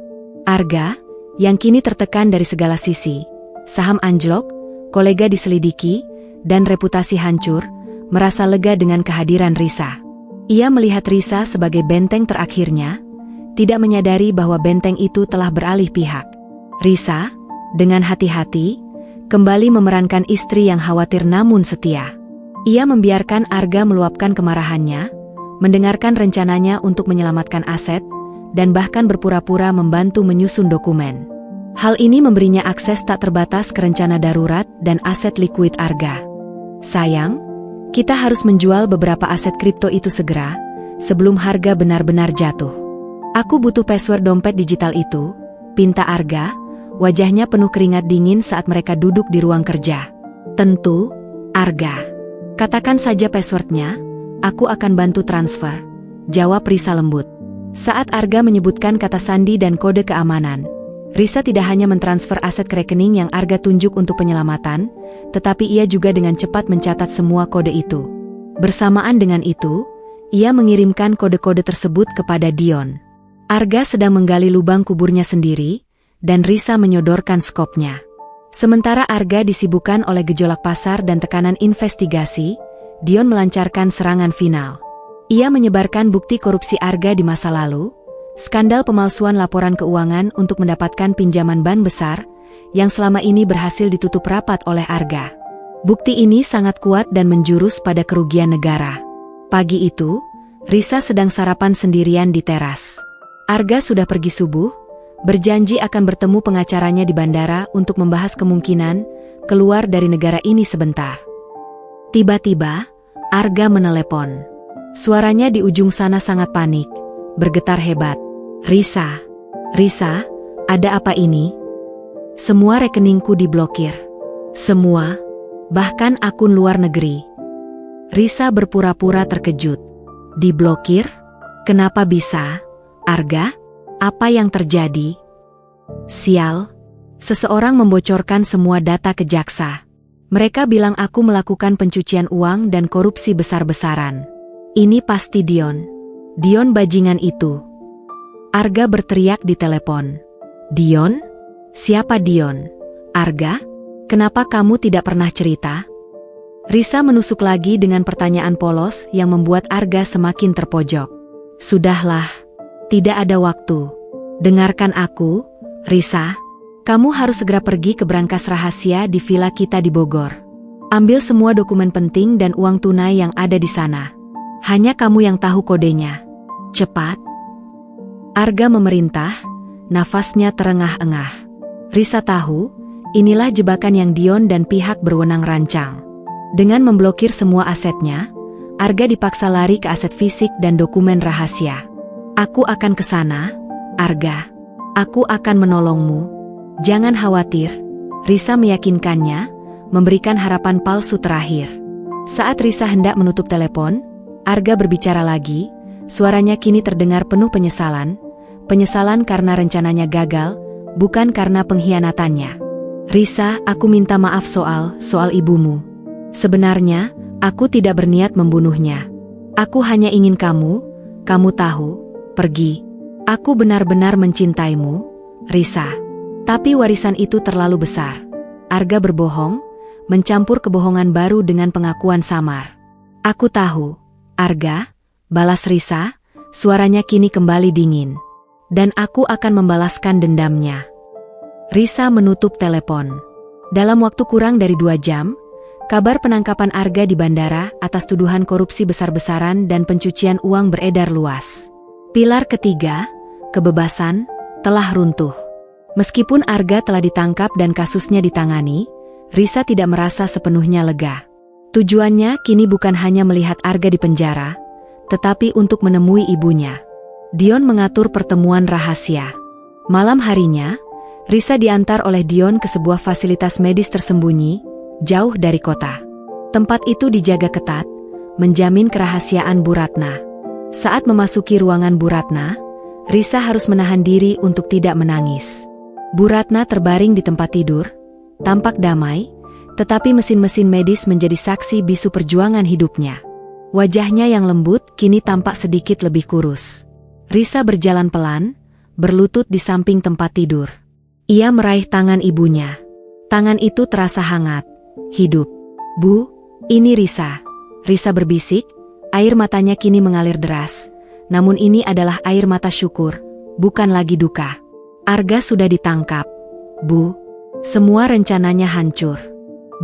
Arga, yang kini tertekan dari segala sisi, saham anjlok, kolega diselidiki, dan reputasi hancur, merasa lega dengan kehadiran Risa. Ia melihat Risa sebagai benteng terakhirnya, tidak menyadari bahwa benteng itu telah beralih pihak. Risa, dengan hati-hati, kembali memerankan istri yang khawatir namun setia. Ia membiarkan Arga meluapkan kemarahannya, mendengarkan rencananya untuk menyelamatkan aset, dan bahkan berpura-pura membantu menyusun dokumen. Hal ini memberinya akses tak terbatas ke rencana darurat dan aset likuid Arga. Sayang, Kita harus menjual beberapa aset kripto itu segera, sebelum harga benar-benar jatuh. Aku butuh password dompet digital itu, pinta Arga, wajahnya penuh keringat dingin saat mereka duduk di ruang kerja. Tentu, Arga. Katakan saja passwordnya, aku akan bantu transfer, jawab Risa lembut. Saat Arga menyebutkan kata sandi dan kode keamanan, Risa tidak hanya mentransfer aset ke rekening yang Arga tunjuk untuk penyelamatan, tetapi ia juga dengan cepat mencatat semua kode itu. Bersamaan dengan itu, ia mengirimkan kode-kode tersebut kepada Dion. Arga sedang menggali lubang kuburnya sendiri, dan Risa menyodorkan skopnya. Sementara Arga disibukkan oleh gejolak pasar dan tekanan investigasi, Dion melancarkan serangan final. Ia menyebarkan bukti korupsi Arga di masa lalu, skandal pemalsuan laporan keuangan untuk mendapatkan pinjaman ban besar, yang selama ini berhasil ditutup rapat oleh Arga. Bukti ini sangat kuat dan menjurus pada kerugian negara. Pagi itu, Risa sedang sarapan sendirian di teras. Arga sudah pergi subuh, berjanji akan bertemu pengacaranya di bandara untuk membahas kemungkinan keluar dari negara ini sebentar. Tiba-tiba, Arga menelepon. Suaranya di ujung sana sangat panik, bergetar hebat. Risa, ada apa ini? Semua rekeningku diblokir. Semua, bahkan akun luar negeri. Risa berpura-pura terkejut. Diblokir? Kenapa bisa? Arga, apa yang terjadi? Sial, seseorang membocorkan semua data ke jaksa. Mereka bilang aku melakukan pencucian uang dan korupsi besar-besaran. Ini pasti Dion. Dion bajingan itu. Arga berteriak di telepon. Dion? Siapa Dion? Arga? Kenapa kamu tidak pernah cerita? Risa menusuk lagi dengan pertanyaan polos yang membuat Arga semakin terpojok. Sudahlah, tidak ada waktu. Dengarkan aku, Risa. Kamu harus segera pergi ke brankas rahasia di villa kita di Bogor. Ambil semua dokumen penting dan uang tunai yang ada di sana. Hanya kamu yang tahu kodenya. Cepat. Arga memerintah, nafasnya terengah-engah. Risa tahu, inilah jebakan yang Dion dan pihak berwenang rancang. Dengan memblokir semua asetnya, Arga dipaksa lari ke aset fisik dan dokumen rahasia. Aku akan ke sana, Arga. Aku akan menolongmu. Jangan khawatir, Risa meyakinkannya, memberikan harapan palsu terakhir. Saat Risa hendak menutup telepon, Arga berbicara lagi, suaranya kini terdengar penuh penyesalan. Penyesalan karena rencananya gagal, bukan karena pengkhianatannya. Risa, aku minta maaf soal ibumu. Sebenarnya, aku tidak berniat membunuhnya. Aku hanya ingin kamu tahu, pergi. Aku benar-benar mencintaimu, Risa. Tapi warisan itu terlalu besar. Arga berbohong, mencampur kebohongan baru dengan pengakuan samar. Aku tahu, Arga, balas Risa, suaranya kini kembali dingin. Dan aku akan membalaskan dendamnya. Risa menutup telepon. Dalam waktu kurang dari 2 jam, kabar penangkapan Arga di bandara atas tuduhan korupsi besar-besaran dan pencucian uang beredar luas. Pilar ketiga, kebebasan, telah runtuh. Meskipun Arga telah ditangkap dan kasusnya ditangani, Risa tidak merasa sepenuhnya lega. Tujuannya kini bukan hanya melihat Arga di penjara, tetapi untuk menemui ibunya. Dion mengatur pertemuan rahasia. Malam harinya, Risa diantar oleh Dion ke sebuah fasilitas medis tersembunyi, jauh dari kota. Tempat itu dijaga ketat, menjamin kerahasiaan Bu Ratna. Saat memasuki ruangan Bu Ratna, Risa harus menahan diri untuk tidak menangis. Bu Ratna terbaring di tempat tidur, tampak damai, tetapi mesin-mesin medis menjadi saksi bisu perjuangan hidupnya. Wajahnya yang lembut kini tampak sedikit lebih kurus. Risa berjalan pelan, berlutut di samping tempat tidur. Ia meraih tangan ibunya. Tangan itu terasa hangat, hidup. Bu, ini Risa. Risa berbisik, air matanya kini mengalir deras. Namun ini adalah air mata syukur, bukan lagi duka. Arga sudah ditangkap. Bu, semua rencananya hancur.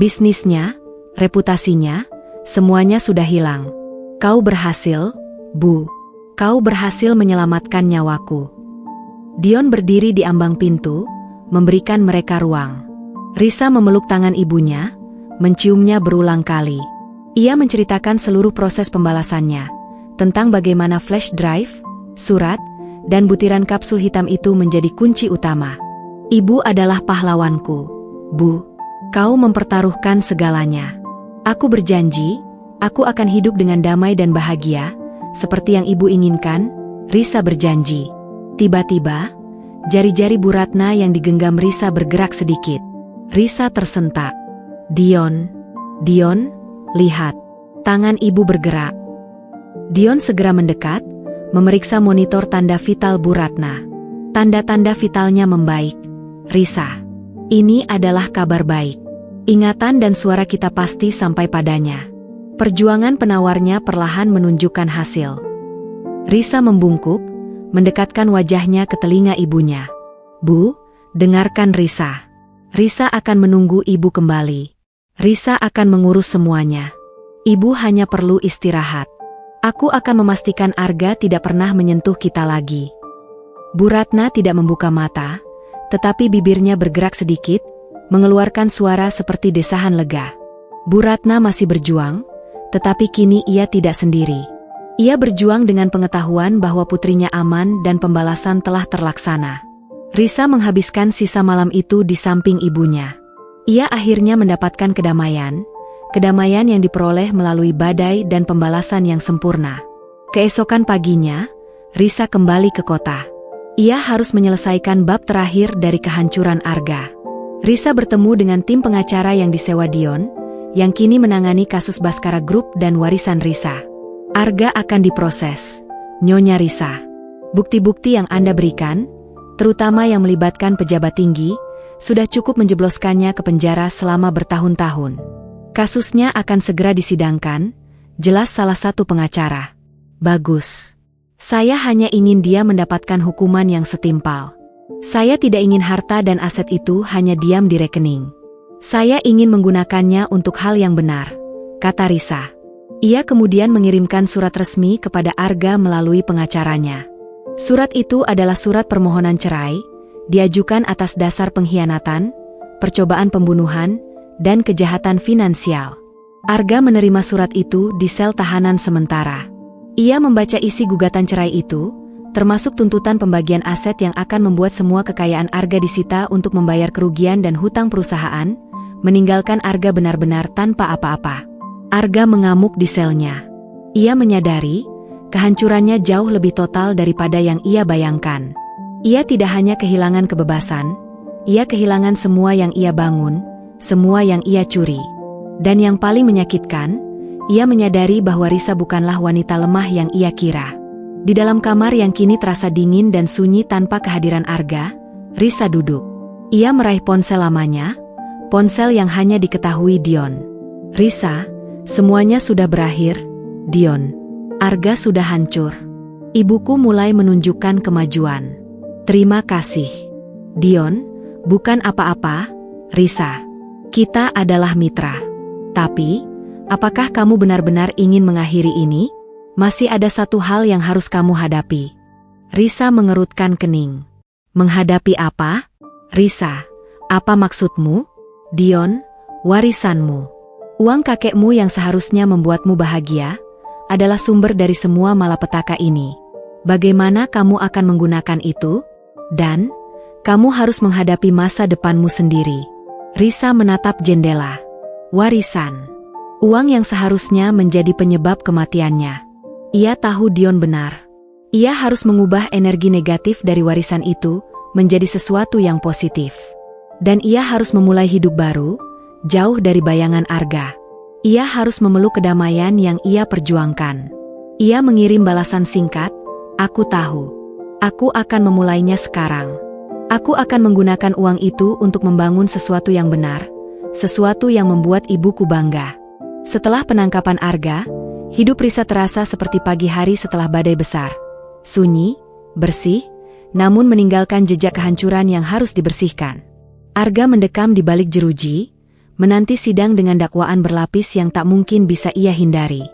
Bisnisnya, reputasinya, semuanya sudah hilang. Kau berhasil, Bu. Kau berhasil menyelamatkan nyawaku. Dion berdiri di ambang pintu, memberikan mereka ruang. Risa memeluk tangan ibunya, menciumnya berulang kali. Ia menceritakan seluruh proses pembalasannya, tentang bagaimana flash drive, surat, dan butiran kapsul hitam itu menjadi kunci utama. Ibu adalah pahlawanku, Bu. Kau mempertaruhkan segalanya. Aku berjanji, aku akan hidup dengan damai dan bahagia, seperti yang ibu inginkan, Risa berjanji. Tiba-tiba, jari-jari Bu Ratna yang digenggam Risa bergerak sedikit. Risa tersentak. Dion, lihat. Tangan ibu bergerak. Dion segera mendekat, memeriksa monitor tanda vital Bu Ratna. Tanda-tanda vitalnya membaik. Risa, ini adalah kabar baik. Ingatan dan suara kita pasti sampai padanya. Perjuangan penawarnya perlahan menunjukkan hasil. Risa membungkuk, mendekatkan wajahnya ke telinga ibunya. Bu, dengarkan Risa. Risa akan menunggu ibu kembali. Risa akan mengurus semuanya. Ibu hanya perlu istirahat. Aku akan memastikan Arga tidak pernah menyentuh kita lagi. Bu Ratna tidak membuka mata, tetapi bibirnya bergerak sedikit, mengeluarkan suara seperti desahan lega. Bu Ratna masih berjuang, tetapi kini ia tidak sendiri. Ia berjuang dengan pengetahuan bahwa putrinya aman dan pembalasan telah terlaksana. Risa menghabiskan sisa malam itu di samping ibunya. Ia akhirnya mendapatkan kedamaian yang diperoleh melalui badai dan pembalasan yang sempurna. Keesokan paginya, Risa kembali ke kota. Ia harus menyelesaikan bab terakhir dari kehancuran Arga. Risa bertemu dengan tim pengacara yang disewa Dion, yang kini menangani kasus Baskara Group dan warisan Risa. Arga akan diproses, Nyonya Risa. Bukti-bukti yang Anda berikan, terutama yang melibatkan pejabat tinggi, sudah cukup menjebloskannya ke penjara selama bertahun-tahun. Kasusnya akan segera disidangkan, jelas salah satu pengacara. Bagus. Saya hanya ingin dia mendapatkan hukuman yang setimpal. Saya tidak ingin harta dan aset itu hanya diam di rekening. Saya ingin menggunakannya untuk hal yang benar, kata Risa. Ia kemudian mengirimkan surat resmi kepada Arga melalui pengacaranya. Surat itu adalah surat permohonan cerai, diajukan atas dasar pengkhianatan, percobaan pembunuhan, dan kejahatan finansial. Arga menerima surat itu di sel tahanan sementara. Ia membaca isi gugatan cerai itu, termasuk tuntutan pembagian aset yang akan membuat semua kekayaan Arga disita untuk membayar kerugian dan hutang perusahaan, meninggalkan Arga benar-benar tanpa apa-apa. Arga mengamuk di selnya. Ia menyadari, kehancurannya jauh lebih total daripada yang ia bayangkan. Ia tidak hanya kehilangan kebebasan, ia kehilangan semua yang ia bangun, semua yang ia curi. Dan yang paling menyakitkan, ia menyadari bahwa Risa bukanlah wanita lemah yang ia kira. Di dalam kamar yang kini terasa dingin dan sunyi tanpa kehadiran Arga, Risa duduk. Ia meraih ponsel lamanya, ponsel yang hanya diketahui Dion. Risa, semuanya sudah berakhir, Dion. Arga sudah hancur. Ibuku mulai menunjukkan kemajuan. Terima kasih. Dion, bukan apa-apa, Risa. Kita adalah mitra. Tapi, apakah kamu benar-benar ingin mengakhiri ini? Masih ada satu hal yang harus kamu hadapi. Risa mengerutkan kening. Menghadapi apa? Risa, apa maksudmu? Dion, warisanmu. Uang kakekmu yang seharusnya membuatmu bahagia, adalah sumber dari semua malapetaka ini. Bagaimana kamu akan menggunakan itu? Dan, kamu harus menghadapi masa depanmu sendiri. Risa menatap jendela. Warisan. Uang yang seharusnya menjadi penyebab kematiannya. Ia tahu Dion benar. Ia harus mengubah energi negatif dari warisan itu menjadi sesuatu yang positif. Dan ia harus memulai hidup baru, jauh dari bayangan Arga. Ia harus memeluk kedamaian yang ia perjuangkan. Ia mengirim balasan singkat, aku tahu. Aku akan memulainya sekarang. Aku akan menggunakan uang itu untuk membangun sesuatu yang benar, sesuatu yang membuat ibuku bangga. Setelah penangkapan Arga, hidup Risa terasa seperti pagi hari setelah badai besar. Sunyi, bersih, namun meninggalkan jejak kehancuran yang harus dibersihkan. Arga mendekam di balik jeruji, menanti sidang dengan dakwaan berlapis yang tak mungkin bisa ia hindari.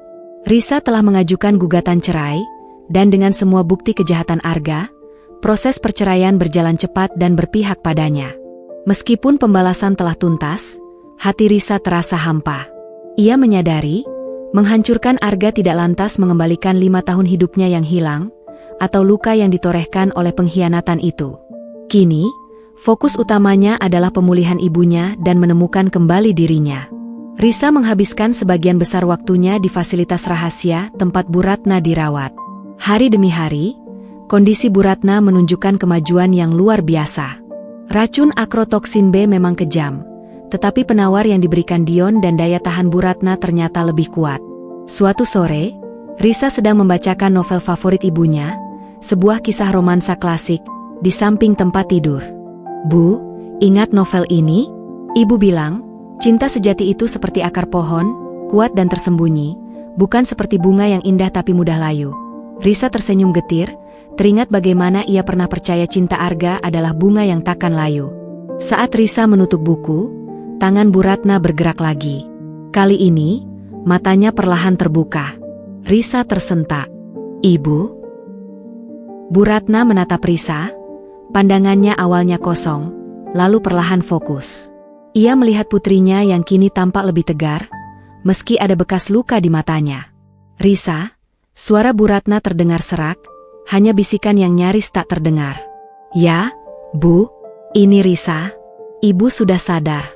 Risa telah mengajukan gugatan cerai, dan dengan semua bukti kejahatan Arga, proses perceraian berjalan cepat dan berpihak padanya. Meskipun pembalasan telah tuntas, hati Risa terasa hampa. Ia menyadari Menghancurkan Arga tidak lantas mengembalikan 5 tahun hidupnya yang hilang, atau luka yang ditorehkan oleh pengkhianatan itu. Kini, fokus utamanya adalah pemulihan ibunya dan menemukan kembali dirinya. Risa menghabiskan sebagian besar waktunya di fasilitas rahasia tempat Bu Ratna dirawat. Hari demi hari, kondisi Bu Ratna menunjukkan kemajuan yang luar biasa. Racun akrotoksin B memang kejam, tetapi penawar yang diberikan Dion dan daya tahan Bu Ratna ternyata lebih kuat. Suatu sore, Risa sedang membacakan novel favorit ibunya, sebuah kisah romansa klasik, di samping tempat tidur. "Bu, ingat novel ini?" Ibu bilang, "Cinta sejati itu seperti akar pohon, kuat dan tersembunyi, bukan seperti bunga yang indah tapi mudah layu." Risa tersenyum getir, teringat bagaimana ia pernah percaya cinta Arga adalah bunga yang takkan layu. Saat Risa menutup buku, tangan Bu Ratna bergerak lagi. Kali ini, matanya perlahan terbuka. Risa tersentak. "Ibu?" Bu Ratna menatap Risa, pandangannya awalnya kosong, lalu perlahan fokus. Ia melihat putrinya yang kini tampak lebih tegar, meski ada bekas luka di matanya. "Risa," suara Bu Ratna terdengar serak, hanya bisikan yang nyaris tak terdengar. "Ya, Bu, ini Risa." Ibu sudah sadar.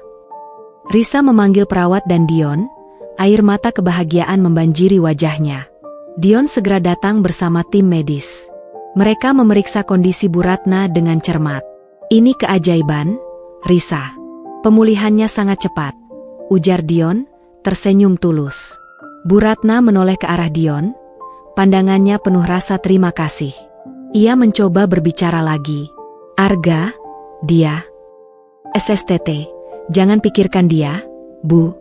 Risa memanggil perawat dan Dion, air mata kebahagiaan membanjiri wajahnya. Dion segera datang bersama tim medis. Mereka memeriksa kondisi Bu Ratna dengan cermat. "Ini keajaiban, Risa. Pemulihannya sangat cepat," ujar Dion, tersenyum tulus. Bu Ratna menoleh ke arah Dion, pandangannya penuh rasa terima kasih. Ia mencoba berbicara lagi. "Arga, dia..." "SSTT, jangan pikirkan dia, Bu.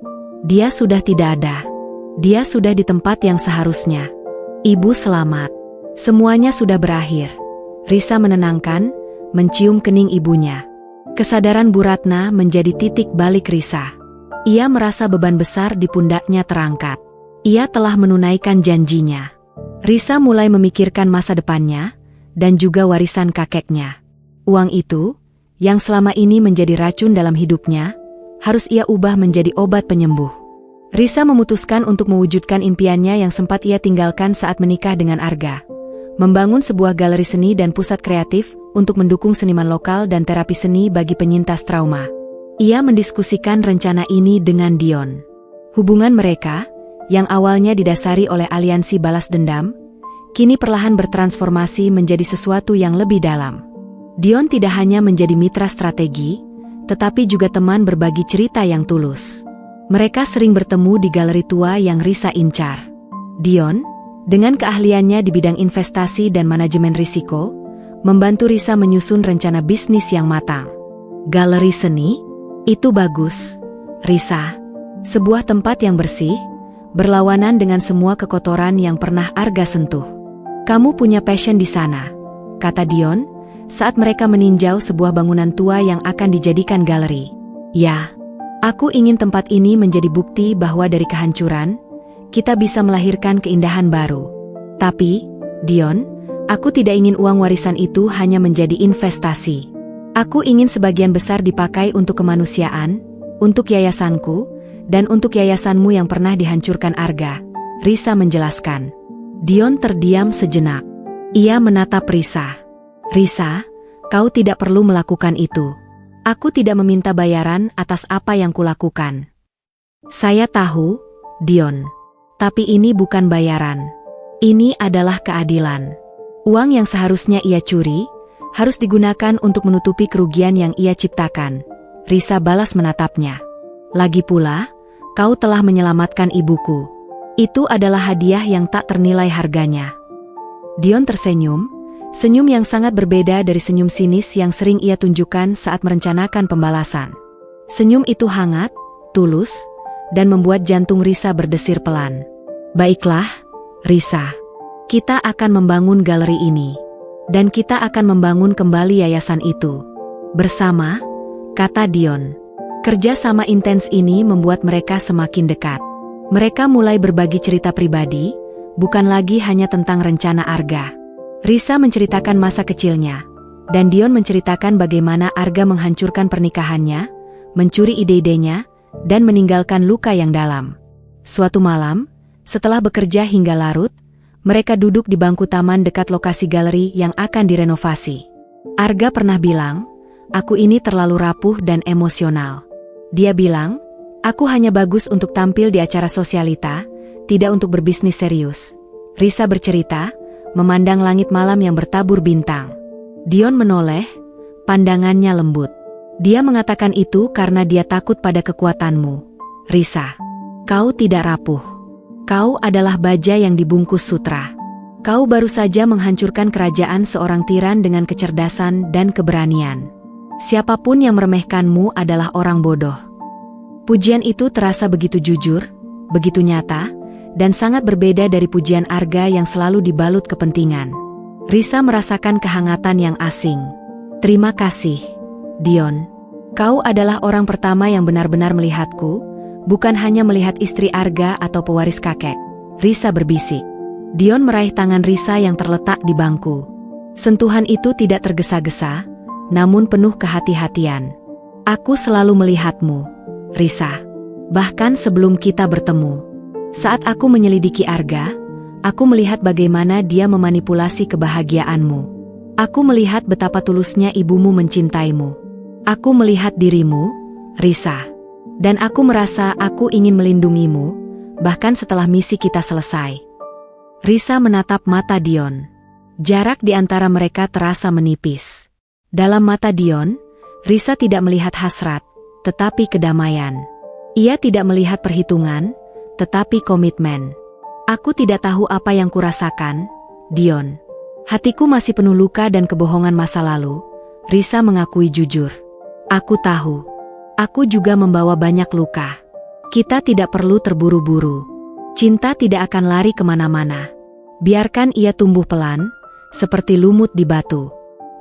Dia sudah tidak ada. Dia sudah di tempat yang seharusnya. Ibu selamat. Semuanya sudah berakhir." Risa menenangkan, mencium kening ibunya. Kesadaran Bu Ratna menjadi titik balik Risa. Ia merasa beban besar di pundaknya terangkat. Ia telah menunaikan janjinya. Risa mulai memikirkan masa depannya, dan juga warisan kakeknya. Uang itu, yang selama ini menjadi racun dalam hidupnya, harus ia ubah menjadi obat penyembuh. Risa memutuskan untuk mewujudkan impiannya yang sempat ia tinggalkan saat menikah dengan Arga. Membangun sebuah galeri seni dan pusat kreatif untuk mendukung seniman lokal dan terapi seni bagi penyintas trauma. Ia mendiskusikan rencana ini dengan Dion. Hubungan mereka, yang awalnya didasari oleh aliansi balas dendam, kini perlahan bertransformasi menjadi sesuatu yang lebih dalam. Dion tidak hanya menjadi mitra strategi, tetapi juga teman berbagi cerita yang tulus. Mereka sering bertemu di galeri tua yang Risa incar. Dion, dengan keahliannya di bidang investasi dan manajemen risiko, membantu Risa menyusun rencana bisnis yang matang. Galeri seni? Itu bagus, Risa. Sebuah tempat yang bersih, berlawanan dengan semua kekotoran yang pernah Arga sentuh. "Kamu punya passion di sana," kata Dion, saat mereka meninjau sebuah bangunan tua yang akan dijadikan galeri. "Ya, aku ingin tempat ini menjadi bukti bahwa dari kehancuran, kita bisa melahirkan keindahan baru. Tapi, Dion, aku tidak ingin uang warisan itu hanya menjadi investasi. Aku ingin sebagian besar dipakai untuk kemanusiaan, untuk yayasanku, dan untuk yayasanmu yang pernah dihancurkan Arga," Risa menjelaskan. Dion terdiam sejenak. Ia menatap Risa. "Risa, kau tidak perlu melakukan itu. Aku tidak meminta bayaran atas apa yang kulakukan." "Saya tahu, Dion. Tapi ini bukan bayaran. Ini adalah keadilan. Uang yang seharusnya ia curi, harus digunakan untuk menutupi kerugian yang ia ciptakan." Risa balas menatapnya. "Lagi pula, kau telah menyelamatkan ibuku. Itu adalah hadiah yang tak ternilai harganya." Dion tersenyum, senyum yang sangat berbeda dari senyum sinis yang sering ia tunjukkan saat merencanakan pembalasan. Senyum itu hangat, tulus, dan membuat jantung Risa berdesir pelan. "Baiklah, Risa. Kita akan membangun galeri ini. Dan kita akan membangun kembali yayasan itu. Bersama," kata Dion. Kerja sama intens ini membuat mereka semakin dekat. Mereka mulai berbagi cerita pribadi, bukan lagi hanya tentang rencana Arga. Risa menceritakan masa kecilnya, dan Dion menceritakan bagaimana Arga menghancurkan pernikahannya, mencuri ide-idenya, dan meninggalkan luka yang dalam. Suatu malam, Setelah bekerja hingga larut, mereka duduk di bangku taman dekat lokasi galeri yang akan direnovasi. Arga pernah bilang, "Aku ini terlalu rapuh dan emosional." Dia bilang, "Aku hanya bagus untuk tampil di acara sosialita, tidak untuk berbisnis serius." Risa bercerita, memandang langit malam yang bertabur bintang. Dion menoleh, pandangannya lembut. Dia mengatakan itu karena dia takut pada kekuatanmu. Risa, kau tidak rapuh. Kau adalah baja yang dibungkus sutra. Kau baru saja menghancurkan kerajaan seorang tiran dengan kecerdasan dan keberanian. Siapapun yang meremehkanmu adalah orang bodoh. Pujian itu terasa begitu jujur, begitu nyata, dan sangat berbeda dari pujian Arga yang selalu dibalut kepentingan. Risa merasakan kehangatan yang asing. "Terima kasih, Dion. Kau adalah orang pertama yang benar-benar melihatku, bukan hanya melihat istri Arga atau pewaris kakek." Risa berbisik. Dion meraih tangan Risa yang terletak di bangku. Sentuhan itu tidak tergesa-gesa, namun penuh kehati-hatian. "Aku selalu melihatmu, Risa. Bahkan sebelum kita bertemu. Saat aku menyelidiki Arga, aku melihat bagaimana dia memanipulasi kebahagiaanmu. Aku melihat betapa tulusnya ibumu mencintaimu. Aku melihat dirimu, Risa. Dan aku merasa aku ingin melindungimu, bahkan setelah misi kita selesai." Risa menatap mata Dion. Jarak di antara mereka terasa menipis. Dalam mata Dion, Risa tidak melihat hasrat, tetapi kedamaian. Ia tidak melihat perhitungan, tetapi komitmen. "Aku tidak tahu apa yang kurasakan, Dion. Hatiku masih penuh luka dan kebohongan masa lalu." Risa mengakui jujur. "Aku tahu. Aku juga membawa banyak luka. Kita tidak perlu terburu-buru. Cinta tidak akan lari kemana-mana. Biarkan ia tumbuh pelan, seperti lumut di batu.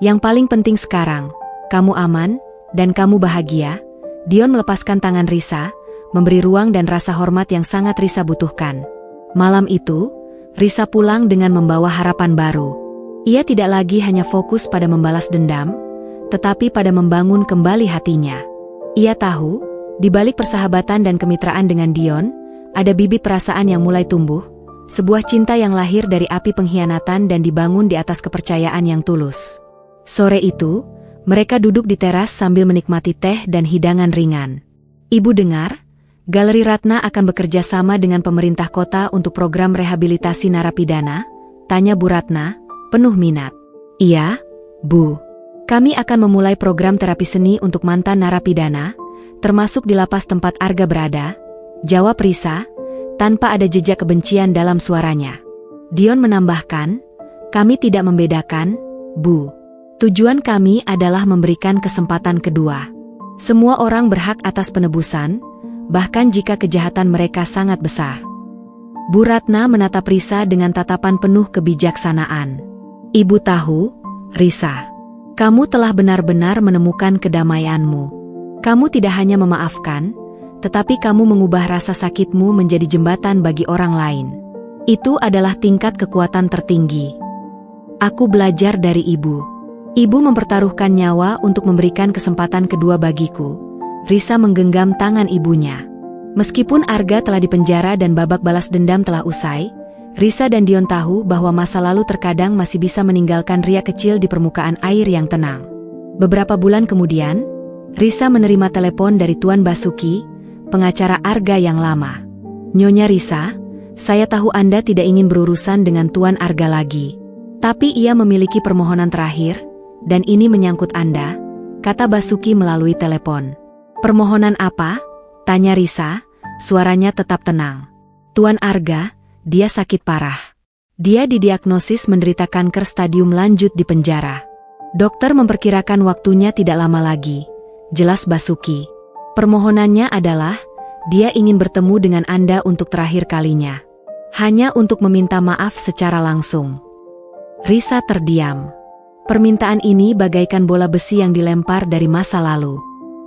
Yang paling penting sekarang, kamu aman, dan kamu bahagia." Dion melepaskan tangan Risa, memberi ruang dan rasa hormat yang sangat Risa butuhkan. Malam itu, Risa pulang dengan membawa harapan baru. Ia tidak lagi hanya fokus pada membalas dendam, tetapi pada membangun kembali hatinya. Ia tahu, di balik persahabatan dan kemitraan dengan Dion, ada bibit perasaan yang mulai tumbuh, sebuah cinta yang lahir dari api pengkhianatan dan dibangun di atas kepercayaan yang tulus. Sore itu, mereka duduk di teras sambil menikmati teh dan hidangan ringan. "Ibu dengar, Galeri Ratna akan bekerja sama dengan pemerintah kota untuk program rehabilitasi narapidana?" tanya Bu Ratna, penuh minat. "Iya, Bu. Kami akan memulai program terapi seni untuk mantan narapidana, termasuk di lapas tempat Arga berada," jawab Risa, tanpa ada jejak kebencian dalam suaranya. Dion menambahkan, "Kami tidak membedakan, Bu. Tujuan kami adalah memberikan kesempatan kedua. Semua orang berhak atas penebusan, bahkan jika kejahatan mereka sangat besar." Bu Ratna menatap Risa dengan tatapan penuh kebijaksanaan. "Ibu tahu, Risa. Kamu telah benar-benar menemukan kedamaianmu. Kamu tidak hanya memaafkan, tetapi kamu mengubah rasa sakitmu menjadi jembatan bagi orang lain. Itu adalah tingkat kekuatan tertinggi. Aku belajar dari ibu. Ibu mempertaruhkan nyawa untuk memberikan kesempatan kedua bagiku." Risa menggenggam tangan ibunya. Meskipun Arga telah dipenjara dan babak balas dendam telah usai, Risa dan Dion tahu bahwa masa lalu terkadang masih bisa meninggalkan riak kecil di permukaan air yang tenang. Beberapa bulan kemudian, Risa menerima telepon dari Tuan Basuki, pengacara Arga yang lama. "Nyonya Risa, saya tahu Anda tidak ingin berurusan dengan Tuan Arga lagi. Tapi ia memiliki permohonan terakhir, dan ini menyangkut Anda," kata Basuki melalui telepon. "Permohonan apa?" tanya Risa, suaranya tetap tenang. "Tuan Arga, dia sakit parah. Dia didiagnosis menderita kanker stadium lanjut di penjara. Dokter memperkirakan waktunya tidak lama lagi," jelas Basuki. "Permohonannya adalah, dia ingin bertemu dengan Anda untuk terakhir kalinya. Hanya untuk meminta maaf secara langsung." Risa terdiam. Permintaan ini bagaikan bola besi yang dilempar dari masa lalu.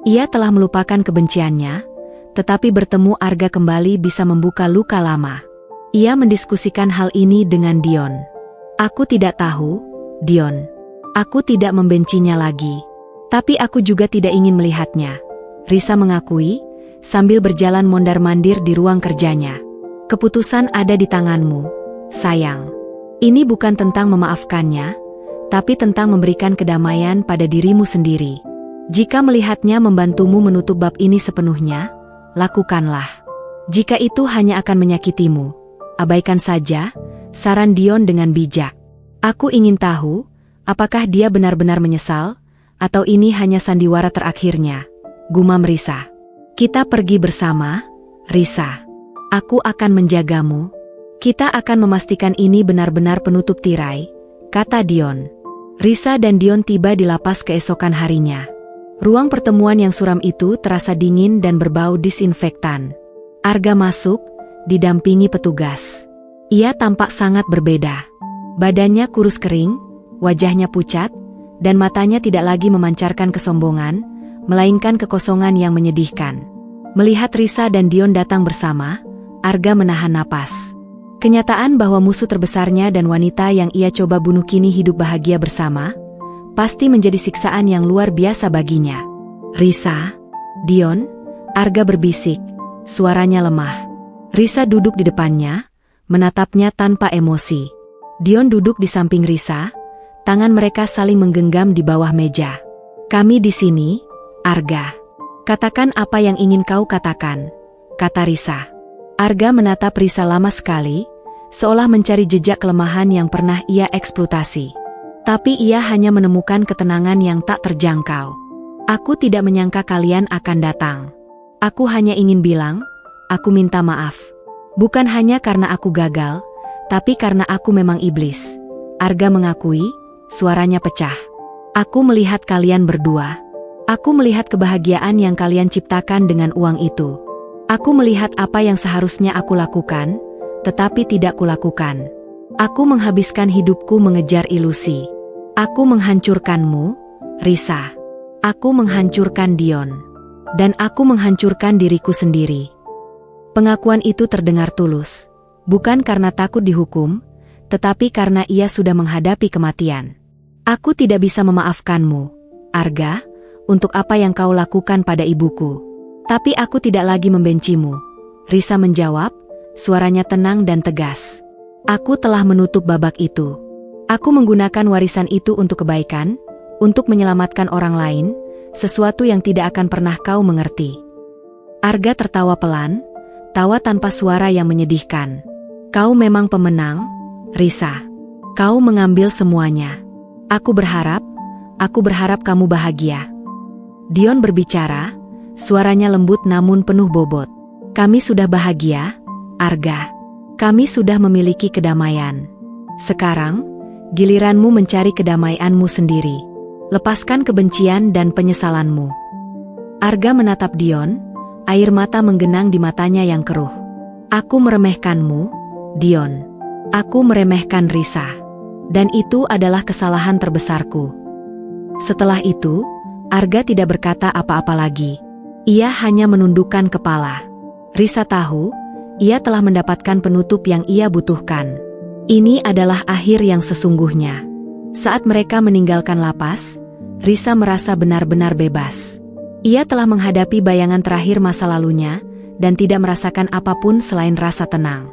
Ia telah melupakan kebenciannya, tetapi bertemu Arga kembali bisa membuka luka lama. Ia mendiskusikan hal ini dengan Dion. "Aku tidak tahu, Dion. Aku tidak membencinya lagi. Tapi aku juga tidak ingin melihatnya," Risa mengakui, sambil berjalan mondar-mandir di ruang kerjanya. Keputusan ada di tanganmu, sayang. Ini bukan tentang memaafkannya, tapi tentang memberikan kedamaian pada dirimu sendiri. Jika melihatnya membantumu menutup bab ini sepenuhnya, lakukanlah. Jika itu hanya akan menyakitimu, abaikan saja, saran Dion dengan bijak. Aku ingin tahu, apakah dia benar-benar menyesal, atau ini hanya sandiwara terakhirnya, gumam Risa. Kita pergi bersama, Risa. Aku akan menjagamu. Kita akan memastikan ini benar-benar penutup tirai, kata Dion. Risa dan Dion tiba di lapas keesokan harinya. Ruang pertemuan yang suram itu terasa dingin dan berbau disinfektan. Arga masuk, didampingi petugas. Ia tampak sangat berbeda. Badannya kurus kering, wajahnya pucat, dan matanya tidak lagi memancarkan kesombongan, melainkan kekosongan yang menyedihkan. Melihat Risa dan Dion datang bersama, Arga menahan napas. Kenyataan bahwa musuh terbesarnya dan wanita yang ia coba bunuh kini hidup bahagia bersama, pasti menjadi siksaan yang luar biasa baginya. Risa, Dion, Arga berbisik, suaranya lemah. Risa duduk di depannya, menatapnya tanpa emosi. Dion duduk di samping Risa, tangan mereka saling menggenggam di bawah meja. Kami di sini, Arga. Katakan apa yang ingin kau katakan, kata Risa. Arga menatap Risa lama sekali, seolah mencari jejak kelemahan yang pernah ia eksploitasi. Tapi ia hanya menemukan ketenangan yang tak terjangkau. Aku tidak menyangka kalian akan datang. Aku hanya ingin bilang, aku minta maaf. Bukan hanya karena aku gagal, tapi karena aku memang iblis. Arga mengakui, suaranya pecah. Aku melihat kalian berdua. Aku melihat kebahagiaan yang kalian ciptakan dengan uang itu. Aku melihat apa yang seharusnya aku lakukan, tetapi tidak kulakukan. Aku menghabiskan hidupku mengejar ilusi. Aku menghancurkanmu, Risa. Aku menghancurkan Dion. Dan aku menghancurkan diriku sendiri. Pengakuan itu terdengar tulus. Bukan karena takut dihukum, tetapi karena ia sudah menghadapi kematian. Aku tidak bisa memaafkanmu, Arga, untuk apa yang kau lakukan pada ibuku. Tapi aku tidak lagi membencimu. Risa menjawab, suaranya tenang dan tegas. Aku telah menutup babak itu. Aku menggunakan warisan itu untuk kebaikan, untuk menyelamatkan orang lain, sesuatu yang tidak akan pernah kau mengerti. Arga tertawa pelan, tawa tanpa suara yang menyedihkan. Kau memang pemenang, Risa. Kau mengambil semuanya. Aku berharap kamu bahagia. Dion berbicara, suaranya lembut namun penuh bobot. Kami sudah bahagia, Arga. Kami sudah memiliki kedamaian. Sekarang, giliranmu mencari kedamaianmu sendiri. Lepaskan kebencian dan penyesalanmu. Arga menatap Dion, air mata menggenang di matanya yang keruh. Aku meremehkanmu, Dion. Aku meremehkan Risa. Dan itu adalah kesalahan terbesarku. Setelah itu, Arga tidak berkata apa-apa lagi. Ia hanya menundukkan kepala. Risa tahu, ia telah mendapatkan penutup yang ia butuhkan. Ini adalah akhir yang sesungguhnya. Saat mereka meninggalkan lapas, Risa merasa benar-benar bebas. Ia telah menghadapi bayangan terakhir masa lalunya, dan tidak merasakan apapun selain rasa tenang.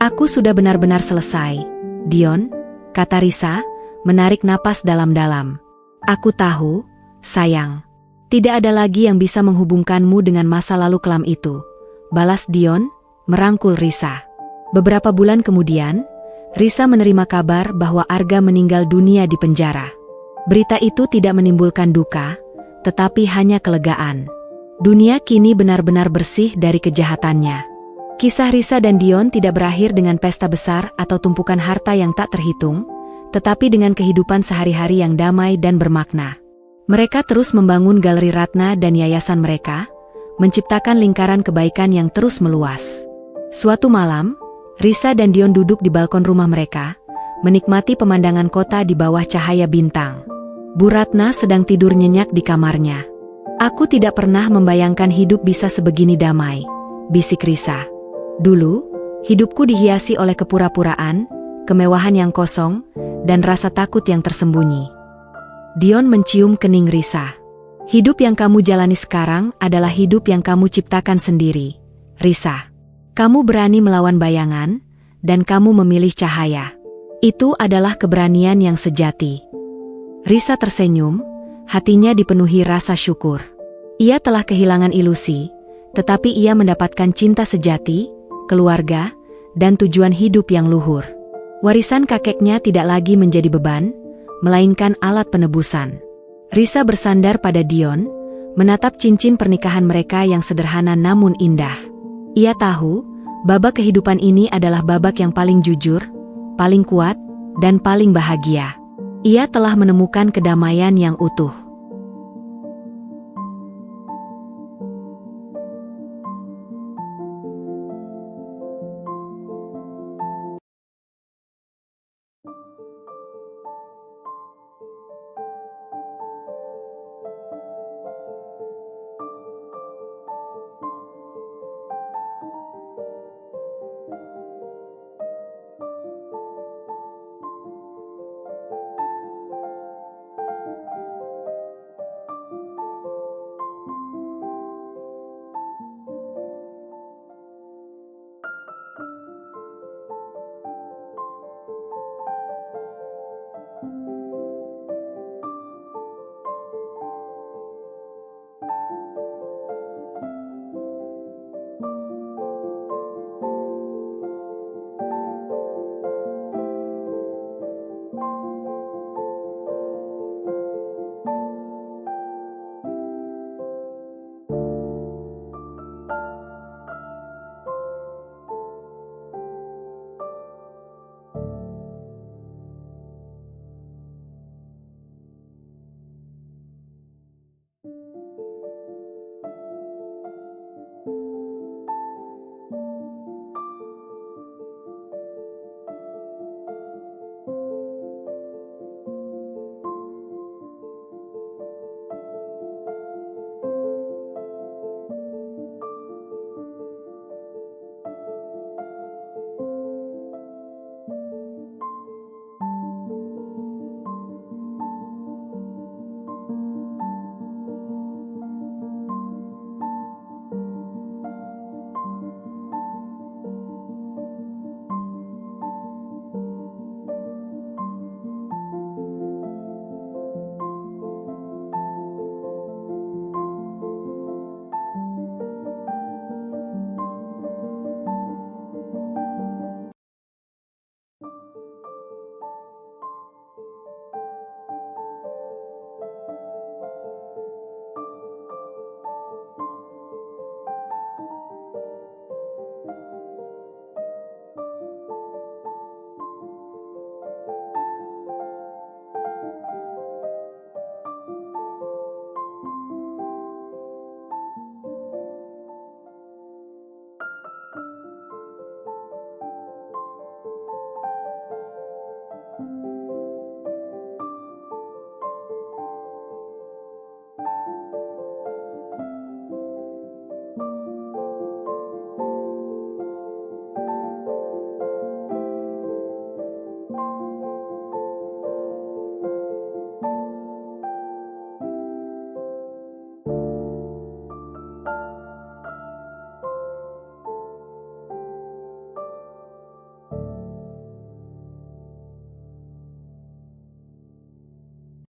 Aku sudah benar-benar selesai, Dion, kata Risa, menarik napas dalam-dalam. Aku tahu, sayang. Tidak ada lagi yang bisa menghubungkanmu dengan masa lalu kelam itu, balas Dion, merangkul Risa. Beberapa bulan kemudian, Risa menerima kabar bahwa Arga meninggal dunia di penjara. Berita itu tidak menimbulkan duka, tetapi hanya kelegaan. Dunia kini benar-benar bersih dari kejahatannya. Kisah Risa dan Dion tidak berakhir dengan pesta besar atau tumpukan harta yang tak terhitung, tetapi dengan kehidupan sehari-hari yang damai dan bermakna. Mereka terus membangun galeri Ratna dan yayasan mereka, menciptakan lingkaran kebaikan yang terus meluas. Suatu malam, Risa dan Dion duduk di balkon rumah mereka, menikmati pemandangan kota di bawah cahaya bintang. Bu Ratna sedang tidur nyenyak di kamarnya. Aku tidak pernah membayangkan hidup bisa sebegini damai, bisik Risa. Dulu, hidupku dihiasi oleh kepura-puraan, kemewahan yang kosong, dan rasa takut yang tersembunyi. Dion mencium kening Risa. Hidup yang kamu jalani sekarang adalah hidup yang kamu ciptakan sendiri, Risa. Kamu berani melawan bayangan, dan kamu memilih cahaya. Itu adalah keberanian yang sejati. Risa tersenyum, hatinya dipenuhi rasa syukur. Ia telah kehilangan ilusi, tetapi ia mendapatkan cinta sejati, keluarga, dan tujuan hidup yang luhur. Warisan kakeknya tidak lagi menjadi beban, melainkan alat penebusan. Risa bersandar pada Dion, menatap cincin pernikahan mereka yang sederhana namun indah. Ia tahu, babak kehidupan ini adalah babak yang paling jujur, paling kuat, dan paling bahagia. Ia telah menemukan kedamaian yang utuh.